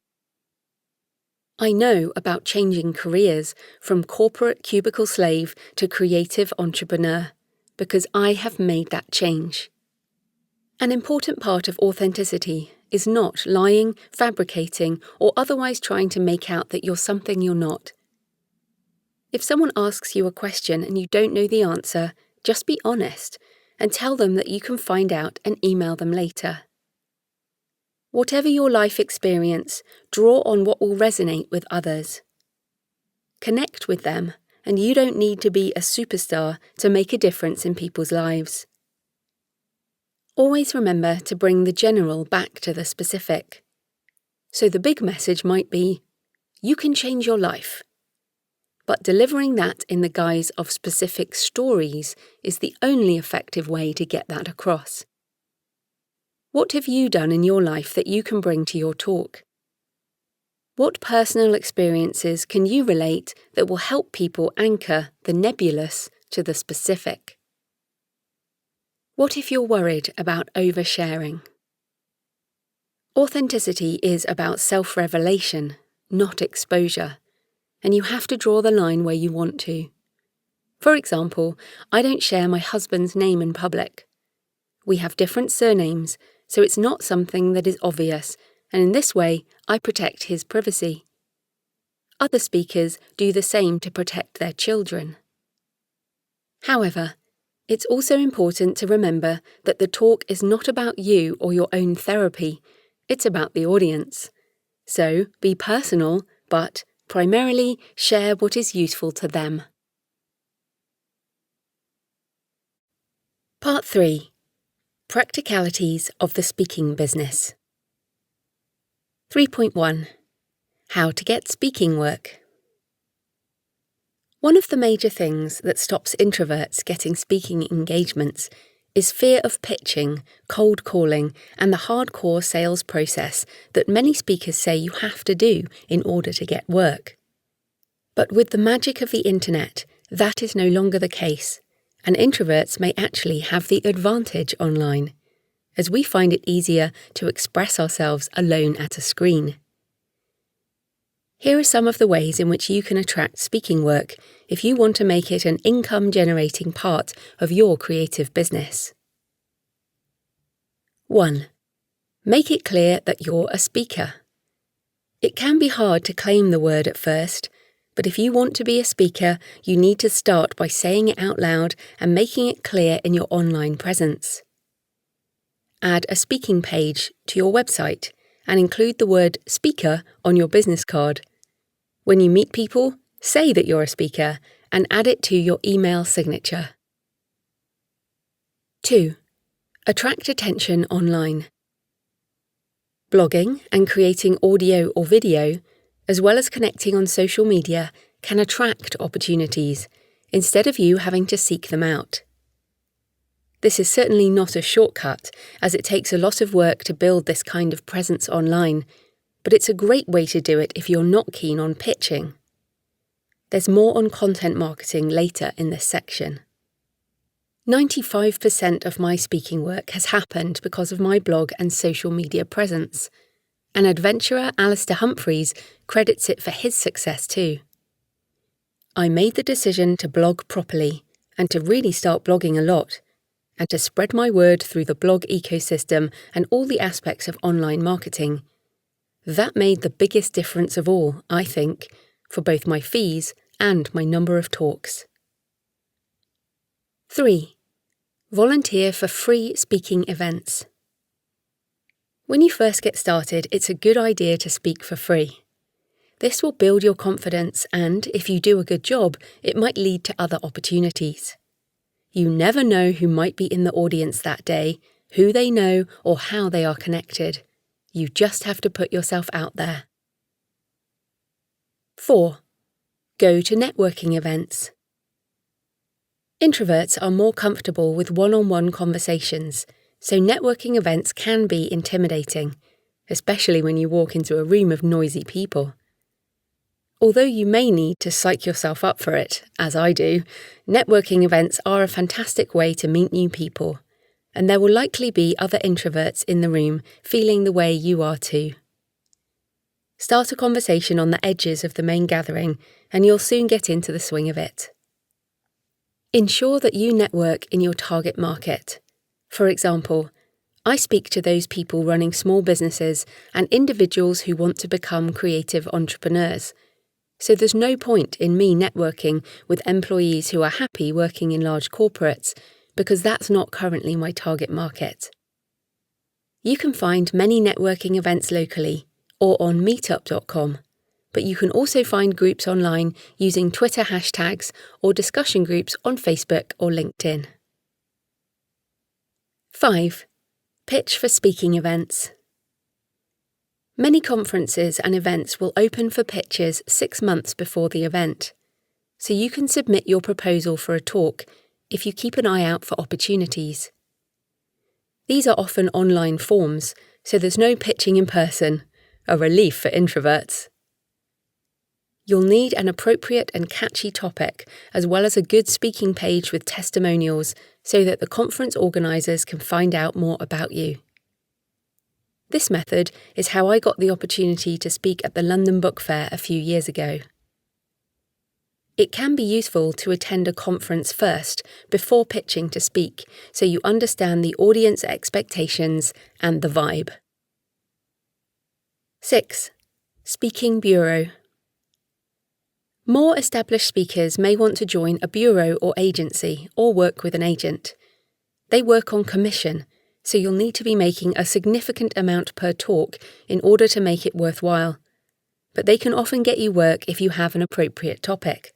I know about changing careers from corporate cubicle slave to creative entrepreneur because I have made that change. An important part of authenticity is not lying, fabricating, or otherwise trying to make out that you're something you're not. If someone asks you a question and you don't know the answer, just be honest and tell them that you can find out and email them later. Whatever your life experience, draw on what will resonate with others. Connect with them, and you don't need to be a superstar to make a difference in people's lives. Always remember to bring the general back to the specific. So the big message might be, you can change your life. But delivering that in the guise of specific stories is the only effective way to get that across. What have you done in your life that you can bring to your talk? What personal experiences can you relate that will help people anchor the nebulous to the specific? What if you're worried about oversharing? Authenticity is about self-revelation, not exposure, and you have to draw the line where you want to. For example, I don't share my husband's name in public. We have different surnames, so it's not something that is obvious, and in this way, I protect his privacy. Other speakers do the same to protect their children. However, it's also important to remember that the talk is not about you or your own therapy, it's about the audience. So, be personal, but primarily share what is useful to them. Part 3. Practicalities of the speaking business. 3.1. How to get speaking work. One of the major things that stops introverts getting speaking engagements is fear of pitching, cold calling, and the hardcore sales process that many speakers say you have to do in order to get work. But with the magic of the internet, that is no longer the case, and introverts may actually have the advantage online. as we find it easier to express ourselves alone at a screen. Here are some of the ways in which you can attract speaking work if you want to make it an income-generating part of your creative business. 1. Make it clear that you're a speaker. It can be hard to claim the word at first, but if you want to be a speaker, you need to start by saying it out loud and making it clear in your online presence. Add a speaking page to your website and include the word speaker on your business card. When you meet people, say that you're a speaker and add it to your email signature. 2. Attract attention online. Blogging and creating audio or video, as well as connecting on social media, can attract opportunities instead of you having to seek them out. This is certainly not a shortcut, as it takes a lot of work to build this kind of presence online, but it's a great way to do it if you're not keen on pitching. There's more on content marketing later in this section. 95% of my speaking work has happened because of my blog and social media presence, and adventurer Alistair Humphreys credits it for his success too. I made the decision to blog properly and to really start blogging a lot, and to spread my word through the blog ecosystem and all the aspects of online marketing. That made the biggest difference of all, I think, for both my fees and my number of talks. 3. Volunteer for free speaking events. When you first get started, it's a good idea to speak for free. This will build your confidence and, if you do a good job, it might lead to other opportunities. You never know who might be in the audience that day, who they know, or how they are connected. You just have to put yourself out there. 4. Go to networking events. Introverts are more comfortable with one-on-one conversations, so networking events can be intimidating, especially when you walk into a room of noisy people. Although you may need to psych yourself up for it, as I do, networking events are a fantastic way to meet new people, and there will likely be other introverts in the room feeling the way you are too. Start a conversation on the edges of the main gathering, and you'll soon get into the swing of it. Ensure that you network in your target market. For example, I speak to those people running small businesses and individuals who want to become creative entrepreneurs. So there's no point in me networking with employees who are happy working in large corporates, because that's not currently my target market. You can find many networking events locally or on meetup.com. But you can also find groups online using Twitter hashtags or discussion groups on Facebook or LinkedIn. 5. Pitch for speaking events. Many conferences and events will open for pitches 6 months before the event, so you can submit your proposal for a talk if you keep an eye out for opportunities. These are often online forms, so there's no pitching in person, a relief for introverts. You'll need an appropriate and catchy topic, as well as a good speaking page with testimonials, so that the conference organisers can find out more about you. This method is how I got the opportunity to speak at the London Book Fair a few years ago. It can be useful to attend a conference first, before pitching to speak, so you understand the audience expectations and the vibe. 6. Speaking bureau. More established speakers may want to join a bureau or agency or work with an agent. They work on commission, so you'll need to be making a significant amount per talk in order to make it worthwhile. But they can often get you work if you have an appropriate topic.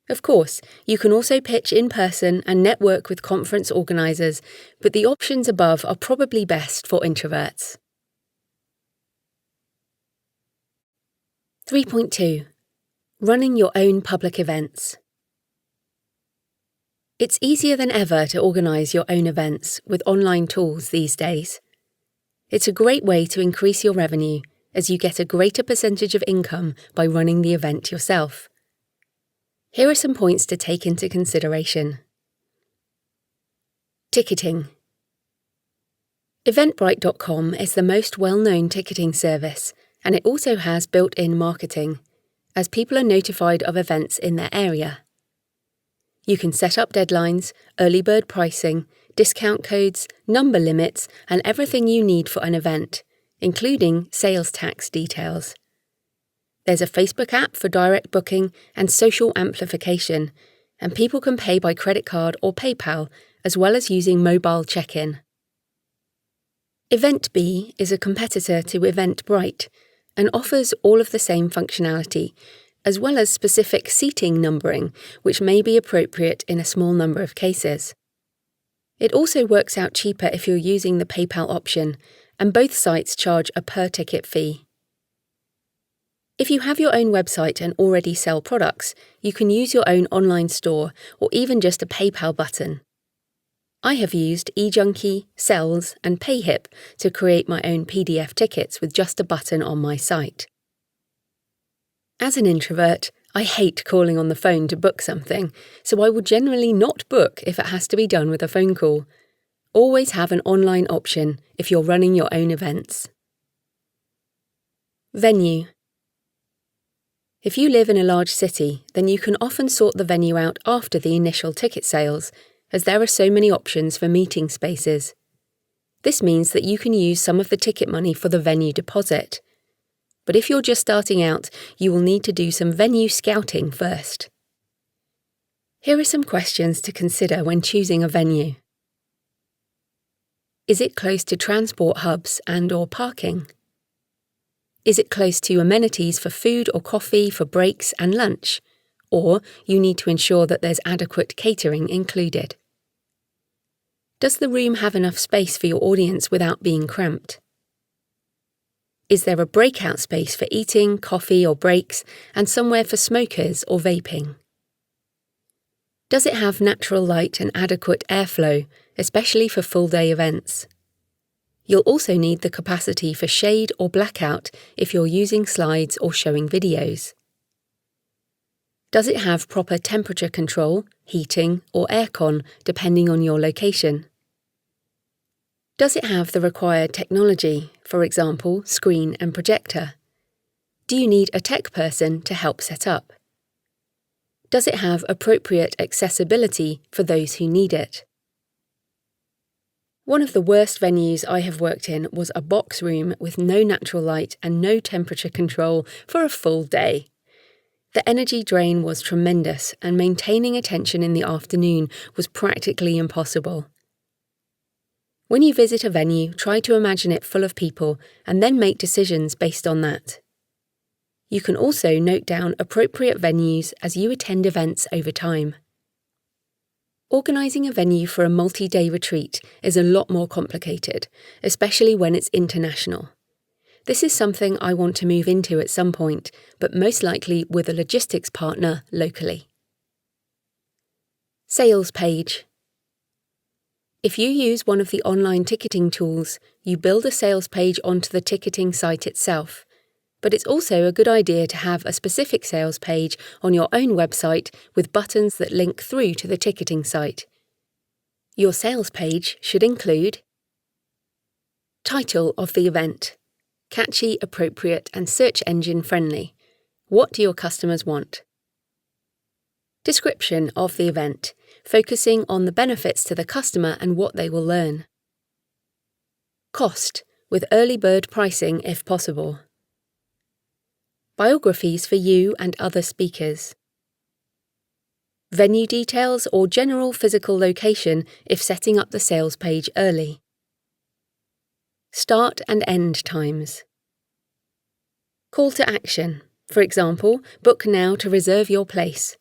Of course, you can also pitch in person and network with conference organisers, but the options above are probably best for introverts. 3.2. Running your own public events. It's easier than ever to organise your own events with online tools these days. It's a great way to increase your revenue, as you get a greater percentage of income by running the event yourself. Here are some points to take into consideration. Ticketing. Eventbrite.com is the most well-known ticketing service, and it also has built-in marketing, as people are notified of events in their area. You can set up deadlines, early bird pricing, discount codes, number limits, and everything you need for an event, including sales tax details. There's a Facebook app for direct booking and social amplification, and people can pay by credit card or PayPal, as well as using mobile check-in. EventBee is a competitor to Eventbrite and offers all of the same functionality, as well as specific seating numbering, which may be appropriate in a small number of cases. It also works out cheaper if you're using the PayPal option, and both sites charge a per-ticket fee. If you have your own website and already sell products, you can use your own online store or even just a PayPal button. I have used eJunkie, Sells, and PayHip to create my own PDF tickets with just a button on my site. As an introvert, I hate calling on the phone to book something, so I will generally not book if it has to be done with a phone call. Always have an online option if you're running your own events. Venue. If you live in a large city, then you can often sort the venue out after the initial ticket sales, as there are so many options for meeting spaces. This means that you can use some of the ticket money for the venue deposit. But if you're just starting out, you will need to do some venue scouting first. Here are some questions to consider when choosing a venue. Is it close to transport hubs and/or parking? Is it close to amenities for food or coffee for breaks and lunch? Or you need to ensure that there's adequate catering included. Does the room have enough space for your audience without being cramped? Is there a breakout space for eating, coffee or breaks, and somewhere for smokers or vaping? Does it have natural light and adequate airflow, especially for full-day events? You'll also need the capacity for shade or blackout if you're using slides or showing videos. Does it have proper temperature control, heating, or aircon, depending on your location? Does it have the required technology, for example, screen and projector? Do you need a tech person to help set up? Does it have appropriate accessibility for those who need it? One of the worst venues I have worked in was a box room with no natural light and no temperature control for a full day. The energy drain was tremendous, and maintaining attention in the afternoon was practically impossible. When you visit a venue, try to imagine it full of people and then make decisions based on that. You can also note down appropriate venues as you attend events over time. Organising a venue for a multi-day retreat is a lot more complicated, especially when it's international. This is something I want to move into at some point, but most likely with a logistics partner locally. Sales page. If you use one of the online ticketing tools, you build a sales page onto the ticketing site itself. But it's also a good idea to have a specific sales page on your own website with buttons that link through to the ticketing site. Your sales page should include title of the event. Catchy, appropriate, and search engine friendly. What do your customers want? Description of the event, focusing on the benefits to the customer and what they will learn. Cost, with early bird pricing if possible. Biographies for you and other speakers. Venue details or general physical location if setting up the sales page early. Start and end times. Call to action. For example, book now to reserve your place.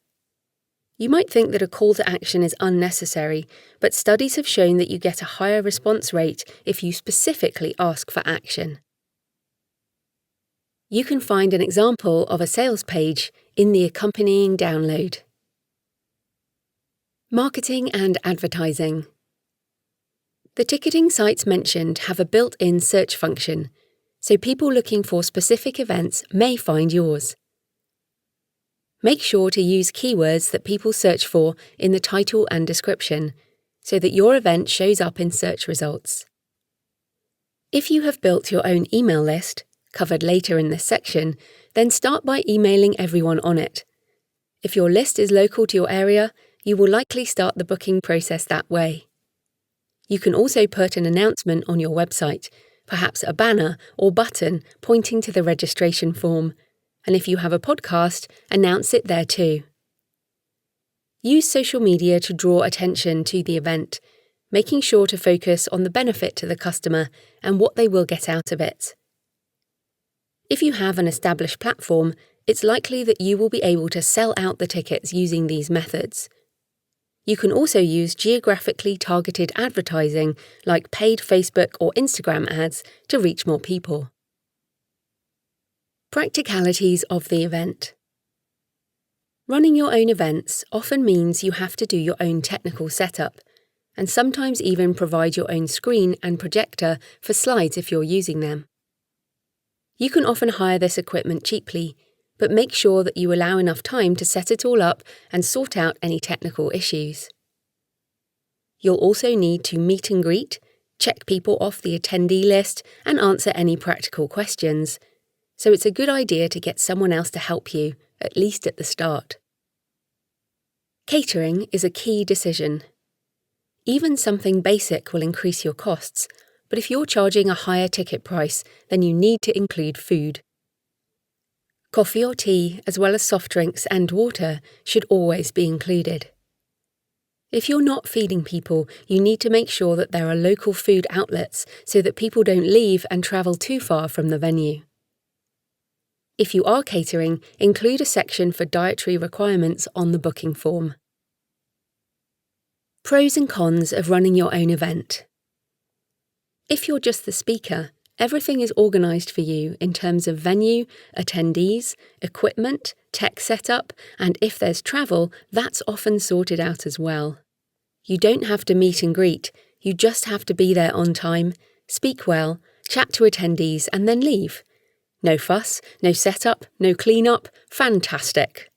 You might think that a call to action is unnecessary, but studies have shown that you get a higher response rate if you specifically ask for action. You can find an example of a sales page in the accompanying download. Marketing and advertising. The ticketing sites mentioned have a built-in search function, so people looking for specific events may find yours. Make sure to use keywords that people search for in the title and description, so that your event shows up in search results. If you have built your own email list, covered later in this section, then start by emailing everyone on it. If your list is local to your area, you will likely start the booking process that way. You can also put an announcement on your website, perhaps a banner or button pointing to the registration form, and if you have a podcast, announce it there too. Use social media to draw attention to the event, making sure to focus on the benefit to the customer and what they will get out of it. If you have an established platform, it's likely that you will be able to sell out the tickets using these methods. You can also use geographically targeted advertising like paid Facebook or Instagram ads to reach more people. Practicalities of the event. Running your own events often means you have to do your own technical setup, and sometimes even provide your own screen and projector for slides if you're using them. You can often hire this equipment cheaply, but make sure that you allow enough time to set it all up and sort out any technical issues. You'll also need to meet and greet, check people off the attendee list, and answer any practical questions, so it's a good idea to get someone else to help you, at least at the start. Catering is a key decision. Even something basic will increase your costs, but if you're charging a higher ticket price, then you need to include food. Coffee or tea, as well as soft drinks and water, should always be included. If you're not feeding people, you need to make sure that there are local food outlets so that people don't leave and travel too far from the venue. If you are catering, include a section for dietary requirements on the booking form. Pros and cons of running your own event. If you're just the speaker, everything is organised for you in terms of venue, attendees, equipment, tech setup, and if there's travel, that's often sorted out as well. You don't have to meet and greet, you just have to be there on time, speak well, chat to attendees, and then leave. No fuss, no setup, no clean-up, fantastic.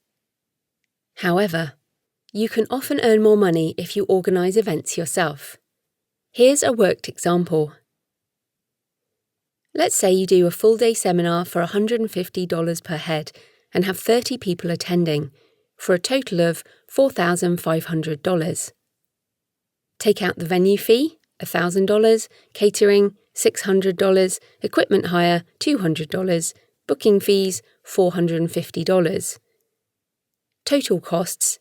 However, you can often earn more money if you organise events yourself. Here's a worked example. Let's say you do a full-day seminar for $150 per head and have 30 people attending, for a total of $4,500. Take out the venue fee, $1,000, catering, $600, equipment hire, $200, booking fees, $450. Total costs,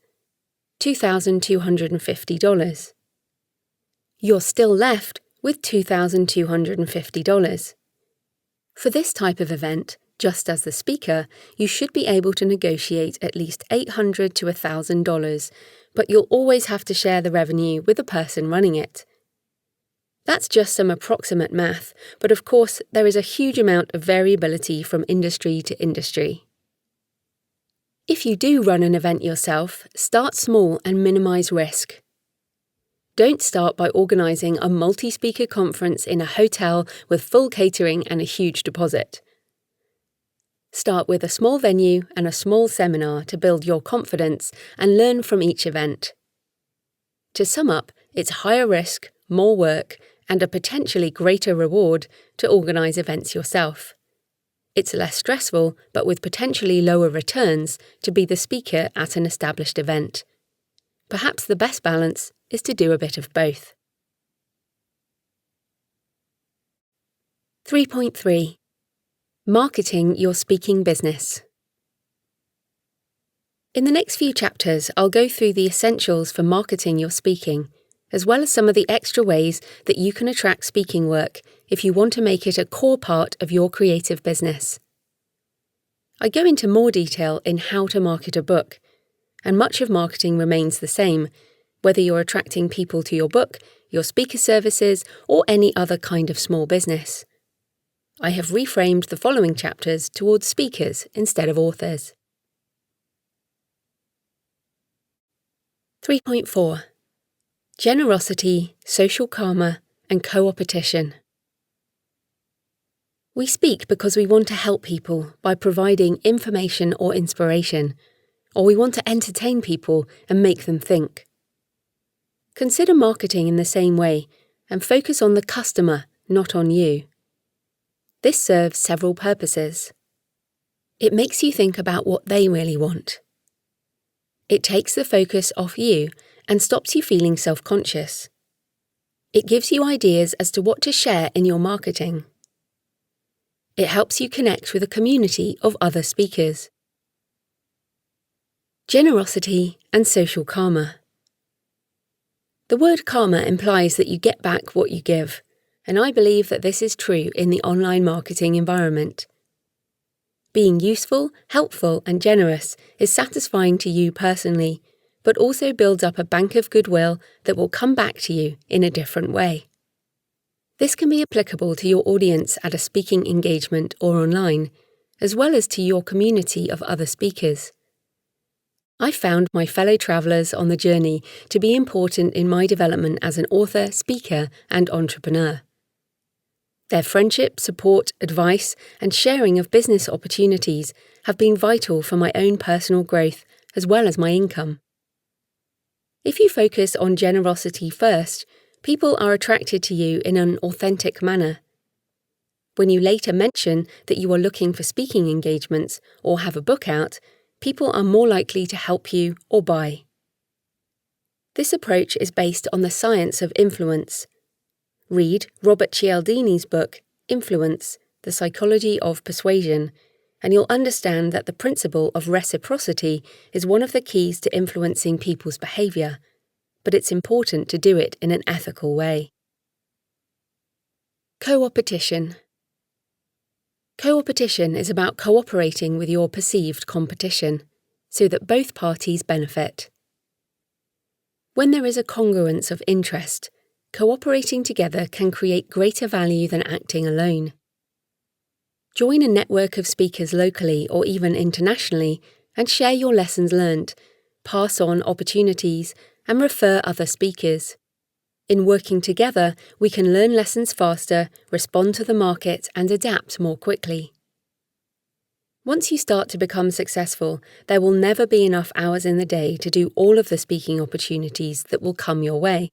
$2,250. You're still left with $2,250. For this type of event, just as the speaker, you should be able to negotiate at least $800 to $1,000, but you'll always have to share the revenue with the person running it. That's just some approximate math, but of course there is a huge amount of variability from industry to industry. If you do run an event yourself, start small and minimise risk. Don't start by organising a multi-speaker conference in a hotel with full catering and a huge deposit. Start with a small venue and a small seminar to build your confidence and learn from each event. To sum up, it's higher risk, more work, and a potentially greater reward to organise events yourself. It's less stressful, but with potentially lower returns, to be the speaker at an established event. Perhaps the best balance is to do a bit of both. 3.3. Marketing your speaking business. In the next few chapters, I'll go through the essentials for marketing your speaking, as well as some of the extra ways that you can attract speaking work if you want to make it a core part of your creative business. I go into more detail in how to market a book, and much of marketing remains the same, whether you're attracting people to your book, your speaker services, or any other kind of small business. I have reframed the following chapters towards speakers instead of authors. 3.4. Generosity, social karma, and co-opetition. We speak because we want to help people by providing information or inspiration, or we want to entertain people and make them think. Consider marketing in the same way and focus on the customer, not on you. This serves several purposes. It makes you think about what they really want. It takes the focus off you and stops you feeling self-conscious. It gives you ideas as to what to share in your marketing. It helps you connect with a community of other speakers. Generosity and social karma. The word karma implies that you get back what you give, and I believe that this is true in the online marketing environment. Being useful, helpful, and generous is satisfying to you personally, but also builds up a bank of goodwill that will come back to you in a different way. This can be applicable to your audience at a speaking engagement or online, as well as to your community of other speakers. I found my fellow travellers on the journey to be important in my development as an author, speaker, and entrepreneur. Their friendship, support, advice, and sharing of business opportunities have been vital for my own personal growth as well as my income. If you focus on generosity first, people are attracted to you in an authentic manner. When you later mention that you are looking for speaking engagements or have a book out, people are more likely to help you or buy. This approach is based on the science of influence. Read Robert Cialdini's book, Influence, The Psychology of Persuasion, and you'll understand that the principle of reciprocity is one of the keys to influencing people's behaviour, but it's important to do it in an ethical way. Co-opetition. Co-opetition is about cooperating with your perceived competition, so that both parties benefit. When there is a congruence of interest, cooperating together can create greater value than acting alone. Join a network of speakers locally or even internationally and share your lessons learned, pass on opportunities, and refer other speakers. In working together, we can learn lessons faster, respond to the market, and adapt more quickly. Once you start to become successful, there will never be enough hours in the day to do all of the speaking opportunities that will come your way.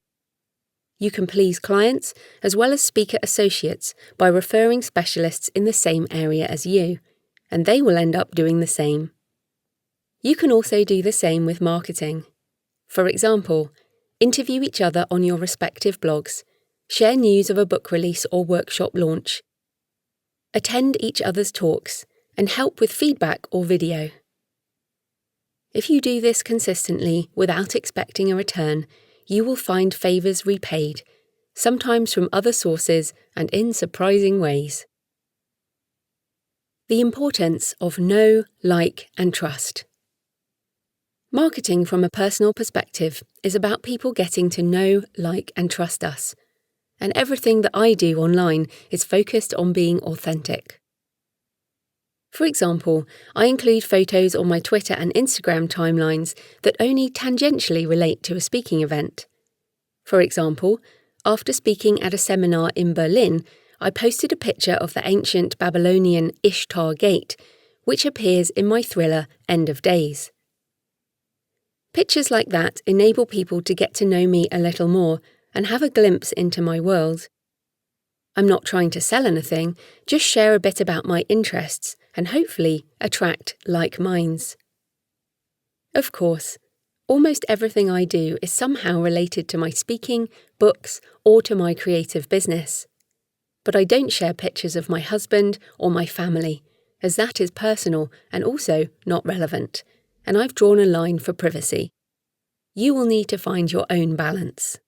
You can please clients as well as speaker associates by referring specialists in the same area as you, and they will end up doing the same. You can also do the same with marketing. For example, interview each other on your respective blogs, share news of a book release or workshop launch, attend each other's talks, and help with feedback or video. If you do this consistently without expecting a return, you will find favours repaid, sometimes from other sources and in surprising ways. The importance of know, like, and trust. Marketing from a personal perspective is about people getting to know, like, and trust us, and everything that I do online is focused on being authentic. For example, I include photos on my Twitter and Instagram timelines that only tangentially relate to a speaking event. For example, after speaking at a seminar in Berlin, I posted a picture of the ancient Babylonian Ishtar Gate, which appears in my thriller End of Days. Pictures like that enable people to get to know me a little more and have a glimpse into my world. I'm not trying to sell anything, just share a bit about my interests and hopefully attract like minds. Of course, almost everything I do is somehow related to my speaking, books, or to my creative business. But I don't share pictures of my husband or my family, as that is personal and also not relevant, and I've drawn a line for privacy. You will need to find your own balance.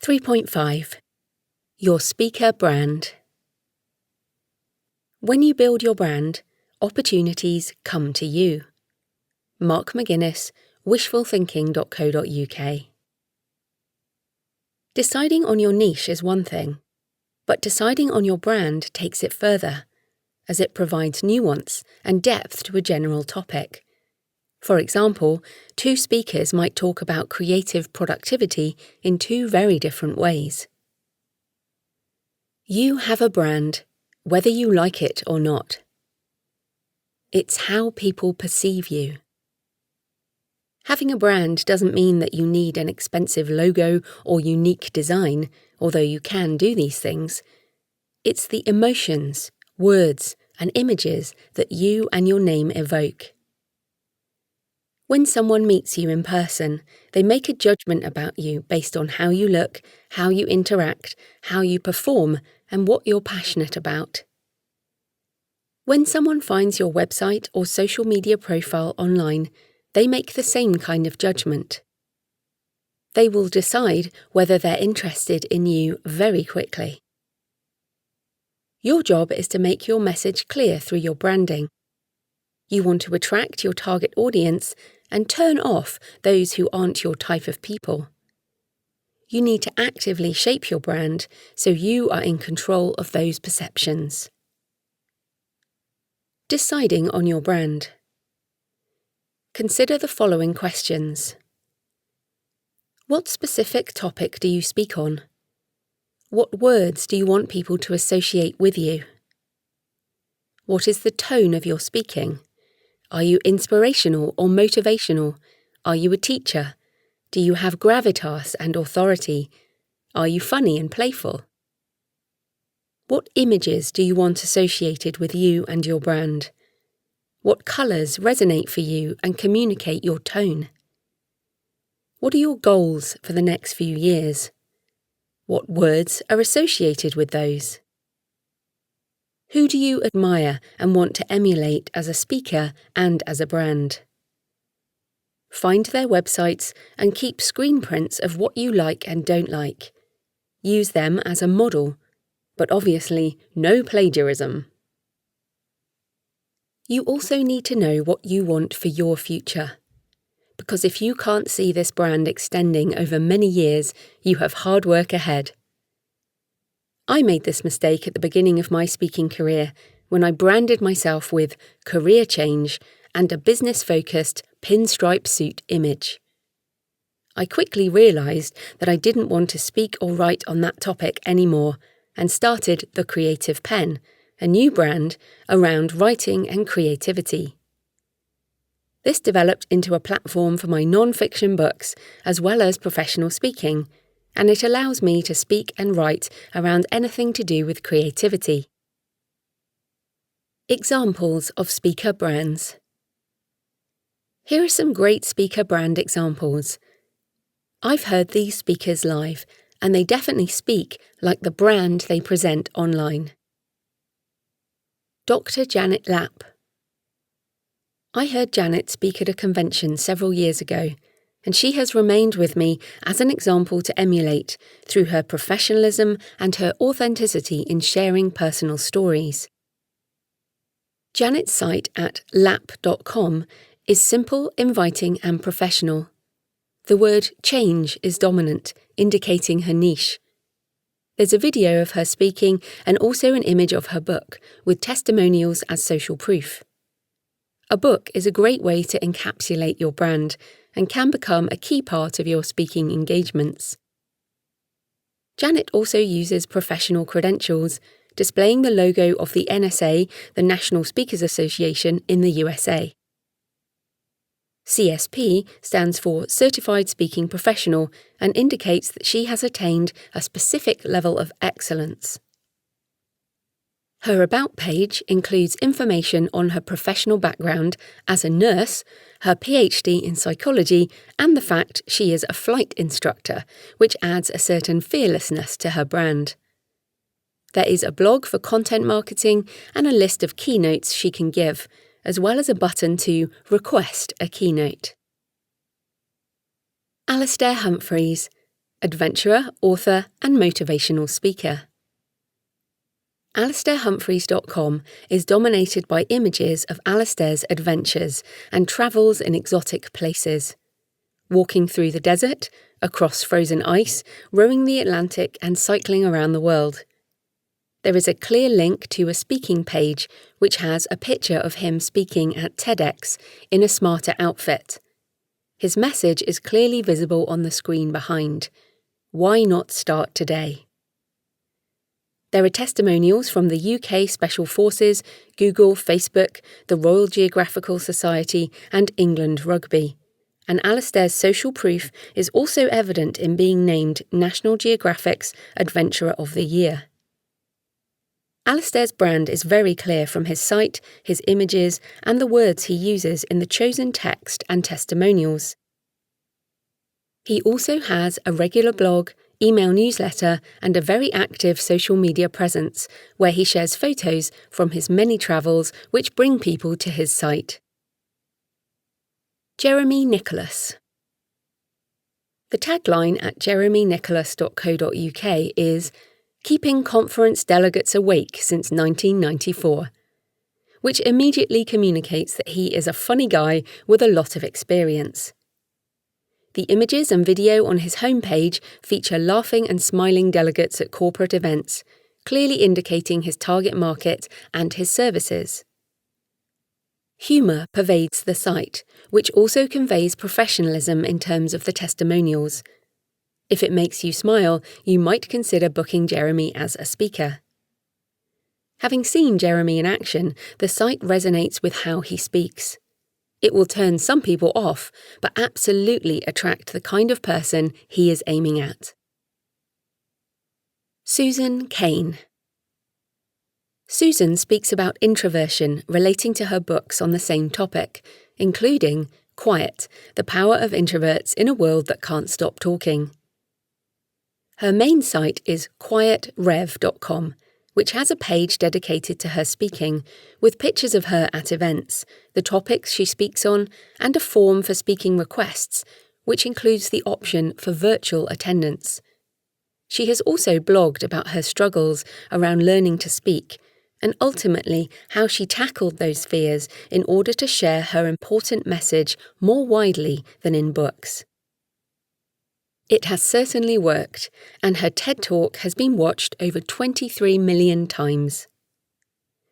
3.5. Your speaker brand. When you build your brand, opportunities come to you. Mark McGuinness, wishfulthinking.co.uk. Deciding on your niche is one thing, but deciding on your brand takes it further, as it provides nuance and depth to a general topic. For example, two speakers might talk about creative productivity in two very different ways. You have a brand, whether you like it or not. It's how people perceive you. Having a brand doesn't mean that you need an expensive logo or unique design, although you can do these things. It's the emotions, words, and images that you and your name evoke. When someone meets you in person, they make a judgment about you based on how you look, how you interact, how you perform, and what you're passionate about. When someone finds your website or social media profile online, they make the same kind of judgment. They will decide whether they're interested in you very quickly. Your job is to make your message clear through your branding. You want to attract your target audience and turn off those who aren't your type of people. You need to actively shape your brand so you are in control of those perceptions. Deciding on your brand. Consider the following questions. What specific topic do you speak on? What words do you want people to associate with you? What is the tone of your speaking? Are you inspirational or motivational? Are you a teacher? Do you have gravitas and authority? Are you funny and playful? What images do you want associated with you and your brand? What colours resonate for you and communicate your tone? What are your goals for the next few years? What words are associated with those? Who do you admire and want to emulate as a speaker and as a brand? Find their websites and keep screen prints of what you like and don't like. Use them as a model, but obviously no plagiarism. You also need to know what you want for your future, because if you can't see this brand extending over many years, you have hard work ahead. I made this mistake at the beginning of my speaking career when I branded myself with career change and a business-focused pinstripe suit image. I quickly realised that I didn't want to speak or write on that topic anymore and started The Creative Pen, a new brand around writing and creativity. This developed into a platform for my non-fiction books as well as professional speaking, and it allows me to speak and write around anything to do with creativity. Examples of speaker brands. Here are some great speaker brand examples. I've heard these speakers live, and they definitely speak like the brand they present online. Dr. Janet Lapp. I heard Janet speak at a convention several years ago, and she has remained with me as an example to emulate through her professionalism and her authenticity in sharing personal stories. Janet's site at lapp.com is simple, inviting and professional. The word change is dominant, indicating her niche. There's a video of her speaking and also an image of her book, with testimonials as social proof. A book is a great way to encapsulate your brand and can become a key part of your speaking engagements. Janet also uses professional credentials, displaying the logo of the NSA, the National Speakers Association in the USA. CSP stands for Certified Speaking Professional and indicates that she has attained a specific level of excellence. Her About page includes information on her professional background as a nurse, her PhD in psychology, and the fact she is a flight instructor, which adds a certain fearlessness to her brand. There is a blog for content marketing and a list of keynotes she can give, as well as a button to request a keynote. Alastair Humphreys, adventurer, author, and motivational speaker. AlastairHumphreys.com is dominated by images of Alastair's adventures and travels in exotic places. Walking through the desert, across frozen ice, rowing the Atlantic and cycling around the world. There is a clear link to a speaking page which has a picture of him speaking at TEDx in a smarter outfit. His message is clearly visible on the screen behind. Why not start today? There are testimonials from the UK Special Forces, Google, Facebook, the Royal Geographical Society and England Rugby, and Alastair's social proof is also evident in being named National Geographic's Adventurer of the Year. Alastair's brand is very clear from his site, his images, and the words he uses in the chosen text and testimonials. He also has a regular blog, email newsletter, and a very active social media presence, where he shares photos from his many travels which bring people to his site. Jeremy Nicholas. The tagline at jeremynicholas.co.uk is "Keeping Conference Delegates Awake Since 1994", which immediately communicates that he is a funny guy with a lot of experience. The images and video on his homepage feature laughing and smiling delegates at corporate events, clearly indicating his target market and his services. Humour pervades the site, which also conveys professionalism in terms of the testimonials. If it makes you smile, you might consider booking Jeremy as a speaker. Having seen Jeremy in action, the site resonates with how he speaks. It will turn some people off, but absolutely attract the kind of person he is aiming at. Susan Kane. Susan speaks about introversion relating to her books on the same topic, including Quiet, the Power of Introverts in a World That Can't Stop Talking. Her main site is quietrev.com, which has a page dedicated to her speaking, with pictures of her at events, the topics she speaks on, and a form for speaking requests, which includes the option for virtual attendance. She has also blogged about her struggles around learning to speak, and ultimately how she tackled those fears in order to share her important message more widely than in books. It has certainly worked, and her TED Talk has been watched over 23 million times.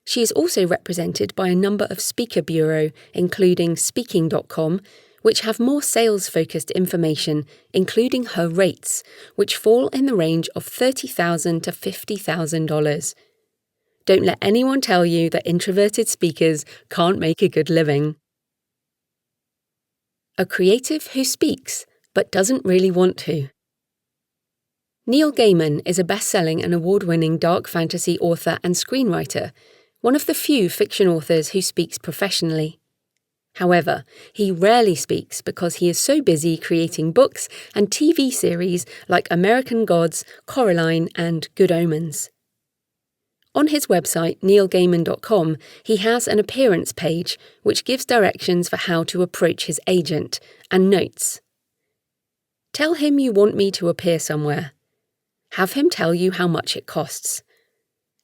She is also represented by a number of speaker bureaux, including Speaking.com, which have more sales-focused information, including her rates, which fall in the range of $30,000 to $50,000. Don't let anyone tell you that introverted speakers can't make a good living. A creative who speaks, but doesn't really want to. Neil Gaiman is a best-selling and award-winning dark fantasy author and screenwriter, one of the few fiction authors who speaks professionally. However, he rarely speaks because he is so busy creating books and TV series like American Gods, Coraline, and Good Omens. On his website, neilgaiman.com, he has an appearance page which gives directions for how to approach his agent, and notes. Tell him you want me to appear somewhere. Have him tell you how much it costs.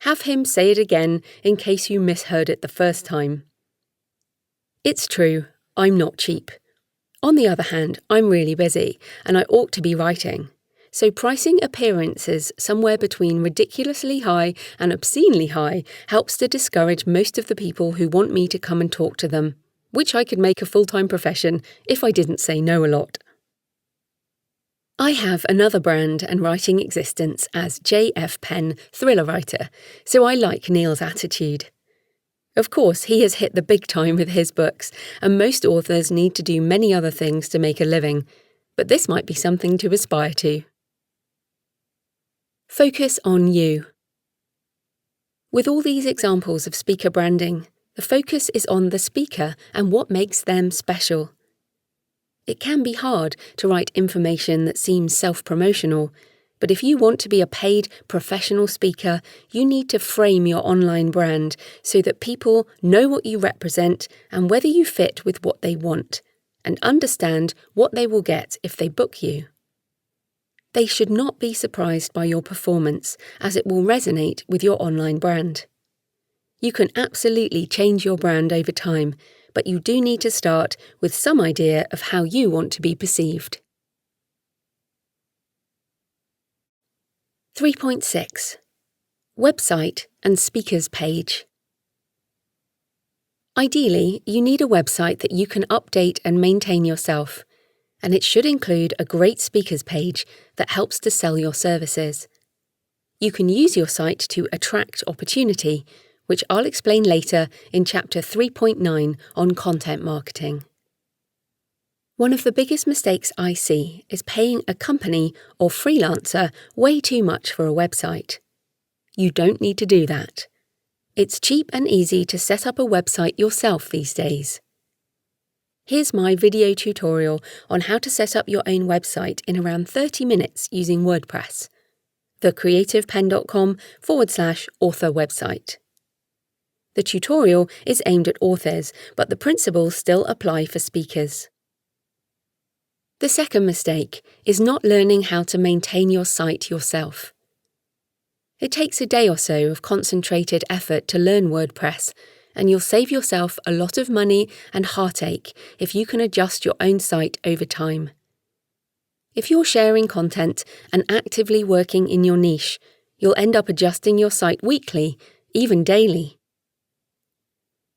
Have him say it again in case you misheard it the first time. It's true, I'm not cheap. On the other hand, I'm really busy, and I ought to be writing. So pricing appearances somewhere between ridiculously high and obscenely high helps to discourage most of the people who want me to come and talk to them, which I could make a full-time profession if I didn't say no a lot. I have another brand and writing existence as J.F. Penn, thriller writer, so I like Neil's attitude. Of course, he has hit the big time with his books, and most authors need to do many other things to make a living, but this might be something to aspire to. Focus on you. With all these examples of speaker branding, the focus is on the speaker and what makes them special. It can be hard to write information that seems self-promotional, but if you want to be a paid professional speaker, you need to frame your online brand so that people know what you represent and whether you fit with what they want, and understand what they will get if they book you. They should not be surprised by your performance, as it will resonate with your online brand. You can absolutely change your brand over time, but you do need to start with some idea of how you want to be perceived. 3.6. Website and speakers page. Ideally, you need a website that you can update and maintain yourself, and it should include a great speakers page that helps to sell your services. You can use your site to attract opportunity, which I'll explain later in Chapter 3.9 on content marketing. One of the biggest mistakes I see is paying a company or freelancer way too much for a website. You don't need to do that. It's cheap and easy to set up a website yourself these days. Here's my video tutorial on how to set up your own website in around 30 minutes using WordPress. thecreativepen.com/author website. The tutorial is aimed at authors, but the principles still apply for speakers. The second mistake is not learning how to maintain your site yourself. It takes a day or so of concentrated effort to learn WordPress, and you'll save yourself a lot of money and heartache if you can adjust your own site over time. If you're sharing content and actively working in your niche, you'll end up adjusting your site weekly, even daily.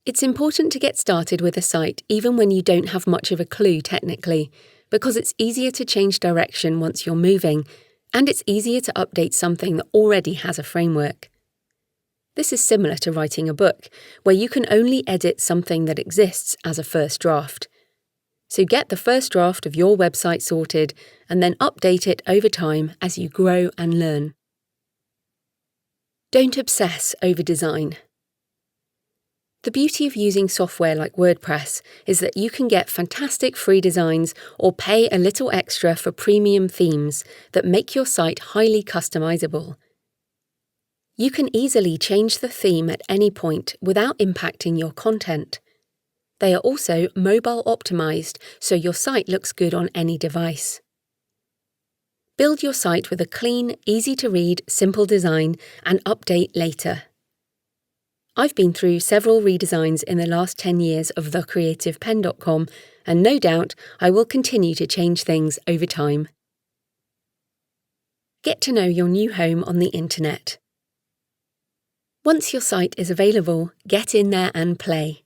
It's important to get started with a site even when you don't have much of a clue technically, because it's easier to change direction once you're moving, and it's easier to update something that already has a framework. This is similar to writing a book, where you can only edit something that exists as a first draft. So get the first draft of your website sorted and then update it over time as you grow and learn. Don't obsess over design. The beauty of using software like WordPress is that you can get fantastic free designs or pay a little extra for premium themes that make your site highly customizable. You can easily change the theme at any point without impacting your content. They are also mobile optimized, so your site looks good on any device. Build your site with a clean, easy-to-read, simple design and update later. I've been through several redesigns in the last 10 years of thecreativepen.com, and no doubt I will continue to change things over time. Get to know your new home on the internet. Once your site is available, get in there and play.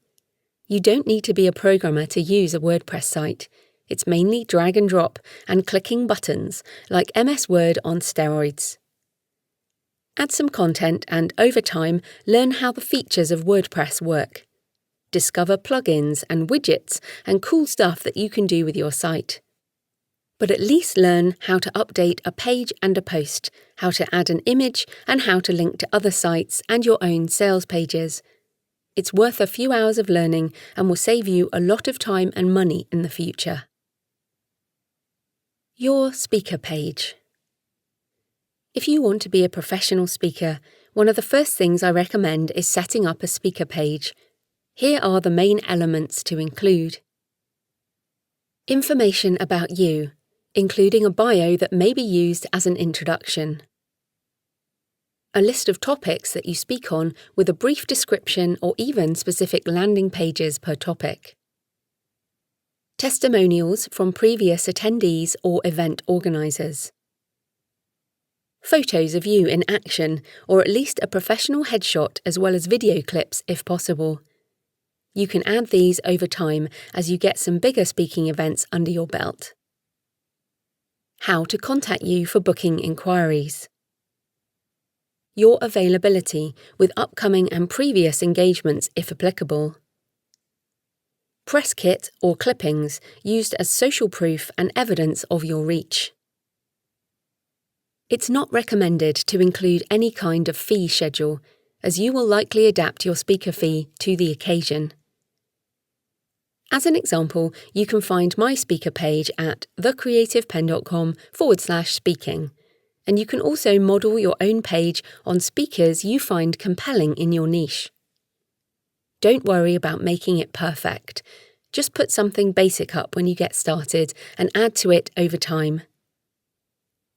You don't need to be a programmer to use a WordPress site. It's mainly drag and drop and clicking buttons, like MS Word on steroids. Add some content and, over time, learn how the features of WordPress work. Discover plugins and widgets and cool stuff that you can do with your site. But at least learn how to update a page and a post, how to add an image, and how to link to other sites and your own sales pages. It's worth a few hours of learning and will save you a lot of time and money in the future. Your speaker page. If you want to be a professional speaker, one of the first things I recommend is setting up a speaker page. Here are the main elements to include. Information about you, including a bio that may be used as an introduction. A list of topics that you speak on with a brief description or even specific landing pages per topic. Testimonials from previous attendees or event organisers. Photos of you in action, or at least a professional headshot as well as video clips if possible. You can add these over time as you get some bigger speaking events under your belt. How to contact you for booking inquiries. Your availability with upcoming and previous engagements if applicable. Press kit or clippings used as social proof and evidence of your reach. It's not recommended to include any kind of fee schedule, as you will likely adapt your speaker fee to the occasion. As an example, you can find my speaker page at thecreativepen.com/speaking, and you can also model your own page on speakers you find compelling in your niche. Don't worry about making it perfect. Just put something basic up when you get started and add to it over time.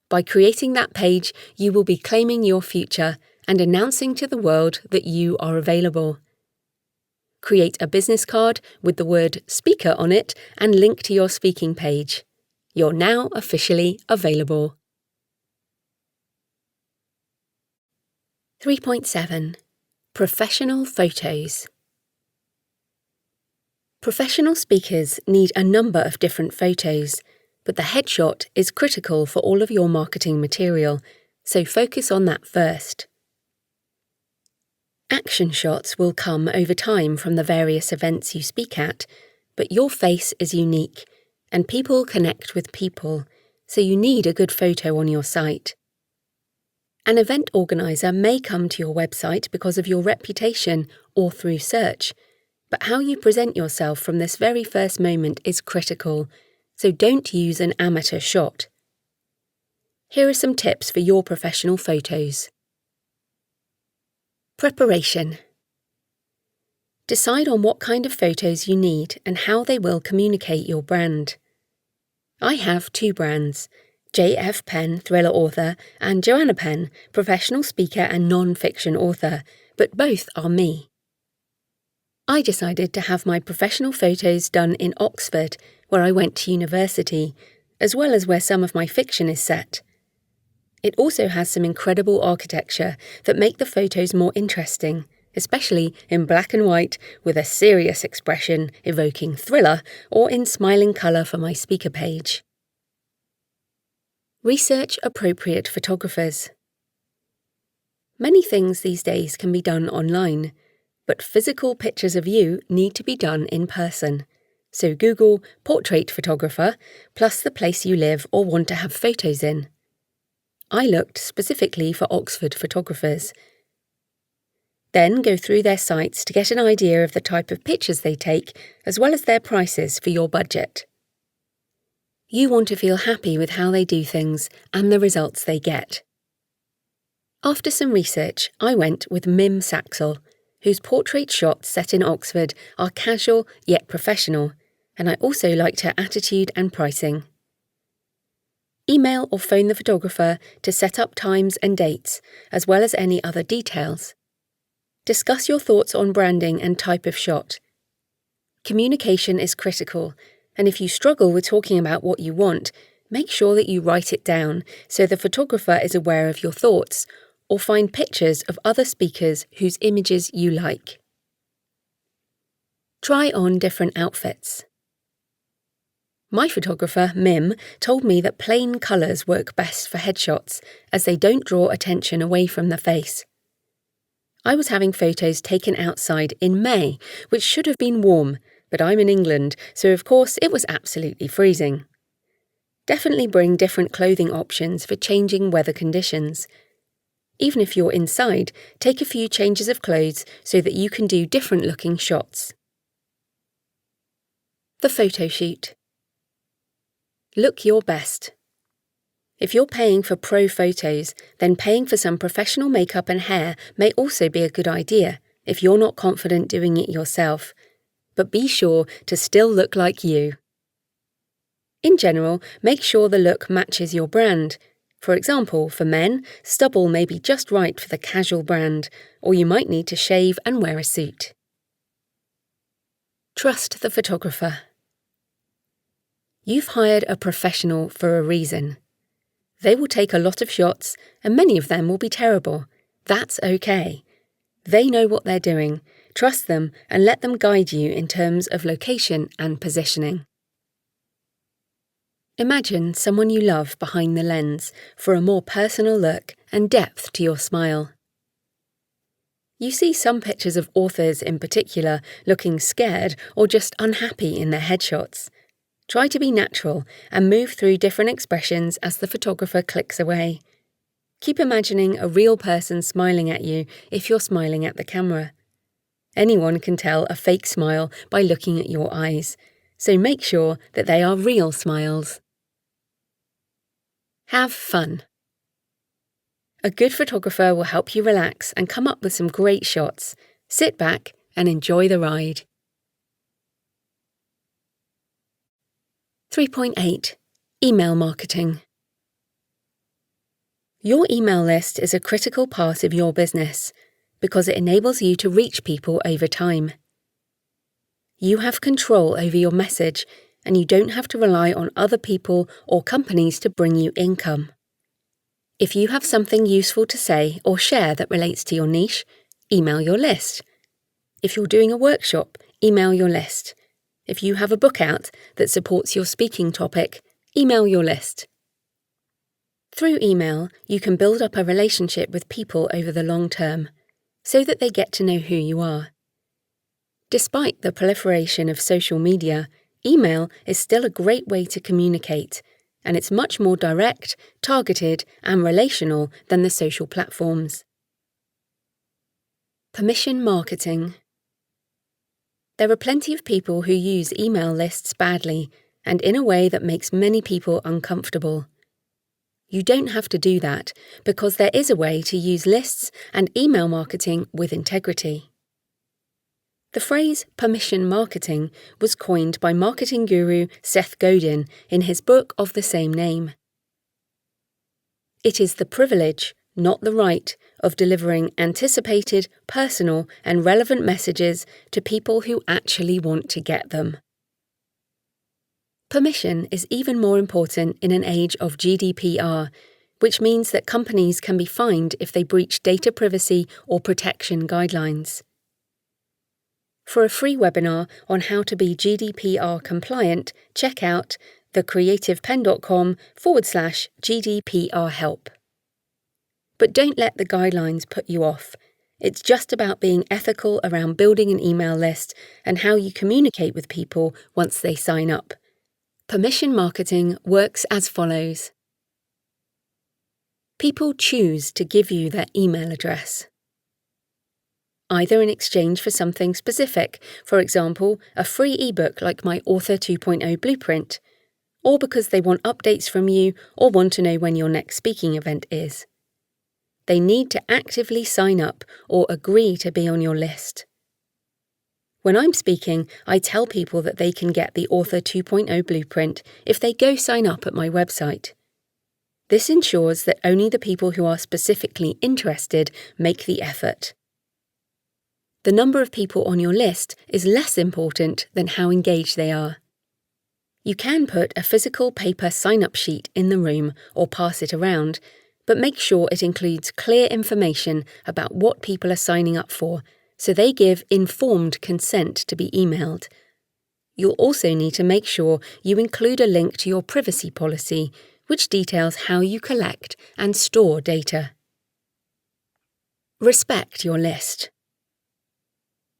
By creating that page, you will be claiming your future and announcing to the world that you are available. Create a business card with the word speaker on it and link to your speaking page. You're now officially available. 3.7. Professional photos. Professional speakers need a number of different photos, but the headshot is critical for all of your marketing material, so focus on that first. Action shots will come over time from the various events you speak at, but your face is unique, And people connect with people, so you need a good photo on your site. An event organiser may come to your website because of your reputation or through search, but how you present yourself from this very first moment is critical, so don't use an amateur shot. Here are some tips for your professional photos. Preparation. Decide on what kind of photos you need and how they will communicate your brand. I have 2 brands, J.F. Penn, thriller author, and Joanna Penn, professional speaker and non-fiction author, but both are me. I decided to have my professional photos done in Oxford, where I went to university, as well as where some of my fiction is set. It also has some incredible architecture that make the photos more interesting, especially in black and white with a serious expression evoking thriller or in smiling colour for my speaker page. Research appropriate photographers. Many things these days can be done online, but physical pictures of you need to be done in person. So Google portrait photographer plus the place you live or want to have photos in. I looked specifically for Oxford photographers. Then go through their sites to get an idea of the type of pictures they take, as well as their prices for your budget. You want to feel happy with how they do things and the results they get. After some research, I went with Mim Saxel, whose portrait shots set in Oxford are casual yet professional, and I also liked her attitude and pricing. Email or phone the photographer to set up times and dates, as well as any other details. Discuss your thoughts on branding and type of shot. Communication is critical, and if you struggle with talking about what you want, make sure that you write it down so the photographer is aware of your thoughts, or find pictures of other speakers whose images you like. Try on different outfits. My photographer, Mim, told me that plain colours work best for headshots, as they don't draw attention away from the face. I was having photos taken outside in May, which should have been warm, but I'm in England, so of course it was absolutely freezing. Definitely bring different clothing options for changing weather conditions. Even if you're inside, take a few changes of clothes so that you can do different-looking shots. The photo shoot. Look your best. If you're paying for pro photos, then paying for some professional makeup and hair may also be a good idea if you're not confident doing it yourself, but be sure to still look like you. In general, make sure the look matches your brand. For example, for men, stubble may be just right for the casual brand, or you might need to shave and wear a suit. Trust the photographer. You've hired a professional for a reason. They will take a lot of shots, and many of them will be terrible. That's okay. They know what they're doing. Trust them and let them guide you in terms of location and positioning. Imagine someone you love behind the lens for a more personal look and depth to your smile. You see some pictures of authors in particular looking scared or just unhappy in their headshots. Try to be natural and move through different expressions as the photographer clicks away. Keep imagining a real person smiling at you if you're smiling at the camera. Anyone can tell a fake smile by looking at your eyes, so make sure that they are real smiles. Have fun. A good photographer will help you relax and come up with some great shots. Sit back and enjoy the ride. 3.8. Email marketing. Your email list is a critical part of your business because it enables you to reach people over time. You have control over your message, and you don't have to rely on other people or companies to bring you income. If you have something useful to say or share that relates to your niche, email your list. If you're doing a workshop, email your list. If you have a book out that supports your speaking topic, email your list. Through email, you can build up a relationship with people over the long term, so that they get to know who you are. Despite the proliferation of social media, email is still a great way to communicate, and it's much more direct, targeted, and relational than the social platforms. Permission marketing. There are plenty of people who use email lists badly and in a way that makes many people uncomfortable. You don't have to do that because there is a way to use lists and email marketing with integrity. The phrase permission marketing was coined by marketing guru Seth Godin in his book of the same name. It is the privilege, not the right, of delivering anticipated, personal, and relevant messages to people who actually want to get them. Permission is even more important in an age of GDPR, which means that companies can be fined if they breach data privacy or protection guidelines. For a free webinar on how to be GDPR compliant, check out thecreativepenn.com/GDPR help. But don't let the guidelines put you off. It's just about being ethical around building an email list and how you communicate with people once they sign up. Permission marketing works as follows. People choose to give you their email address, either in exchange for something specific, for example, a free ebook like my Author 2.0 blueprint, or because they want updates from you or want to know when your next speaking event is. They need to actively sign up or agree to be on your list. When I'm speaking, I tell people that they can get the Author 2.0 blueprint if they go sign up at my website. This ensures that only the people who are specifically interested make the effort. The number of people on your list is less important than how engaged they are. You can put a physical paper sign-up sheet in the room or pass it around, but make sure it includes clear information about what people are signing up for, so they give informed consent to be emailed. You'll also need to make sure you include a link to your privacy policy, which details how you collect and store data. Respect your list.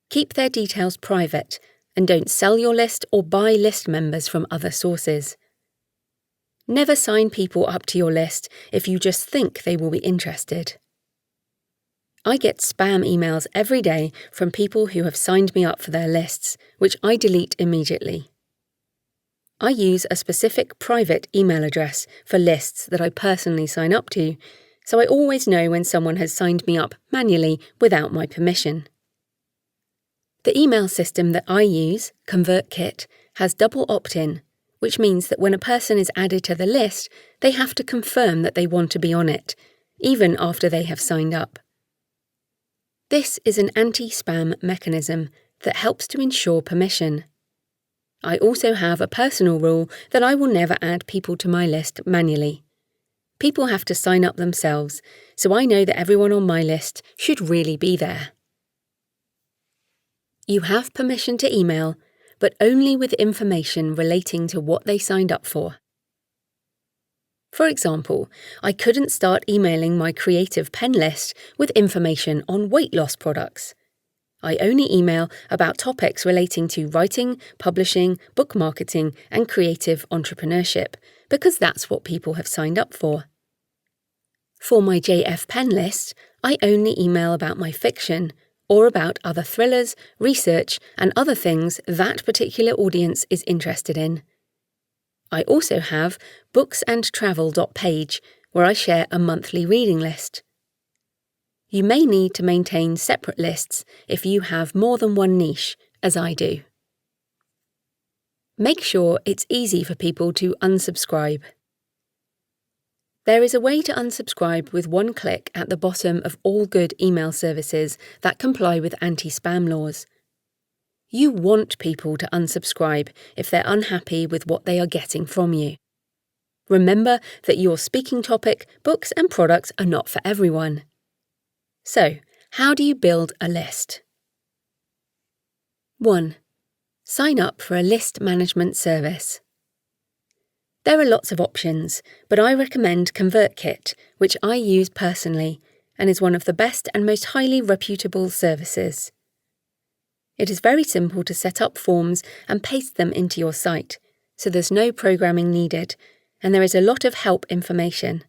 Keep their details private, and don't sell your list or buy list members from other sources. Never sign people up to your list if you just think they will be interested. I get spam emails every day from people who have signed me up for their lists, which I delete immediately. I use a specific private email address for lists that I personally sign up to, so I always know when someone has signed me up manually without my permission. The email system that I use, ConvertKit, has double opt-in, which means that when a person is added to the list, they have to confirm that they want to be on it, even after they have signed up. This is an anti-spam mechanism that helps to ensure permission. I also have a personal rule that I will never add people to my list manually. People have to sign up themselves, so I know that everyone on my list should really be there. You have permission to email, but only with information relating to what they signed up for. For example, I couldn't start emailing my Creative Penn list with information on weight loss products. I only email about topics relating to writing, publishing, book marketing, and creative entrepreneurship, because that's what people have signed up for. For my JF Penn list, I only email about my fiction, or about other thrillers, research, and other things that particular audience is interested in. I also have booksandtravel.page, where I share a monthly reading list. You may need to maintain separate lists if you have more than one niche, as I do. Make sure it's easy for people to unsubscribe. There is a way to unsubscribe with one click at the bottom of all good email services that comply with anti-spam laws. You want people to unsubscribe if they're unhappy with what they are getting from you. Remember that your speaking topic, books, and products are not for everyone. So, how do you build a list? 1. Sign up for a list management service. There are lots of options, but I recommend ConvertKit, which I use personally and is one of the best and most highly reputable services. It is very simple to set up forms and paste them into your site, so there's no programming needed, and there is a lot of help information.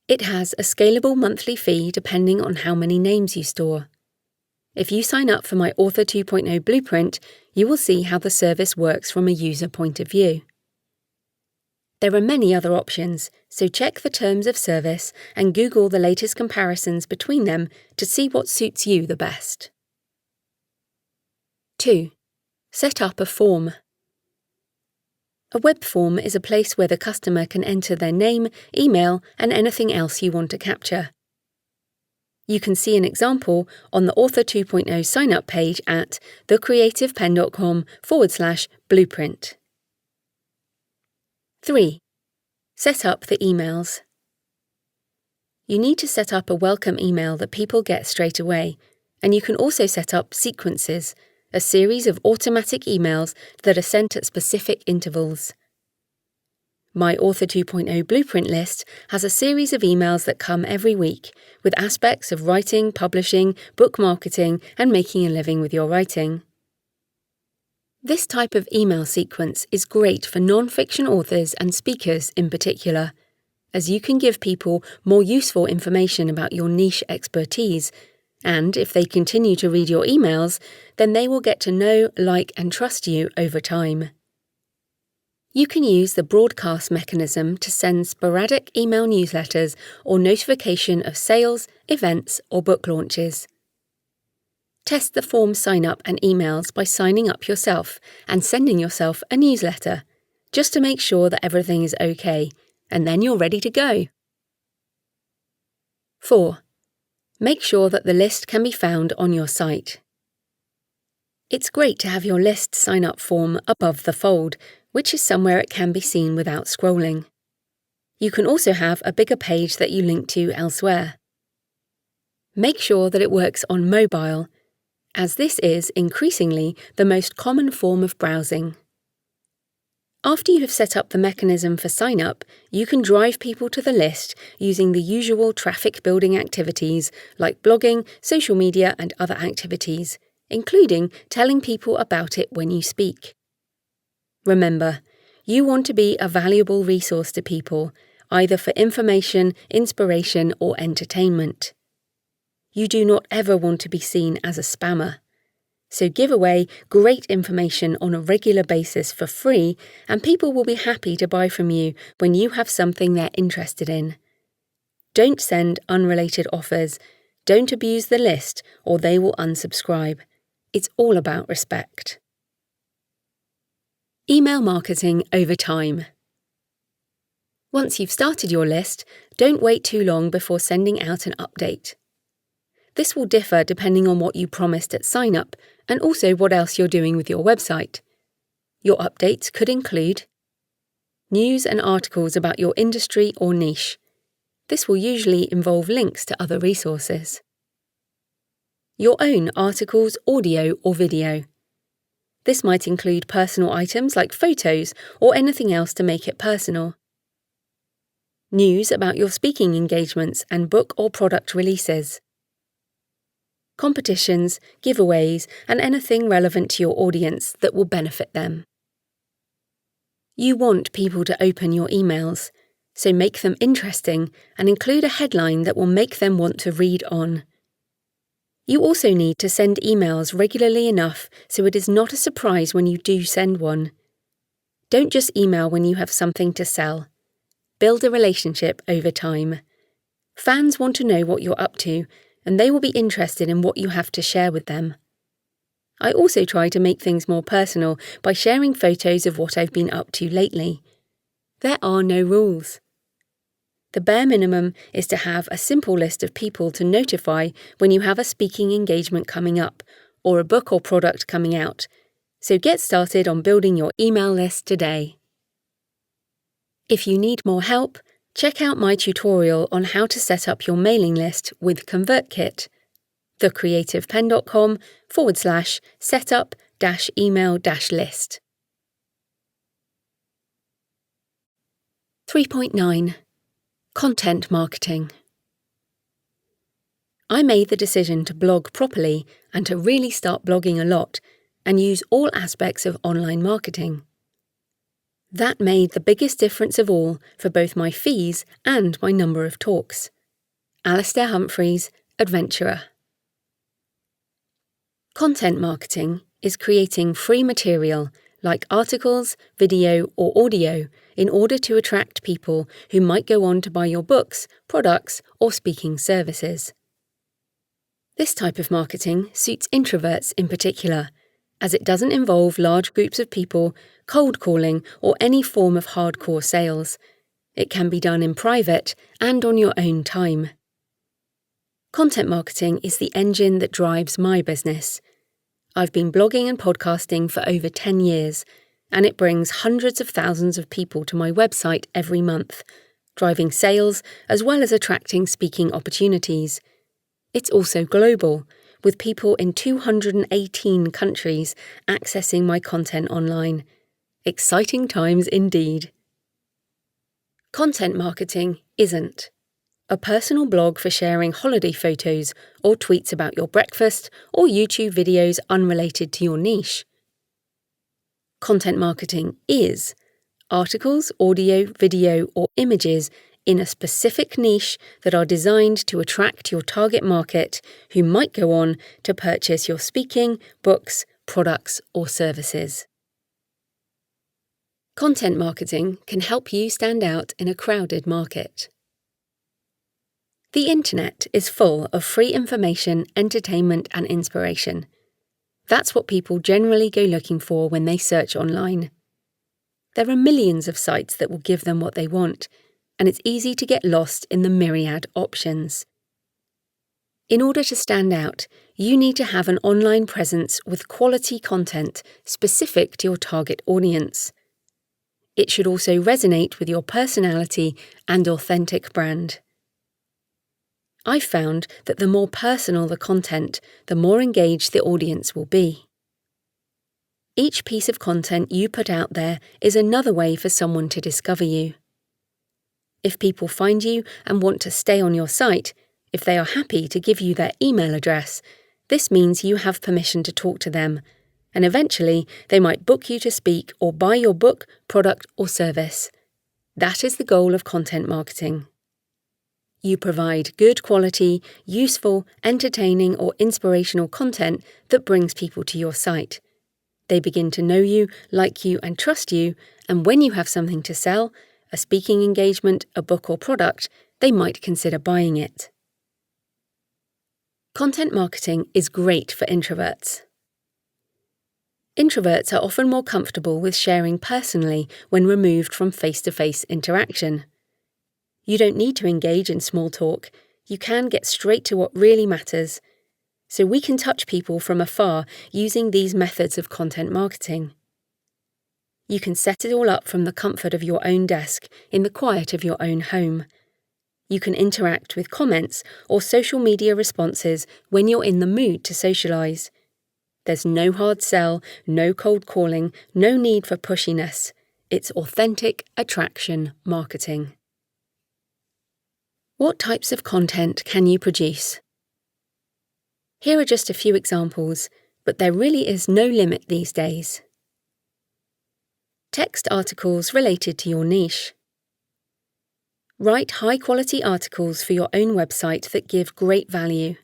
It has a scalable monthly fee depending on how many names you store. If you sign up for my Author 2.0 blueprint, you will see how the service works from a user point of view. There are many other options, so check the terms of service and Google the latest comparisons between them to see what suits you the best. 2. Set up a form. A web form is a place where the customer can enter their name, email, and anything else you want to capture. You can see an example on the Author 2.0 sign-up page at thecreativepenn.com/blueprint. 3. Set up the emails. You need to set up a welcome email that people get straight away, and you can also set up sequences, a series of automatic emails that are sent at specific intervals. My Author 2.0 blueprint list has a series of emails that come every week, with aspects of writing, publishing, book marketing, and making a living with your writing. This type of email sequence is great for non-fiction authors and speakers in particular, as you can give people more useful information about your niche expertise, and if they continue to read your emails, then they will get to know, like, and trust you over time. You can use the broadcast mechanism to send sporadic email newsletters or notification of sales, events, or book launches. Test the form sign-up and emails by signing up yourself and sending yourself a newsletter, just to make sure that everything is okay, and then you're ready to go. 4. Make sure that the list can be found on your site. It's great to have your list sign-up form above the fold, which is somewhere it can be seen without scrolling. You can also have a bigger page that you link to elsewhere. Make sure that it works on mobile, as this is increasingly the most common form of browsing. After you have set up the mechanism for sign-up, you can drive people to the list using the usual traffic-building activities like blogging, social media, and other activities, including telling people about it when you speak. Remember, you want to be a valuable resource to people, either for information, inspiration, or entertainment. You do not ever want to be seen as a spammer. So give away great information on a regular basis for free, and people will be happy to buy from you when you have something they're interested in. Don't send unrelated offers, don't abuse the list, or they will unsubscribe. It's all about respect. Email marketing over time. Once you've started your list, don't wait too long before sending out an update. This will differ depending on what you promised at sign-up and also what else you're doing with your website. Your updates could include news and articles about your industry or niche. This will usually involve links to other resources. Your own articles, audio or video. This might include personal items like photos or anything else to make it personal. News about your speaking engagements and book or product releases. Competitions, giveaways, and anything relevant to your audience that will benefit them. You want people to open your emails, so make them interesting and include a headline that will make them want to read on. You also need to send emails regularly enough so it is not a surprise when you do send one. Don't just email when you have something to sell. Build a relationship over time. Fans want to know what you're up to, and they will be interested in what you have to share with them. I also try to make things more personal by sharing photos of what I've been up to lately. There are no rules. The bare minimum is to have a simple list of people to notify when you have a speaking engagement coming up or a book or product coming out. So get started on building your email list today. If you need more help, check out my tutorial on how to set up your mailing list with ConvertKit, thecreativepenn.com/setup-email-list. 3.9. Content marketing. I made the decision to blog properly and to really start blogging a lot and use all aspects of online marketing. That made the biggest difference of all for both my fees and my number of talks. Alistair Humphreys, Adventurer. Content marketing is creating free material like articles, video, or audio in order to attract people who might go on to buy your books, products, or speaking services. This type of marketing suits introverts in particular, as it doesn't involve large groups of people, cold calling, or any form of hardcore sales. It can be done in private and on your own time. Content marketing is the engine that drives my business. I've been blogging and podcasting for over 10 years, and it brings hundreds of thousands of people to my website every month, driving sales as well as attracting speaking opportunities. It's also global, with people in 218 countries accessing my content online. Exciting times indeed. Content marketing isn't a personal blog for sharing holiday photos or tweets about your breakfast or YouTube videos unrelated to your niche. Content marketing is articles, audio, video, or images in a specific niche that are designed to attract your target market who might go on to purchase your speaking, books, products, or services. Content marketing can help you stand out in a crowded market. The internet is full of free information, entertainment, and inspiration. That's what people generally go looking for when they search online. There are millions of sites that will give them what they want, and it's easy to get lost in the myriad options. In order to stand out, you need to have an online presence with quality content specific to your target audience. It should also resonate with your personality and authentic brand. I've found that the more personal the content, the more engaged the audience will be. Each piece of content you put out there is another way for someone to discover you. If people find you and want to stay on your site, if they are happy to give you their email address, this means you have permission to talk to them, and eventually they might book you to speak or buy your book, product, or service. That is the goal of content marketing. You provide good quality, useful, entertaining, or inspirational content that brings people to your site. They begin to know you, like you, and trust you, and when you have something to sell, a speaking engagement, a book or product, they might consider buying it. Content marketing is great for introverts. Introverts are often more comfortable with sharing personally when removed from face-to-face interaction. You don't need to engage in small talk. You can get straight to what really matters. So we can touch people from afar using these methods of content marketing. You can set it all up from the comfort of your own desk, in the quiet of your own home. You can interact with comments or social media responses when you're in the mood to socialise. There's no hard sell, no cold calling, no need for pushiness. It's authentic attraction marketing. What types of content can you produce? Here are just a few examples, but there really is no limit these days. Text articles related to your niche. Write high-quality articles for your own website that give great value.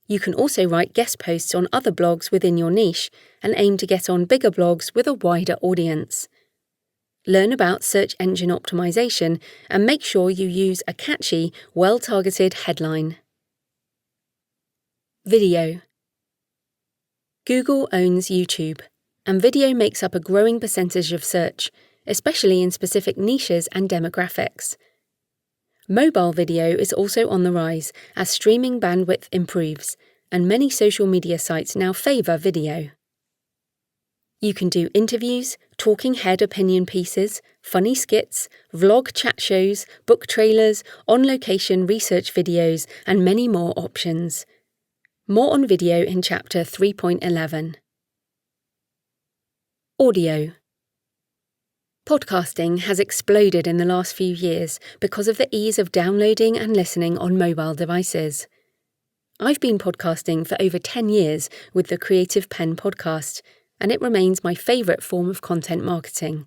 You can also write guest posts on other blogs within your niche and aim to get on bigger blogs with a wider audience. Learn about search engine optimization and make sure you use a catchy, well-targeted headline. Video. Google owns YouTube, and video makes up a growing percentage of search, especially in specific niches and demographics. Mobile video is also on the rise as streaming bandwidth improves, and many social media sites now favour video. You can do interviews, talking head opinion pieces, funny skits, vlog chat shows, book trailers, on-location research videos, and many more options. More on video in Chapter 3.11. Audio. Podcasting has exploded in the last few years because of the ease of downloading and listening on mobile devices. I've been podcasting for over 10 years with the Creative Penn podcast, and it remains my favourite form of content marketing.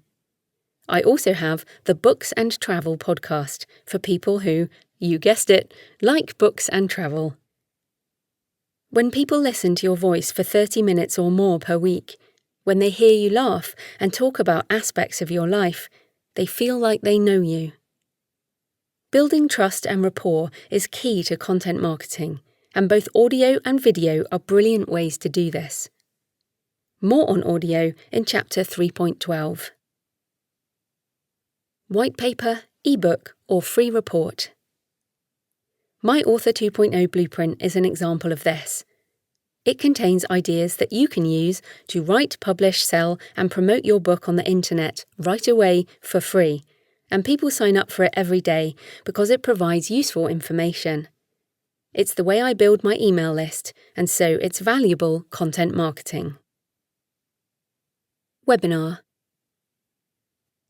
I also have the Books and Travel podcast for people who, you guessed it, like books and travel. When people listen to your voice for 30 minutes or more per week, when they hear you laugh and talk about aspects of your life, they feel like they know you. Building trust and rapport is key to content marketing, and both audio and video are brilliant ways to do this. More on audio in Chapter 3.12. White paper, ebook, or free report. My Author 2.0 blueprint is an example of this. It contains ideas that you can use to write, publish, sell, and promote your book on the internet right away for free, and people sign up for it every day because it provides useful information. It's the way I build my email list, and so it's valuable content marketing. Webinar.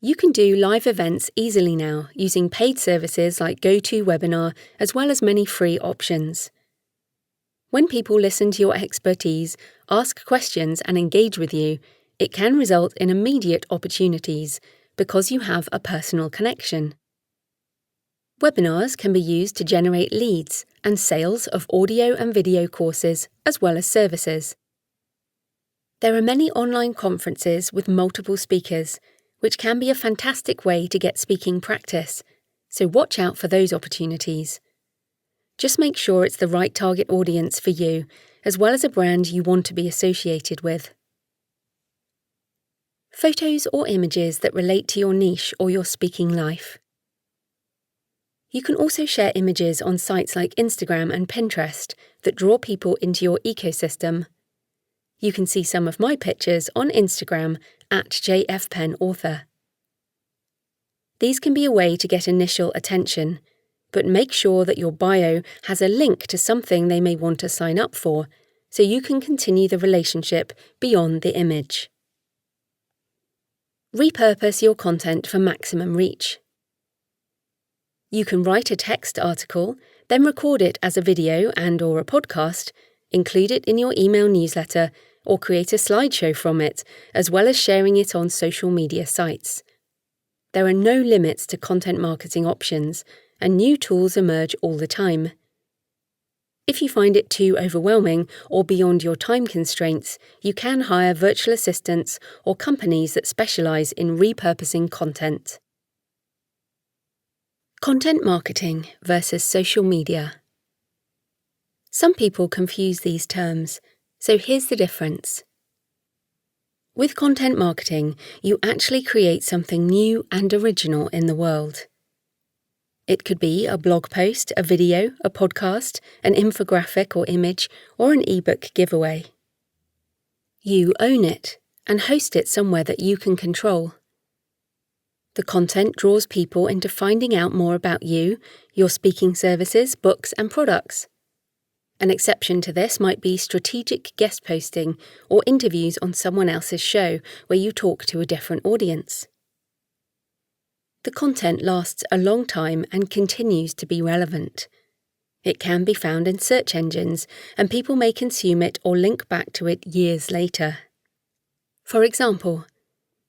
You can do live events easily now using paid services like GoToWebinar as well as many free options. When people listen to your expertise, ask questions and engage with you, it can result in immediate opportunities because you have a personal connection. Webinars can be used to generate leads and sales of audio and video courses as well as services. There are many online conferences with multiple speakers, which can be a fantastic way to get speaking practice, so watch out for those opportunities. Just make sure it's the right target audience for you, as well as a brand you want to be associated with. Photos or images that relate to your niche or your speaking life. You can also share images on sites like Instagram and Pinterest that draw people into your ecosystem. You can see some of my pictures on Instagram @JFPennAuthor. These can be a way to get initial attention, but make sure that your bio has a link to something they may want to sign up for, so you can continue the relationship beyond the image. Repurpose your content for maximum reach. You can write a text article, then record it as a video and/or a podcast, include it in your email newsletter, or create a slideshow from it, as well as sharing it on social media sites. There are no limits to content marketing options, and new tools emerge all the time. If you find it too overwhelming or beyond your time constraints, you can hire virtual assistants or companies that specialize in repurposing content. Content marketing versus social media. Some people confuse these terms, so here's the difference. With content marketing, you actually create something new and original in the world. It could be a blog post, a video, a podcast, an infographic or image, or an ebook giveaway. You own it and host it somewhere that you can control. The content draws people into finding out more about you, your speaking services, books, and products. An exception to this might be strategic guest posting or interviews on someone else's show where you talk to a different audience. The content lasts a long time and continues to be relevant. It can be found in search engines, and people may consume it or link back to it years later. For example,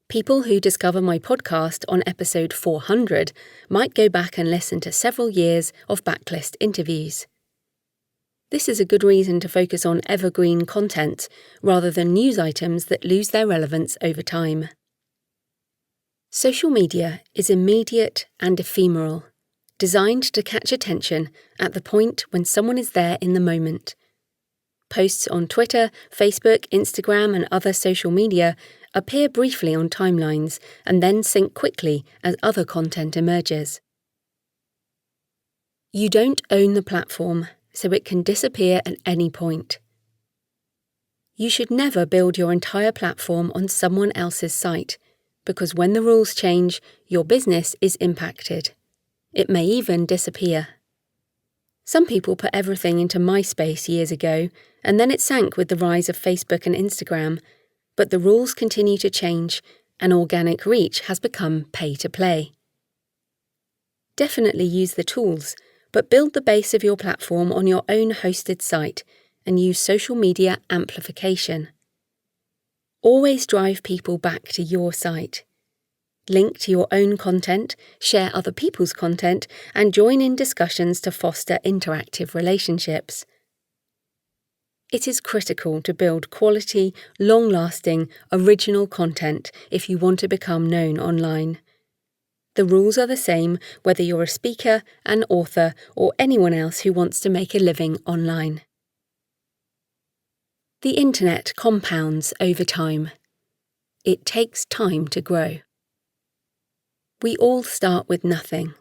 people who discover my podcast on episode 400 might go back and listen to several years of backlist interviews. This is a good reason to focus on evergreen content rather than news items that lose their relevance over time. Social media is immediate and ephemeral, designed to catch attention at the point when someone is there in the moment. Posts on Twitter, Facebook, Instagram, and other social media appear briefly on timelines and then sink quickly as other content emerges. You don't own the platform, so it can disappear at any point. You should never build your entire platform on someone else's site, because when the rules change, your business is impacted. It may even disappear. Some people put everything into MySpace years ago, and then it sank with the rise of Facebook and Instagram, but the rules continue to change, and organic reach has become pay to play. Definitely use the tools, but build the base of your platform on your own hosted site and use social media amplification. Always drive people back to your site. Link to your own content, share other people's content, and join in discussions to foster interactive relationships. It is critical to build quality, long-lasting, original content if you want to become known online. The rules are the same whether you're a speaker, an author, or anyone else who wants to make a living online. The internet compounds over time. It takes time to grow. We all start with nothing.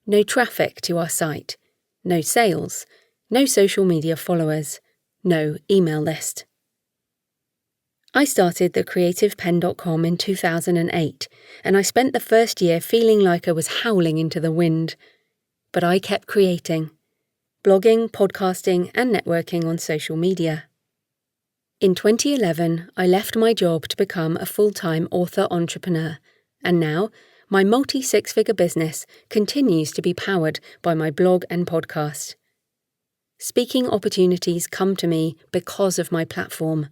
No traffic to our site, no sales, no social media followers, no email list. I started thecreativepenn.com in 2008, and I spent the first year feeling like I was howling into the wind. But I kept creating, blogging, podcasting, and networking on social media. In 2011, I left my job to become a full-time author entrepreneur, and now my multi-six-figure business continues to be powered by my blog and podcast. Speaking opportunities come to me because of my platform.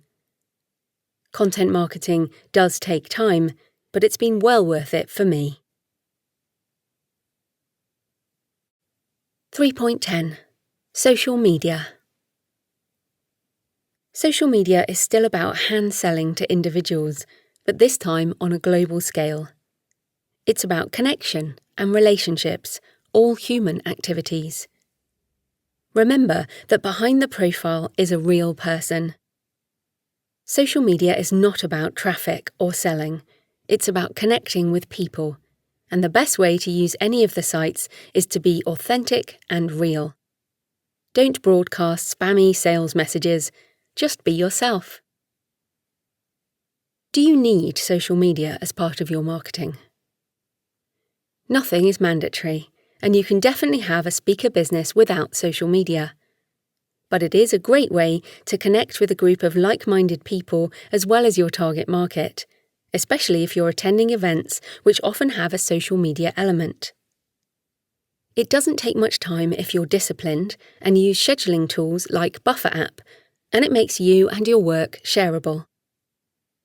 Content marketing does take time, but it's been well worth it for me. 3.10. Social media. Social media is still about hand-selling to individuals, but this time on a global scale. It's about connection and relationships, all human activities. Remember that behind the profile is a real person. Social media is not about traffic or selling. It's about connecting with people, and the best way to use any of the sites is to be authentic and real. Don't broadcast spammy sales messages, just be yourself. Do you need social media as part of your marketing? Nothing is mandatory, and you can definitely have a speaker business without social media. But it is a great way to connect with a group of like-minded people as well as your target market, especially if you're attending events which often have a social media element. It doesn't take much time if you're disciplined and use scheduling tools like Buffer app, and it makes you and your work shareable.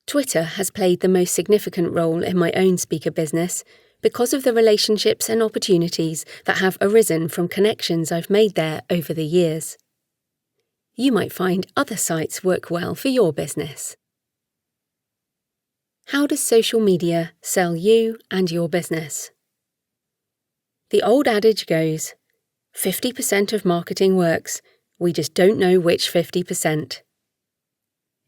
Twitter has played the most significant role in my own speaker business because of the relationships and opportunities that have arisen from connections I've made there over the years. You might find other sites work well for your business. How does social media sell you and your business? The old adage goes, 50% of marketing works, we just don't know which 50%.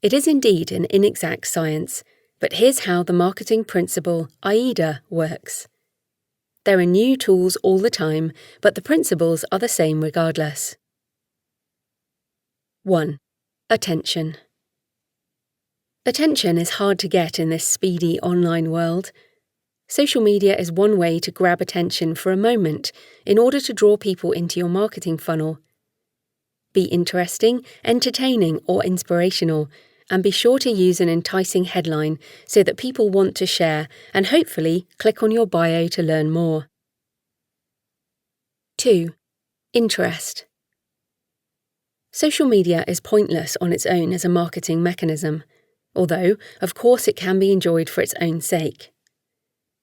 It is indeed an inexact science, but here's how the marketing principle AIDA works. There are new tools all the time, but the principles are the same regardless. 1. Attention. Attention is hard to get in this speedy online world. Social media is one way to grab attention for a moment in order to draw people into your marketing funnel. Be interesting, entertaining, or inspirational, and be sure to use an enticing headline so that people want to share and hopefully click on your bio to learn more. 2. Interest. Social media is pointless on its own as a marketing mechanism, although, of course, it can be enjoyed for its own sake.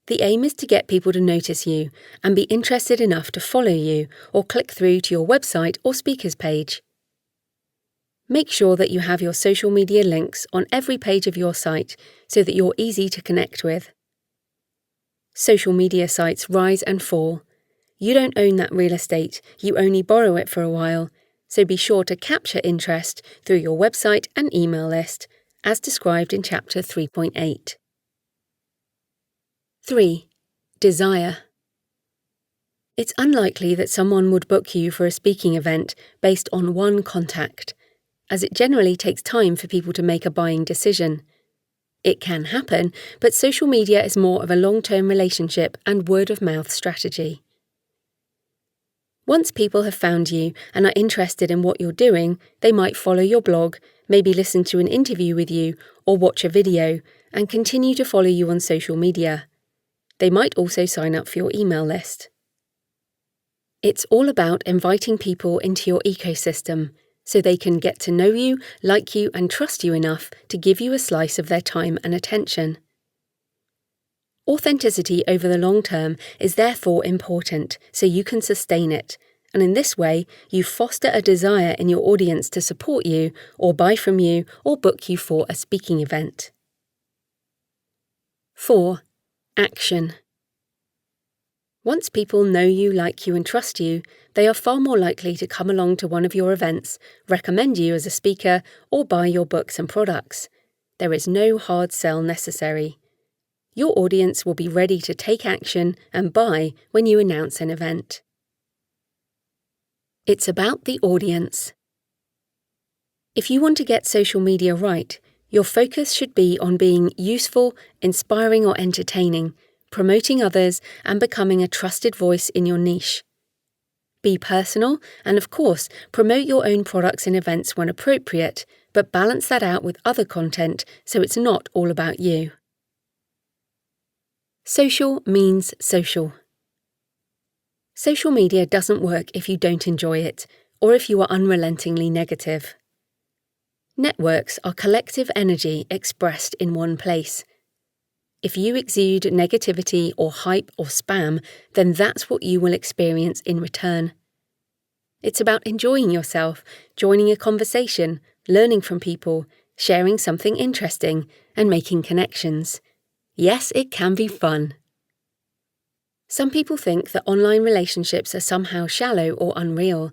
The aim is to get people to notice you and be interested enough to follow you or click through to your website or speakers page. Make sure that you have your social media links on every page of your site so that you're easy to connect with. Social media sites rise and fall. You don't own that real estate, you only borrow it for a while, so be sure to capture interest through your website and email list, as described in Chapter 3.8. 3. Desire. It's unlikely that someone would book you for a speaking event based on one contact, as it generally takes time for people to make a buying decision. It can happen, but social media is more of a long-term relationship and word-of-mouth strategy. Once people have found you and are interested in what you're doing, they might follow your blog, maybe listen to an interview with you, or watch a video, and continue to follow you on social media. They might also sign up for your email list. It's all about inviting people into your ecosystem so they can get to know you, like you, and trust you enough to give you a slice of their time and attention. Authenticity over the long term is therefore important so you can sustain it, and in this way you foster a desire in your audience to support you or buy from you or book you for a speaking event. 4. Action. Once people know you, like you, and trust you, they are far more likely to come along to one of your events, recommend you as a speaker, or buy your books and products. There is no hard sell necessary. Your audience will be ready to take action and buy when you announce an event. It's about the audience. If you want to get social media right, your focus should be on being useful, inspiring, or entertaining, promoting others, and becoming a trusted voice in your niche. Be personal and, of course, promote your own products and events when appropriate, but balance that out with other content so it's not all about you. Social means social. Social media doesn't work if you don't enjoy it, or if you are unrelentingly negative. Networks are collective energy expressed in one place. If you exude negativity or hype or spam, then that's what you will experience in return. It's about enjoying yourself, joining a conversation, learning from people, sharing something interesting, and making connections. Yes, it can be fun. Some people think that online relationships are somehow shallow or unreal.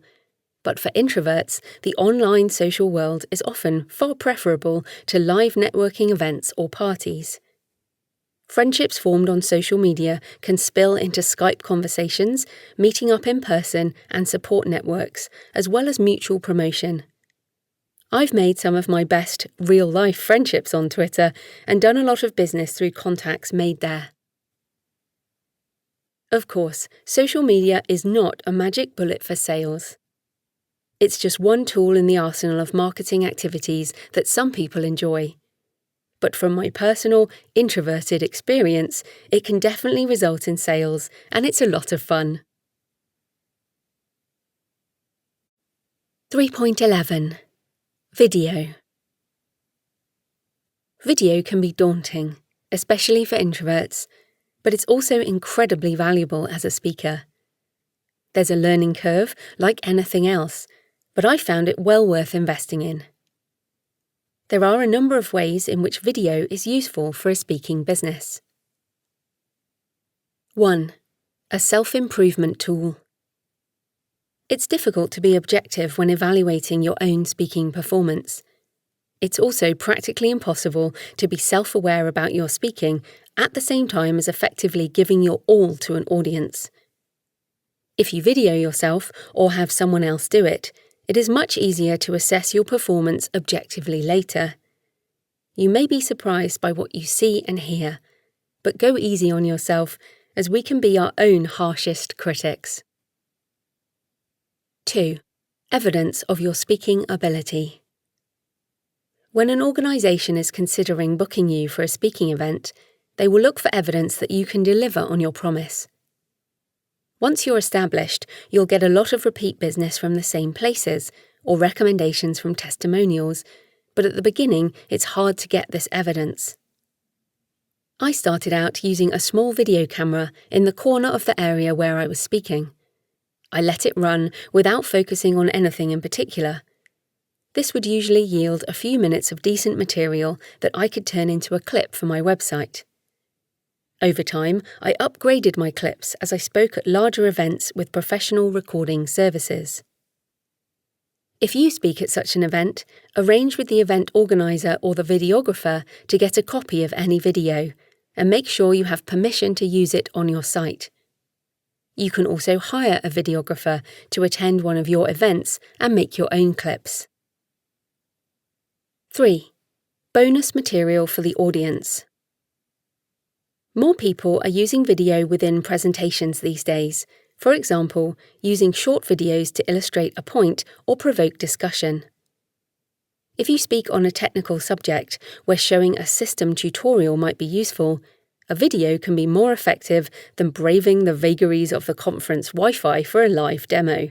But for introverts, the online social world is often far preferable to live networking events or parties. Friendships formed on social media can spill into Skype conversations, meeting up in person, and support networks, as well as mutual promotion. I've made some of my best real-life friendships on Twitter and done a lot of business through contacts made there. Of course, social media is not a magic bullet for sales. It's just one tool in the arsenal of marketing activities that some people enjoy. But from my personal, introverted experience, it can definitely result in sales, and it's a lot of fun. 3.11. Video. Video can be daunting, especially for introverts, but it's also incredibly valuable as a speaker. There's a learning curve, like anything else, but I found it well worth investing in. There are a number of ways in which video is useful for a speaking business. 1. A self-improvement tool. It's difficult to be objective when evaluating your own speaking performance. It's also practically impossible to be self-aware about your speaking at the same time as effectively giving your all to an audience. If you video yourself or have someone else do it, it is much easier to assess your performance objectively later. You may be surprised by what you see and hear, but go easy on yourself, as we can be our own harshest critics. 2. Evidence of your speaking ability. When an organisation is considering booking you for a speaking event, they will look for evidence that you can deliver on your promise. Once you're established, you'll get a lot of repeat business from the same places, or recommendations from testimonials, but at the beginning it's hard to get this evidence. I started out using a small video camera in the corner of the area where I was speaking. I let it run without focusing on anything in particular. This would usually yield a few minutes of decent material that I could turn into a clip for my website. Over time, I upgraded my clips as I spoke at larger events with professional recording services. If you speak at such an event, arrange with the event organiser or the videographer to get a copy of any video, and make sure you have permission to use it on your site. You can also hire a videographer to attend one of your events and make your own clips. 3. Bonus material for the audience. More people are using video within presentations these days, for example, using short videos to illustrate a point or provoke discussion. If you speak on a technical subject where showing a system tutorial might be useful, a video can be more effective than braving the vagaries of the conference Wi-Fi for a live demo.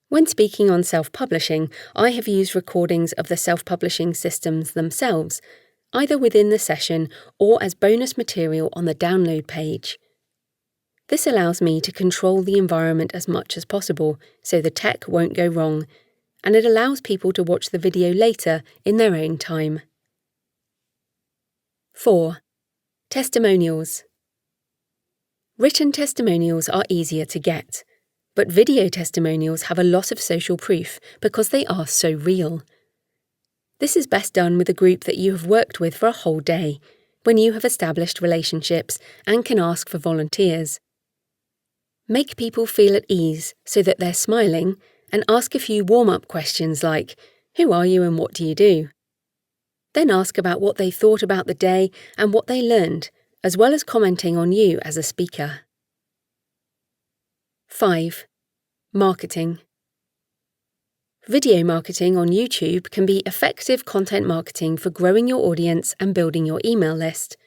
When speaking on self-publishing, I have used recordings of the self-publishing systems themselves, either within the session or as bonus material on the download page. This allows me to control the environment as much as possible, so the tech won't go wrong, and it allows people to watch the video later in their own time. 4. Testimonials. Written testimonials are easier to get, but video testimonials have a lot of social proof because they are so real. This is best done with a group that you have worked with for a whole day, when you have established relationships and can ask for volunteers. Make people feel at ease so that they're smiling, and ask a few warm-up questions like, "Who are you and what do you do?" Then ask about what they thought about the day and what they learned, as well as commenting on you as a speaker. 5. Marketing. Video marketing on YouTube can be effective content marketing for growing your audience and building your email list.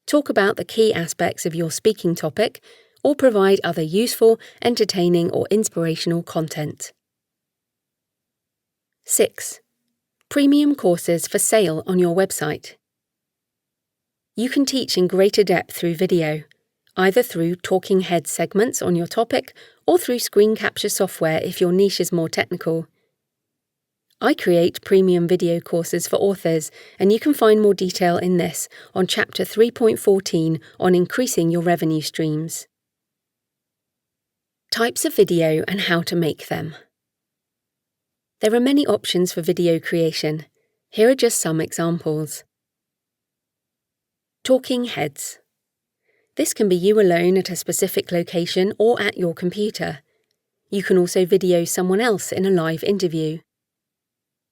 Talk about the key aspects of your speaking topic, or provide other useful, entertaining, or inspirational content. 6. Premium courses for sale on your website. You can teach in greater depth through video, either through talking head segments on your topic or through screen capture software if your niche is more technical. I create premium video courses for authors, and you can find more detail in this on Chapter 3.14 on increasing your revenue streams. Types of video and how to make them. There are many options for video creation. Here are just some examples. Talking heads. This can be you alone at a specific location or at your computer. You can also video someone else in a live interview.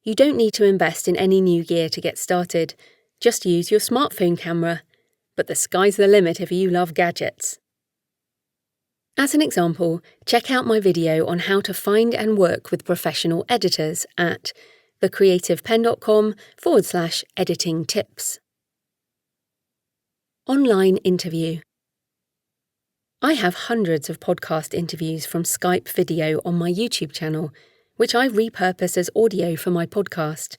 You don't need to invest in any new gear to get started. Just use your smartphone camera. But the sky's the limit if you love gadgets. As an example, check out my video on how to find and work with professional editors at thecreativepen.com/editing tips. Online interview. I have hundreds of podcast interviews from Skype video on my YouTube channel, which I repurpose as audio for my podcast.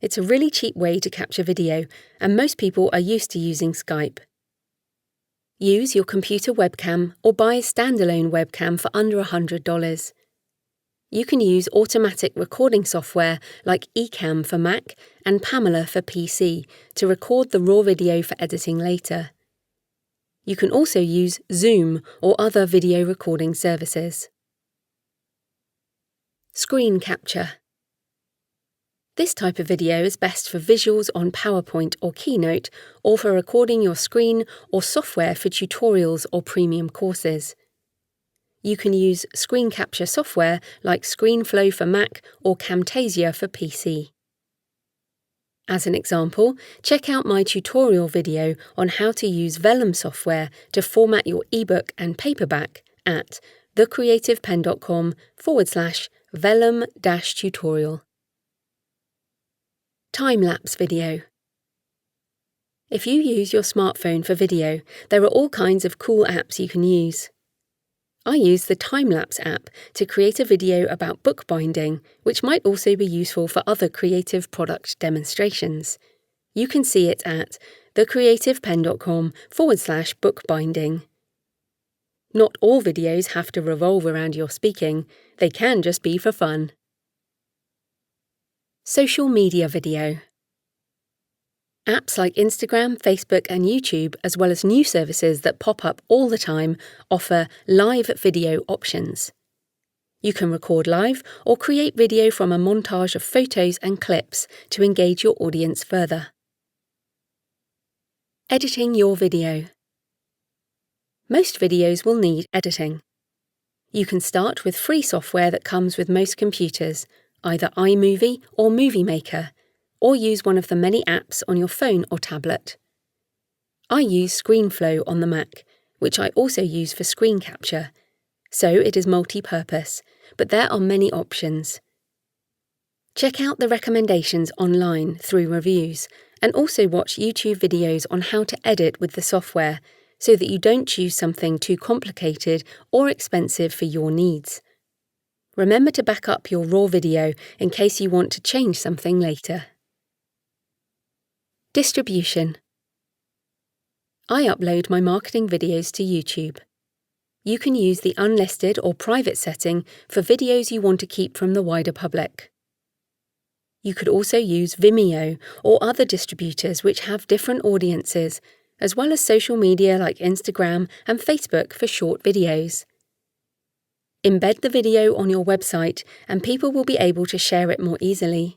It's a really cheap way to capture video, and most people are used to using Skype. Use your computer webcam or buy a standalone webcam for under $100. You can use automatic recording software like Ecamm for Mac and Pamela for PC to record the raw video for editing later. You can also use Zoom or other video recording services. Screen capture. This type of video is best for visuals on PowerPoint or Keynote, or for recording your screen or software for tutorials or premium courses. You can use screen capture software like ScreenFlow for Mac or Camtasia for PC. As an example, check out my tutorial video on how to use Vellum software to format your ebook and paperback at thecreativepen.com/vellum-tutorial. Time-lapse video. If you use your smartphone for video, there are all kinds of cool apps you can use. I use the Time-lapse app to create a video about bookbinding, which might also be useful for other creative product demonstrations. You can see it at thecreativepen.com/bookbinding. Not all videos have to revolve around your speaking, they can just be for fun. Social media video. Apps like Instagram, Facebook, and YouTube, as well as new services that pop up all the time, offer live video options. You can record live or create video from a montage of photos and clips to engage your audience further. Editing your video. Most videos will need editing. You can start with free software that comes with most computers, either iMovie or Movie Maker, or use one of the many apps on your phone or tablet. I use ScreenFlow on the Mac, which I also use for screen capture, so it is multi-purpose, but there are many options. Check out the recommendations online through reviews, and also watch YouTube videos on how to edit with the software so that you don't choose something too complicated or expensive for your needs. Remember to back up your raw video in case you want to change something later. Distribution. I upload my marketing videos to YouTube. You can use the unlisted or private setting for videos you want to keep from the wider public. You could also use Vimeo or other distributors which have different audiences, as well as social media like Instagram and Facebook for short videos. Embed the video on your website and people will be able to share it more easily.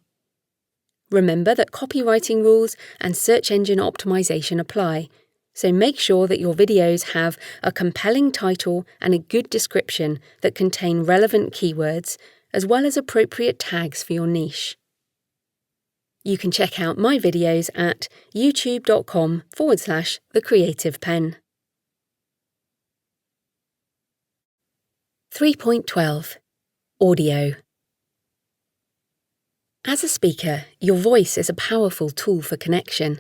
Remember that copywriting rules and search engine optimization apply, so make sure that your videos have a compelling title and a good description that contain relevant keywords, as well as appropriate tags for your niche. You can check out my videos at youtube.com/thecreativepen. 3.12. Audio. As a speaker, your voice is a powerful tool for connection,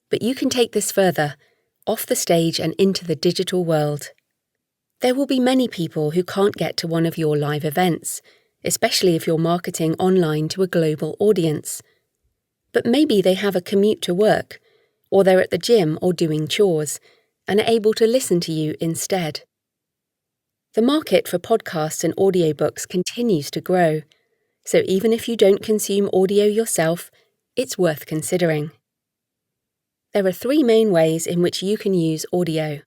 but you can take this further, off the stage and into the digital world. There will be many people who can't get to one of your live events, especially if you're marketing online to a global audience. But maybe they have a commute to work, or they're at the gym or doing chores, and are able to listen to you instead. The market for podcasts and audiobooks continues to grow, so even if you don't consume audio yourself, it's worth considering. There are 3 main ways in which you can use audio.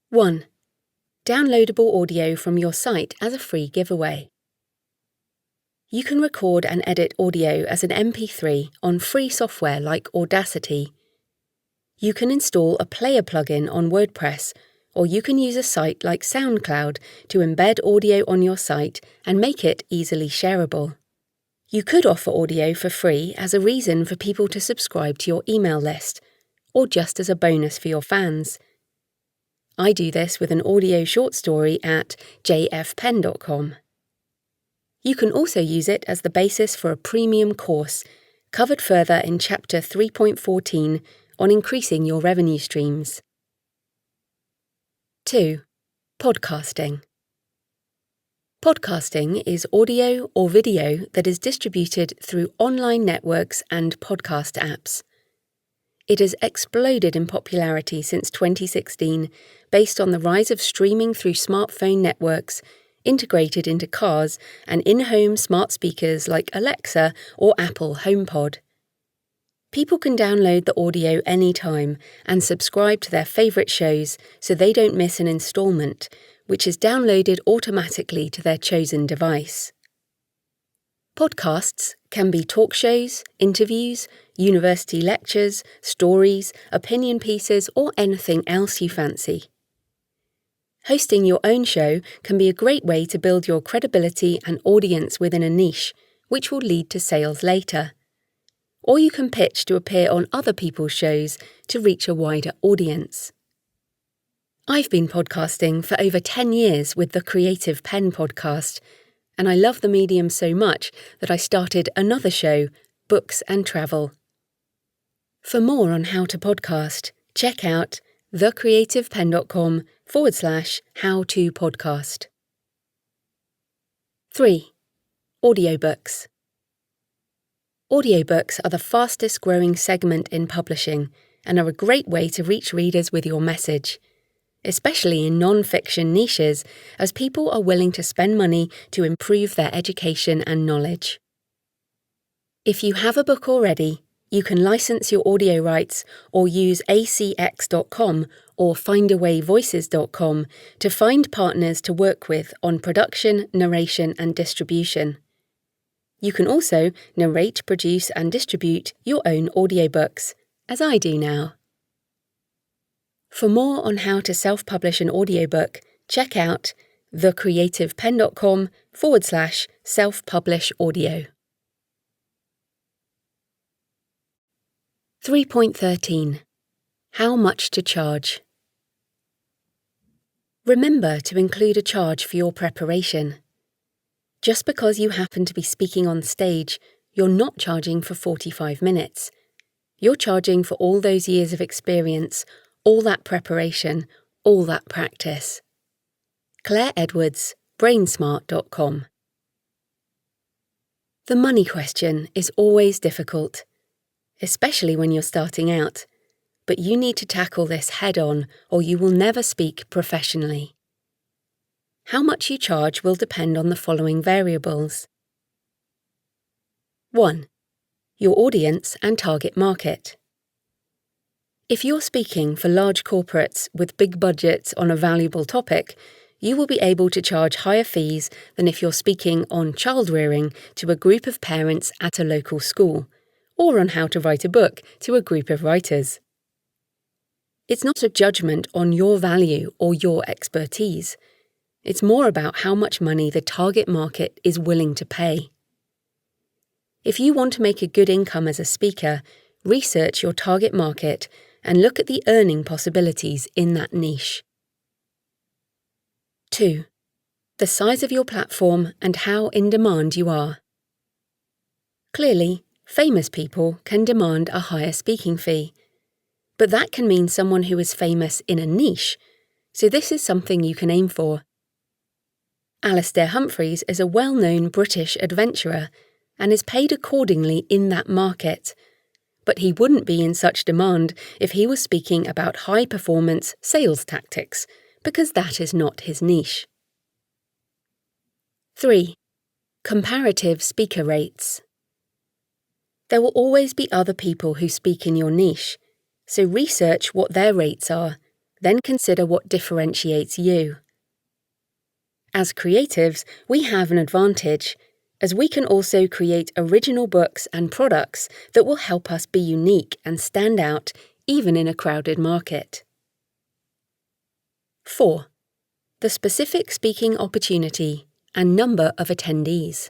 1. Downloadable audio from your site as a free giveaway. You can record and edit audio as an MP3 on free software like Audacity. You can install a player plugin on WordPress, or you can use a site like SoundCloud to embed audio on your site and make it easily shareable. You could offer audio for free as a reason for people to subscribe to your email list, or just as a bonus for your fans. I do this with an audio short story at jfpen.com. You can also use it as the basis for a premium course, covered further in Chapter 3.14 on increasing your revenue streams. 2. Podcasting. Podcasting is audio or video that is distributed through online networks and podcast apps. It has exploded in popularity since 2016 based on the rise of streaming through smartphone networks integrated into cars and in-home smart speakers like Alexa or Apple HomePod. People can download the audio anytime and subscribe to their favourite shows so they don't miss an instalment, which is downloaded automatically to their chosen device. Podcasts can be talk shows, interviews, university lectures, stories, opinion pieces, or anything else you fancy. Hosting your own show can be a great way to build your credibility and audience within a niche, which will lead to sales later. Or you can pitch to appear on other people's shows to reach a wider audience. I've been podcasting for over 10 years with the Creative Pen podcast, and I love the medium so much that I started another show, Books and Travel. For more on how to podcast, check out thecreativepen.com/how-to-podcast. 3. Audiobooks. Audiobooks are the fastest growing segment in publishing and are a great way to reach readers with your message, especially in non-fiction niches, as people are willing to spend money to improve their education and knowledge. If you have a book already, you can license your audio rights or use acx.com or findawayvoices.com to find partners to work with on production, narration, and distribution. You can also narrate, produce, and distribute your own audiobooks, as I do now. For more on how to self-publish an audiobook, check out thecreativepen.com/self-publish-audio. 3.13. How much to charge. Remember to include a charge for your preparation. Just because you happen to be speaking on stage, you're not charging for 45 minutes. You're charging for all those years of experience, all that preparation, all that practice. Claire Edwards, brainsmart.com. The money question is always difficult, especially when you're starting out, but you need to tackle this head-on or you will never speak professionally. How much you charge will depend on the following variables. 1. Your audience and target market. If you're speaking for large corporates with big budgets on a valuable topic, you will be able to charge higher fees than if you're speaking on child rearing to a group of parents at a local school, or on how to write a book to a group of writers. It's not a judgment on your value or your expertise. It's more about how much money the target market is willing to pay. If you want to make a good income as a speaker, research your target market and look at the earning possibilities in that niche. 2. The size of your platform and how in demand you are. Clearly, famous people can demand a higher speaking fee, but that can mean someone who is famous in a niche, so this is something you can aim for. Alastair Humphreys is a well-known British adventurer and is paid accordingly in that market, but he wouldn't be in such demand if he was speaking about high-performance sales tactics, because that is not his niche. 3. Comparative speaker rates. There will always be other people who speak in your niche, so research what their rates are, then consider what differentiates you. As creatives, we have an advantage, as we can also create original books and products that will help us be unique and stand out even in a crowded market. 4. The specific speaking opportunity and number of attendees.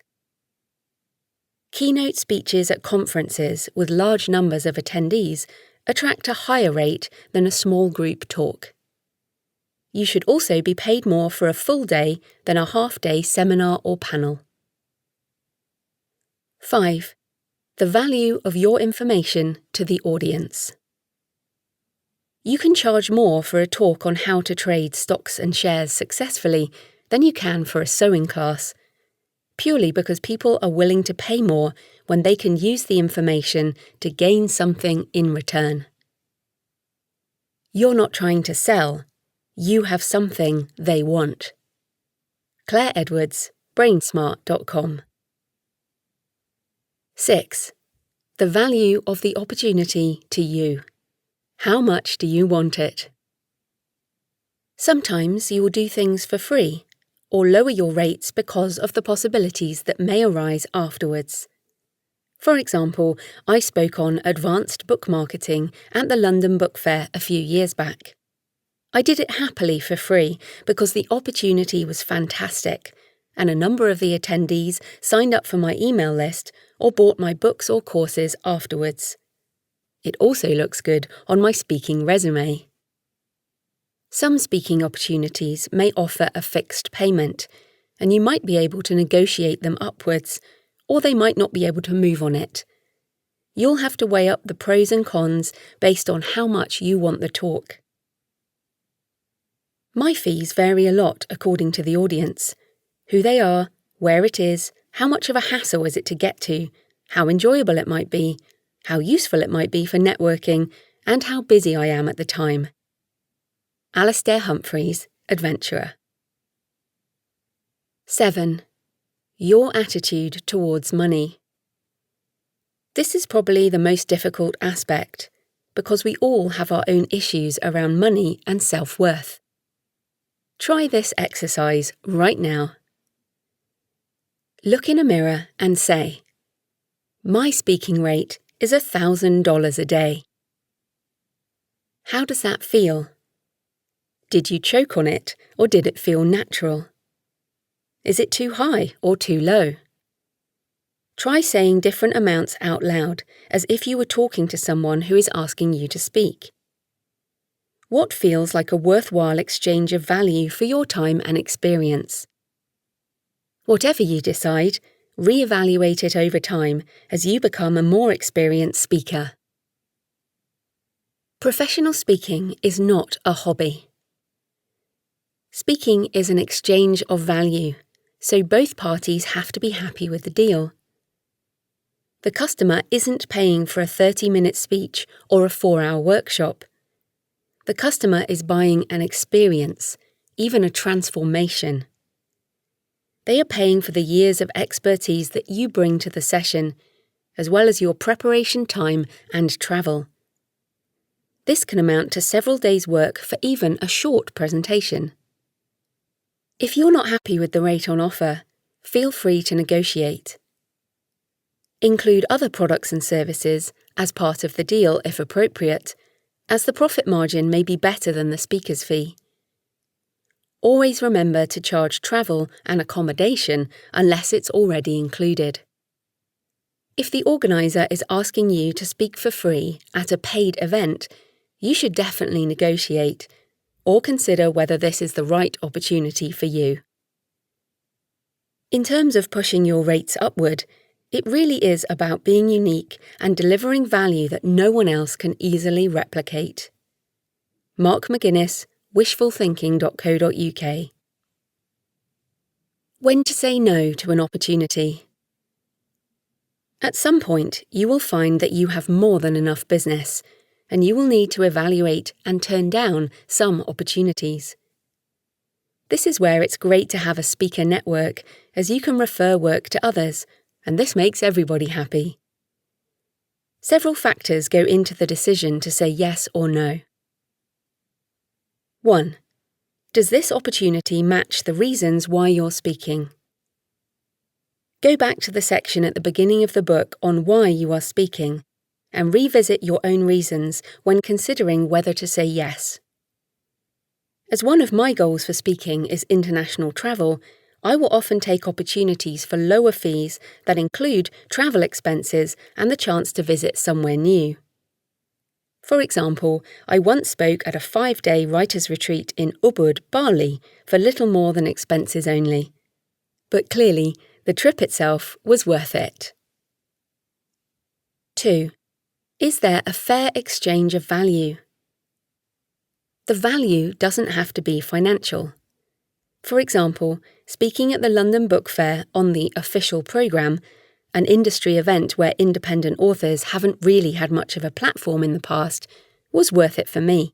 Keynote speeches at conferences with large numbers of attendees attract a higher rate than a small group talk. You should also be paid more for a full day than a half-day seminar or panel. 5. The value of your information to the audience. You can charge more for a talk on how to trade stocks and shares successfully than you can for a sewing class, purely because people are willing to pay more when they can use the information to gain something in return. You're not trying to sell. You have something they want. Claire Edwards, brainsmart.com. 6. The value of the opportunity to you. How much do you want it? Sometimes you will do things for free, or lower your rates because of the possibilities that may arise afterwards. For example, I spoke on advanced book marketing at the London Book Fair a few years back. I did it happily for free because the opportunity was fantastic, and a number of the attendees signed up for my email list or bought my books or courses afterwards. It also looks good on my speaking resume. Some speaking opportunities may offer a fixed payment, and you might be able to negotiate them upwards, or they might not be able to move on it. You'll have to weigh up the pros and cons based on how much you want the talk. My fees vary a lot according to the audience, who they are, where it is, how much of a hassle is it to get to, how enjoyable it might be, how useful it might be for networking, and how busy I am at the time. Alastair Humphreys, Adventurer. 7. Your attitude towards money. This is probably the most difficult aspect, because we all have our own issues around money and self-worth. Try this exercise right now. Look in a mirror and say, "My speaking rate is $1,000 a day." How does that feel? Did you choke on it, or did it feel natural? Is it too high or too low? Try saying different amounts out loud, as if you were talking to someone who is asking you to speak. What feels like a worthwhile exchange of value for your time and experience? Whatever you decide, Re-evaluate it over time as you become a more experienced speaker. Professional speaking is not a hobby. Speaking is an exchange of value, so both parties have to be happy with the deal. The customer isn't paying for a 30-minute speech or a 4-hour workshop. The customer is buying an experience, even a transformation. They are paying for the years of expertise that you bring to the session, as well as your preparation time and travel. This can amount to several days' work for even a short presentation. If you're not happy with the rate on offer, feel free to negotiate. Include other products and services as part of the deal if appropriate, as the profit margin may be better than the speaker's fee. Always remember to charge travel and accommodation unless it's already included. If the organiser is asking you to speak for free at a paid event, you should definitely negotiate, or consider whether this is the right opportunity for you. In terms of pushing your rates upward, it really is about being unique and delivering value that no one else can easily replicate. Mark McGuinness, wishfulthinking.co.uk. When to say no to an opportunity. At some point, you will find that you have more than enough business, and you will need to evaluate and turn down some opportunities. This is where it's great to have a speaker network, as you can refer work to others, and this makes everybody happy. Several factors go into the decision to say yes or no. 1. Does this opportunity match the reasons why you're speaking? Go back to the section at the beginning of the book on why you are speaking, and revisit your own reasons when considering whether to say yes. As one of my goals for speaking is international travel, I will often take opportunities for lower fees that include travel expenses and the chance to visit somewhere new. For example, I once spoke at a 5-day writers' retreat in Ubud, Bali, for little more than expenses only. But clearly, the trip itself was worth it. 2. Is there a fair exchange of value? The value doesn't have to be financial. For example, speaking at the London Book Fair on the official programme, an industry event where independent authors haven't really had much of a platform in the past, was worth it for me.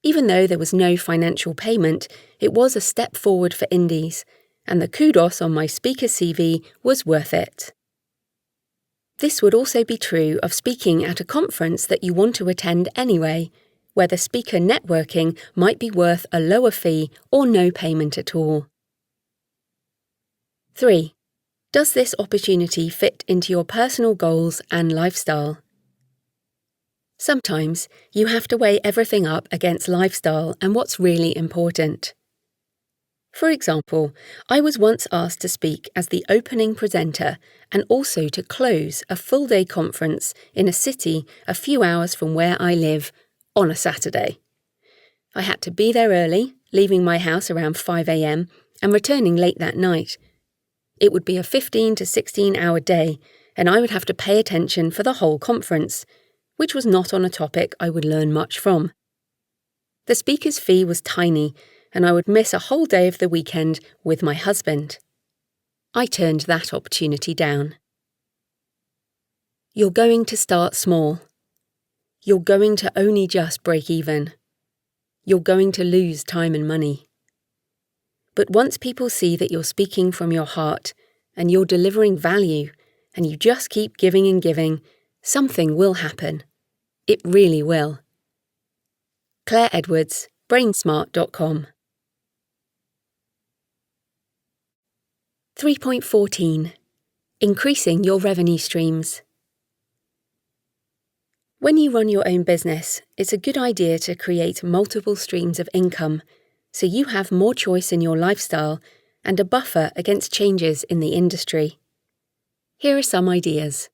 Even though there was no financial payment, it was a step forward for indies, and the kudos on my speaker CV was worth it. This would also be true of speaking at a conference that you want to attend anyway, where the speaker networking might be worth a lower fee or no payment at all. 3. Does this opportunity fit into your personal goals and lifestyle? Sometimes you have to weigh everything up against lifestyle and what's really important. For example, I was once asked to speak as the opening presenter and also to close a full-day conference in a city a few hours from where I live on a Saturday. I had to be there early, leaving my house around 5 a.m. and returning late that night. It would be a 15 to 16-hour day, and I would have to pay attention for the whole conference, which was not on a topic I would learn much from. The speaker's fee was tiny, and I would miss a whole day of the weekend with my husband. I turned that opportunity down. You're going to start small. You're going to only just break even. You're going to lose time and money. But once people see that you're speaking from your heart, and you're delivering value, and you just keep giving and giving, something will happen. It really will. Claire Edwards, brainsmart.com. 3.14. Increasing your revenue streams. When you run your own business, it's a good idea to create multiple streams of income, so you have more choice in your lifestyle and a buffer against changes in the industry. Here are some ideas.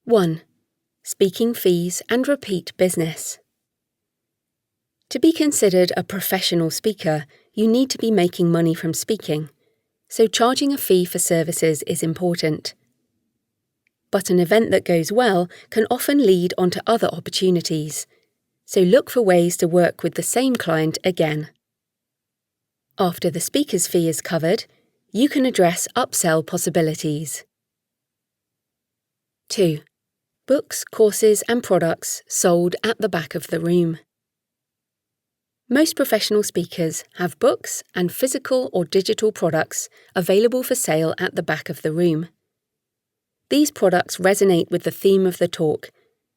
1. Speaking fees and repeat business. To be considered a professional speaker, you need to be making money from speaking, so charging a fee for services is important. But an event that goes well can often lead onto other opportunities, so look for ways to work with the same client again. After the speaker's fee is covered, you can address upsell possibilities. 2. Books, courses and products sold at the back of the room. Most professional speakers have books and physical or digital products available for sale at the back of the room. These products resonate with the theme of the talk,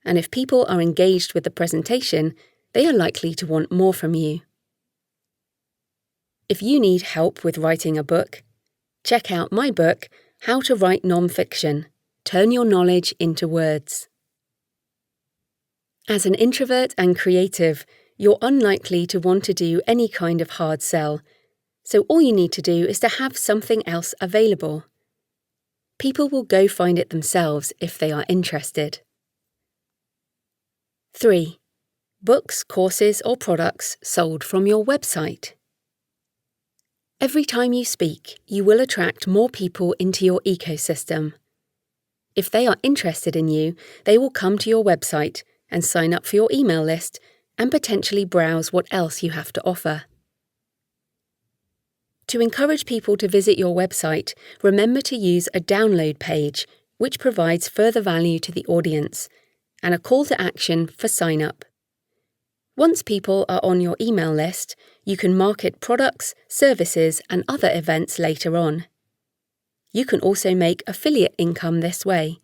and if people are engaged with the presentation, they are likely to want more from you. If you need help with writing a book, check out my book, How to Write Non-Fiction: Turn Your Knowledge into Words. As an introvert and creative, you're unlikely to want to do any kind of hard sell, so all you need to do is to have something else available. People will go find it themselves if they are interested. 3. Books, courses or products sold from your website. Every time you speak, you will attract more people into your ecosystem. If they are interested in you, they will come to your website and sign up for your email list and potentially browse what else you have to offer. To encourage people to visit your website, remember to use a download page, which provides further value to the audience, and a call to action for sign-up. Once people are on your email list, you can market products, services, and other events later on. You can also make affiliate income this way,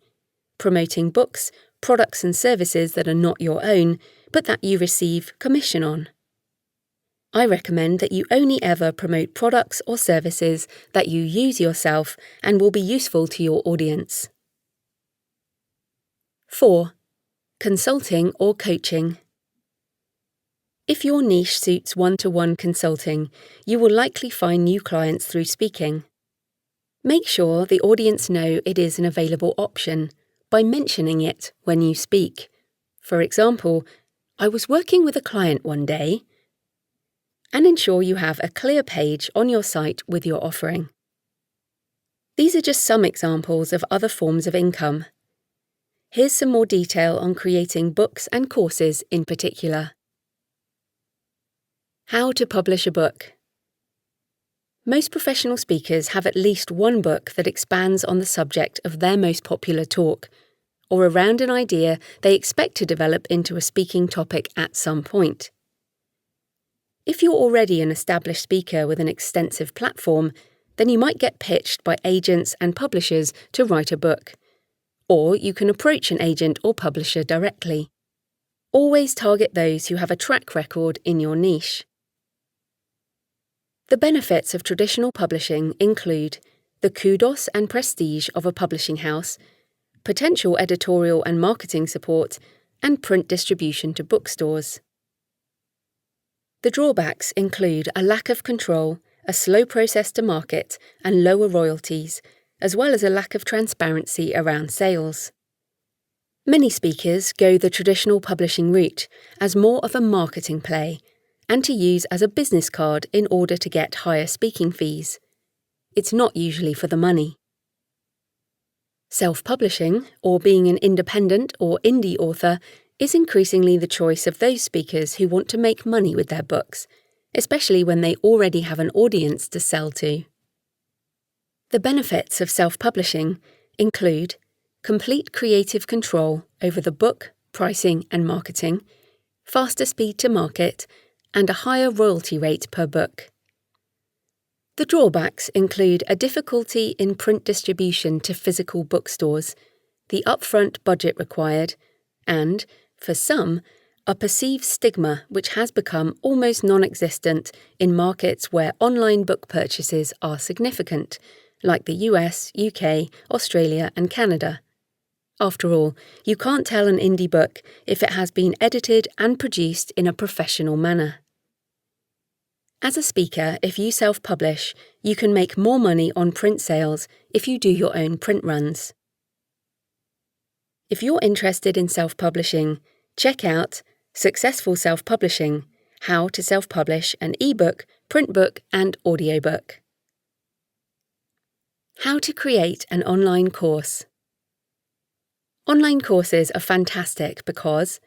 promoting books, products and services that are not your own, but that you receive commission on. I recommend that you only ever promote products or services that you use yourself and will be useful to your audience. 4. Consulting or coaching. If your niche suits one-to-one consulting, you will likely find new clients through speaking. Make sure the audience know it is an available option by mentioning it when you speak. For example, I was working with a client one day, and ensure you have a clear page on your site with your offering. These are just some examples of other forms of income. Here's some more detail on creating books and courses in particular. How to publish a book. Most professional speakers have at least one book that expands on the subject of their most popular talk, or around an idea they expect to develop into a speaking topic at some point. If you're already an established speaker with an extensive platform, then you might get pitched by agents and publishers to write a book. Or you can approach an agent or publisher directly. Always target those who have a track record in your niche. The benefits of traditional publishing include the kudos and prestige of a publishing house, potential editorial and marketing support, and print distribution to bookstores. The drawbacks include a lack of control, a slow process to market, and lower royalties, as well as a lack of transparency around sales. Many speakers go the traditional publishing route as more of a marketing play, and to use as a business card in order to get higher speaking fees. It's not usually for the money. Self-publishing, or being an independent or indie author, is increasingly the choice of those speakers who want to make money with their books, especially when they already have an audience to sell to. The benefits of self-publishing include complete creative control over the book, pricing and marketing, faster speed to market, and a higher royalty rate per book. The drawbacks include a difficulty in print distribution to physical bookstores, the upfront budget required, and, for some, a perceived stigma which has become almost non-existent in markets where online book purchases are significant, like the US, UK, Australia and Canada. After all, you can't tell an indie book if it has been edited and produced in a professional manner. As a speaker, if you self-publish, you can make more money on print sales if you do your own print runs. If you're interested in self-publishing, check out Successful Self-Publishing: How to Self-Publish an eBook, Print Book and Audiobook. How to create an online course. Online courses are fantastic because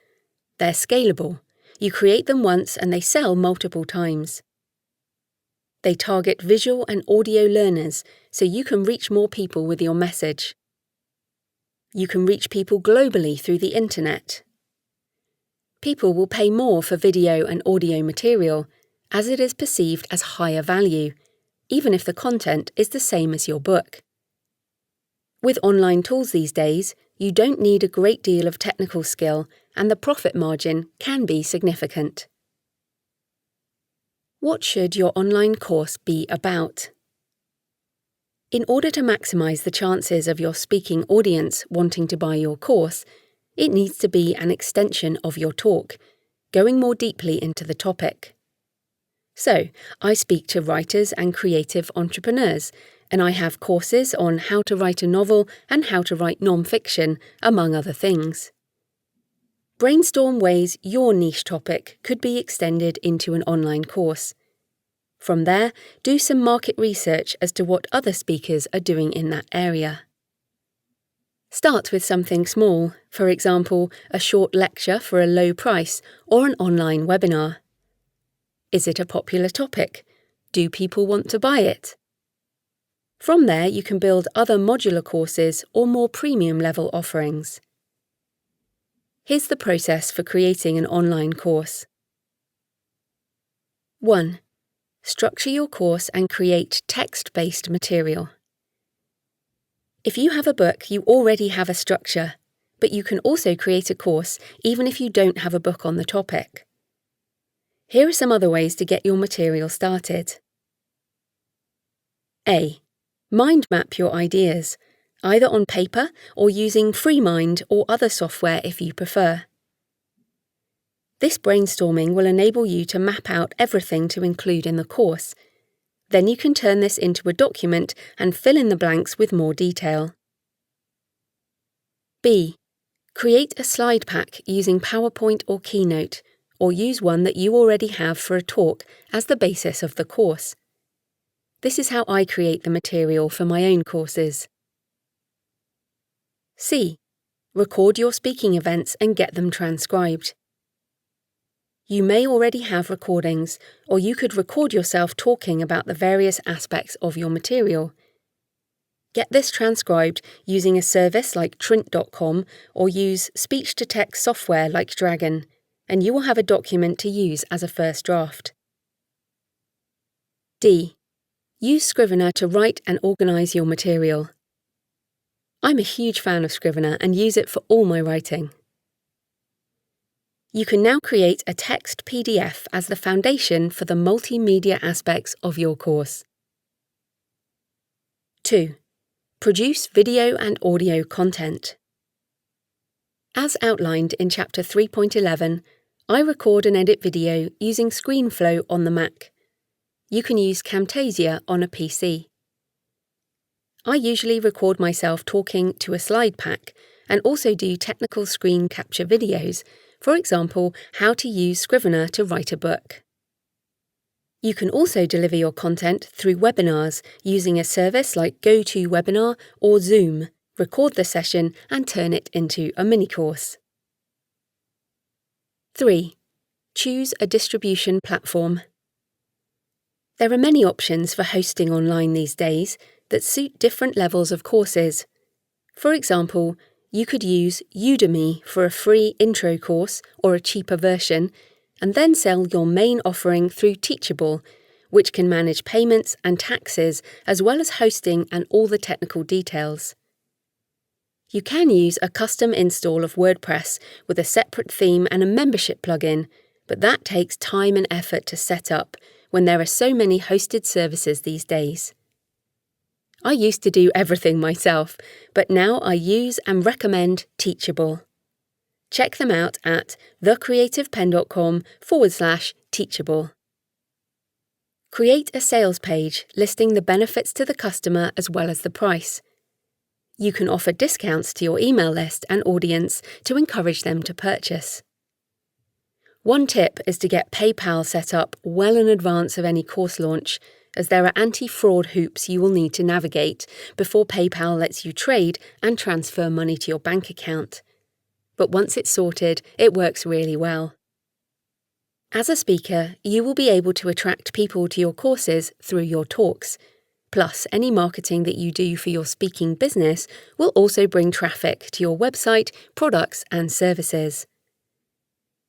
they're scalable. You create them once and they sell multiple times. They target visual and audio learners, so you can reach more people with your message. You can reach people globally through the internet. People will pay more for video and audio material, as it is perceived as higher value, even if the content is the same as your book. With online tools these days, you don't need a great deal of technical skill, and the profit margin can be significant. What should your online course be about? In order to maximize the chances of your speaking audience wanting to buy your course, it needs to be an extension of your talk, going more deeply into the topic. So, I speak to writers and creative entrepreneurs, and I have courses on how to write a novel and how to write non-fiction, among other things. Brainstorm ways your niche topic could be extended into an online course. From there, do some market research as to what other speakers are doing in that area. Start with something small, for example, a short lecture for a low price or an online webinar. Is it a popular topic? Do people want to buy it? From there, you can build other modular courses or more premium level offerings. Here's the process for creating an online course. 1. Structure your course and create text-based material. If you have a book, you already have a structure, but you can also create a course even if you don't have a book on the topic. Here are some other ways to get your material started. A. Mind map your ideas, either on paper or using FreeMind or other software if you prefer. This brainstorming will enable you to map out everything to include in the course. Then you can turn this into a document and fill in the blanks with more detail. B. Create a slide pack using PowerPoint or Keynote, or use one that you already have for a talk as the basis of the course. This is how I create the material for my own courses. C. Record your speaking events and get them transcribed. You may already have recordings, or you could record yourself talking about the various aspects of your material. Get this transcribed using a service like Trint.com or use speech-to-text software like Dragon, and you will have a document to use as a first draft. D. Use Scrivener to write and organise your material. I'm a huge fan of Scrivener and use it for all my writing. You can now create a text PDF as the foundation for the multimedia aspects of your course. 2. Produce video and audio content. As outlined in Chapter 3.11, I record and edit video using ScreenFlow on the Mac. You can use Camtasia on a PC. I usually record myself talking to a slide pack and also do technical screen capture videos, for example, how to use Scrivener to write a book. You can also deliver your content through webinars using a service like GoToWebinar or Zoom, record the session and turn it into a mini-course. 3. Choose a distribution platform. There are many options for hosting online these days that suit different levels of courses. For example, you could use Udemy for a free intro course or a cheaper version, and then sell your main offering through Teachable, which can manage payments and taxes as well as hosting and all the technical details. You can use a custom install of WordPress with a separate theme and a membership plugin, but that takes time and effort to set up when there are so many hosted services these days. I used to do everything myself, but now I use and recommend Teachable. Check them out at thecreativepenn.com/Teachable. Create a sales page listing the benefits to the customer as well as the price. You can offer discounts to your email list and audience to encourage them to purchase. One tip is to get PayPal set up well in advance of any course launch, as there are anti-fraud hoops you will need to navigate before PayPal lets you trade and transfer money to your bank account. But once it's sorted, it works really well. As a speaker, you will be able to attract people to your courses through your talks. Plus, any marketing that you do for your speaking business will also bring traffic to your website, products, and services.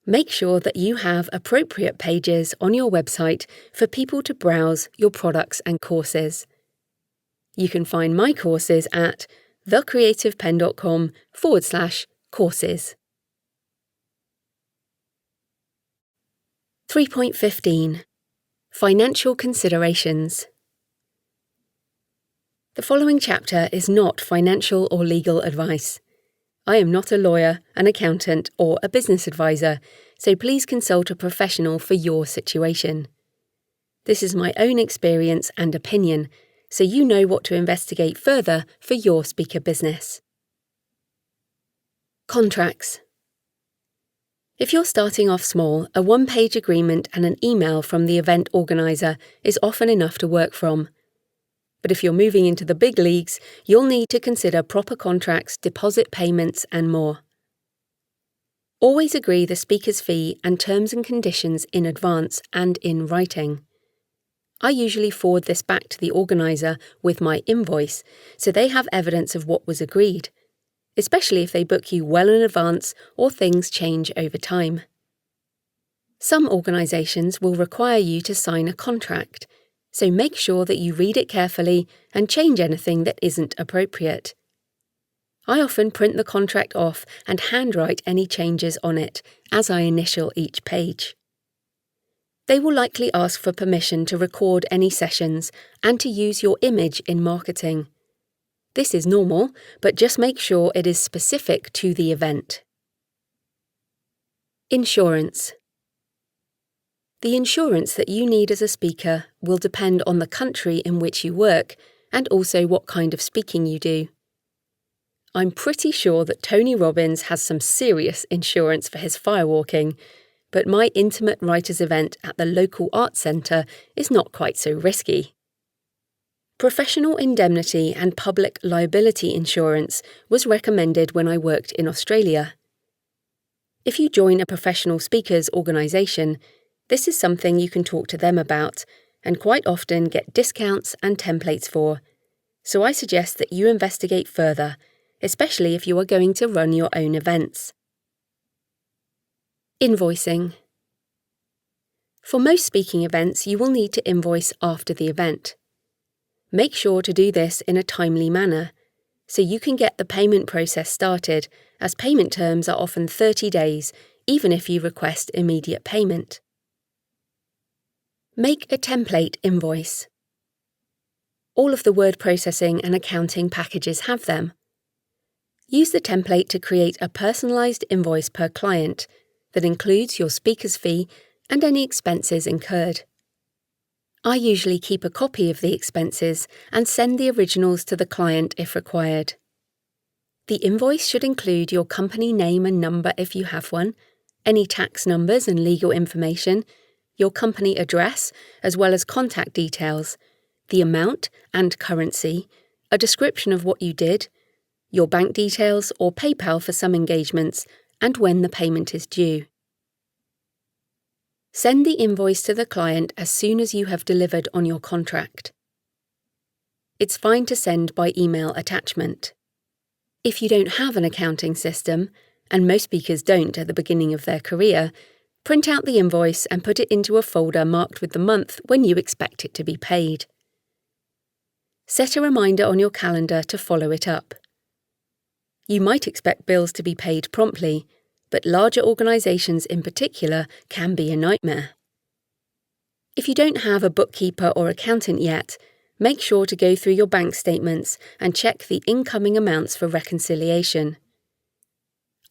Make sure that you have appropriate pages on your website for people to browse your products and courses. You can find my courses at thecreativepenn.com/courses. 3.15 Financial Considerations. The following chapter is not financial or legal advice. I am not a lawyer, an accountant, or a business advisor, so please consult a professional for your situation. This is my own experience and opinion, so you know what to investigate further for your speaker business. Contracts. If you're starting off small, a one-page agreement and an email from the event organizer is often enough to work from. But if you're moving into the big leagues, you'll need to consider proper contracts, deposit payments, and more. Always agree the speaker's fee and terms and conditions in advance and in writing. I usually forward this back to the organizer with my invoice, so they have evidence of what was agreed, especially if they book you well in advance or things change over time. Some organizations will require you to sign a contract, so make sure that you read it carefully and change anything that isn't appropriate. I often print the contract off and handwrite any changes on it as I initial each page. They will likely ask for permission to record any sessions and to use your image in marketing. This is normal, but just make sure it is specific to the event. Insurance. The insurance that you need as a speaker will depend on the country in which you work and also what kind of speaking you do. I'm pretty sure that Tony Robbins has some serious insurance for his firewalking, but my intimate writers event at the local arts centre is not quite so risky. Professional indemnity and public liability insurance was recommended when I worked in Australia. If you join a professional speakers organisation, this is something you can talk to them about and quite often get discounts and templates for, so I suggest that you investigate further, especially if you are going to run your own events. Invoicing. For most speaking events, you will need to invoice after the event. Make sure to do this in a timely manner, so you can get the payment process started, as payment terms are often 30 days, even if you request immediate payment. Make a template invoice. All of the word processing and accounting packages have them. Use the template to create a personalised invoice per client that includes your speaker's fee and any expenses incurred. I usually keep a copy of the expenses and send the originals to the client if required. The invoice should include your company name and number if you have one, any tax numbers and legal information, your company address, as well as contact details, the amount and currency, a description of what you did, your bank details or PayPal for some engagements, and when the payment is due. Send the invoice to the client as soon as you have delivered on your contract. It's fine to send by email attachment. If you don't have an accounting system, and most speakers don't at the beginning of their career, print out the invoice and put it into a folder marked with the month when you expect it to be paid. Set a reminder on your calendar to follow it up. You might expect bills to be paid promptly, but larger organisations in particular can be a nightmare. If you don't have a bookkeeper or accountant yet, make sure to go through your bank statements and check the incoming amounts for reconciliation.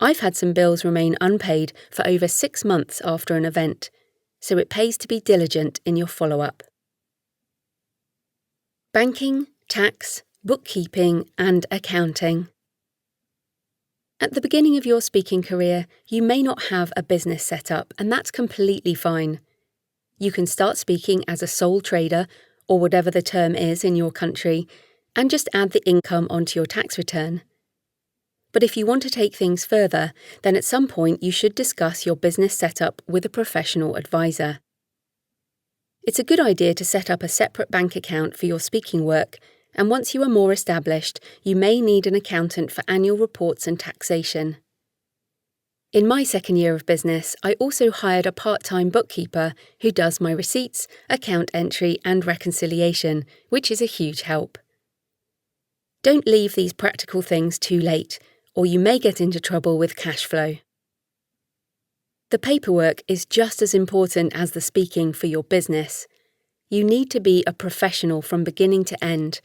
I've had some bills remain unpaid for over 6 months after an event, so it pays to be diligent in your follow-up. Banking, tax, bookkeeping, and accounting. At the beginning of your speaking career, you may not have a business set up, and that's completely fine. You can start speaking as a sole trader or whatever the term is in your country, and just add the income onto your tax return. But if you want to take things further, then at some point you should discuss your business setup with a professional advisor. It's a good idea to set up a separate bank account for your speaking work, and once you are more established, you may need an accountant for annual reports and taxation. In my second year of business, I also hired a part-time bookkeeper who does my receipts, account entry, and reconciliation, which is a huge help. Don't leave these practical things too late, or you may get into trouble with cash flow. The paperwork is just as important as the speaking for your business. You need to be a professional from beginning to end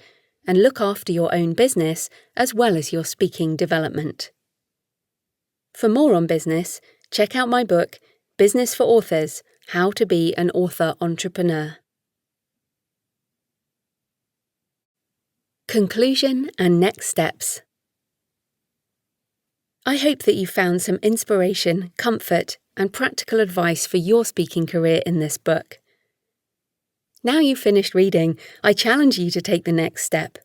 and look after your own business as well as your speaking development. For more on business, check out my book, Business for Authors: How to Be an Author Entrepreneur. Conclusion and next steps. I hope that you found some inspiration, comfort, and practical advice for your speaking career in this book. Now you've finished reading, I challenge you to take the next step.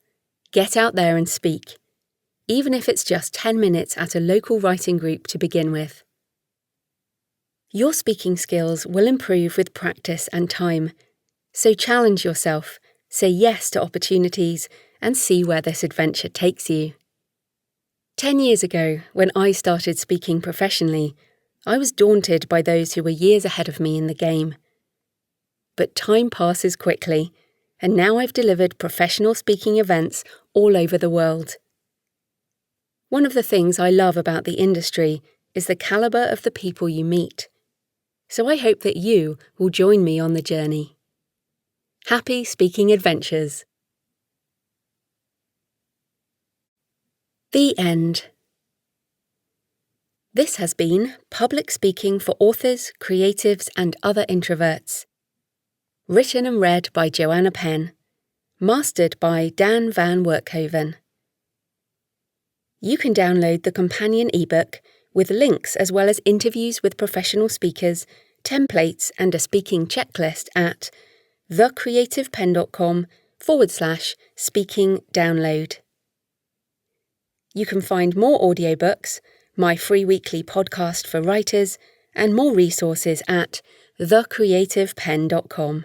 Get out there and speak, even if it's just 10 minutes at a local writing group to begin with. Your speaking skills will improve with practice and time, so challenge yourself, say yes to opportunities, and see where this adventure takes you. 10 years ago, when I started speaking professionally, I was daunted by those who were years ahead of me in the game. But time passes quickly, and now I've delivered professional speaking events all over the world. One of the things I love about the industry is the caliber of the people you meet. So I hope that you will join me on the journey. Happy speaking adventures! The end. This has been Public Speaking for Authors, Creatives and Other Introverts. Written and read by Joanna Penn. Mastered by Dan van Werkhoven. You can download the companion ebook with links as well as interviews with professional speakers, templates and a speaking checklist at thecreativepenn.com/speaking download. You can find more audiobooks, my free weekly podcast for writers, and more resources at thecreativepenn.com.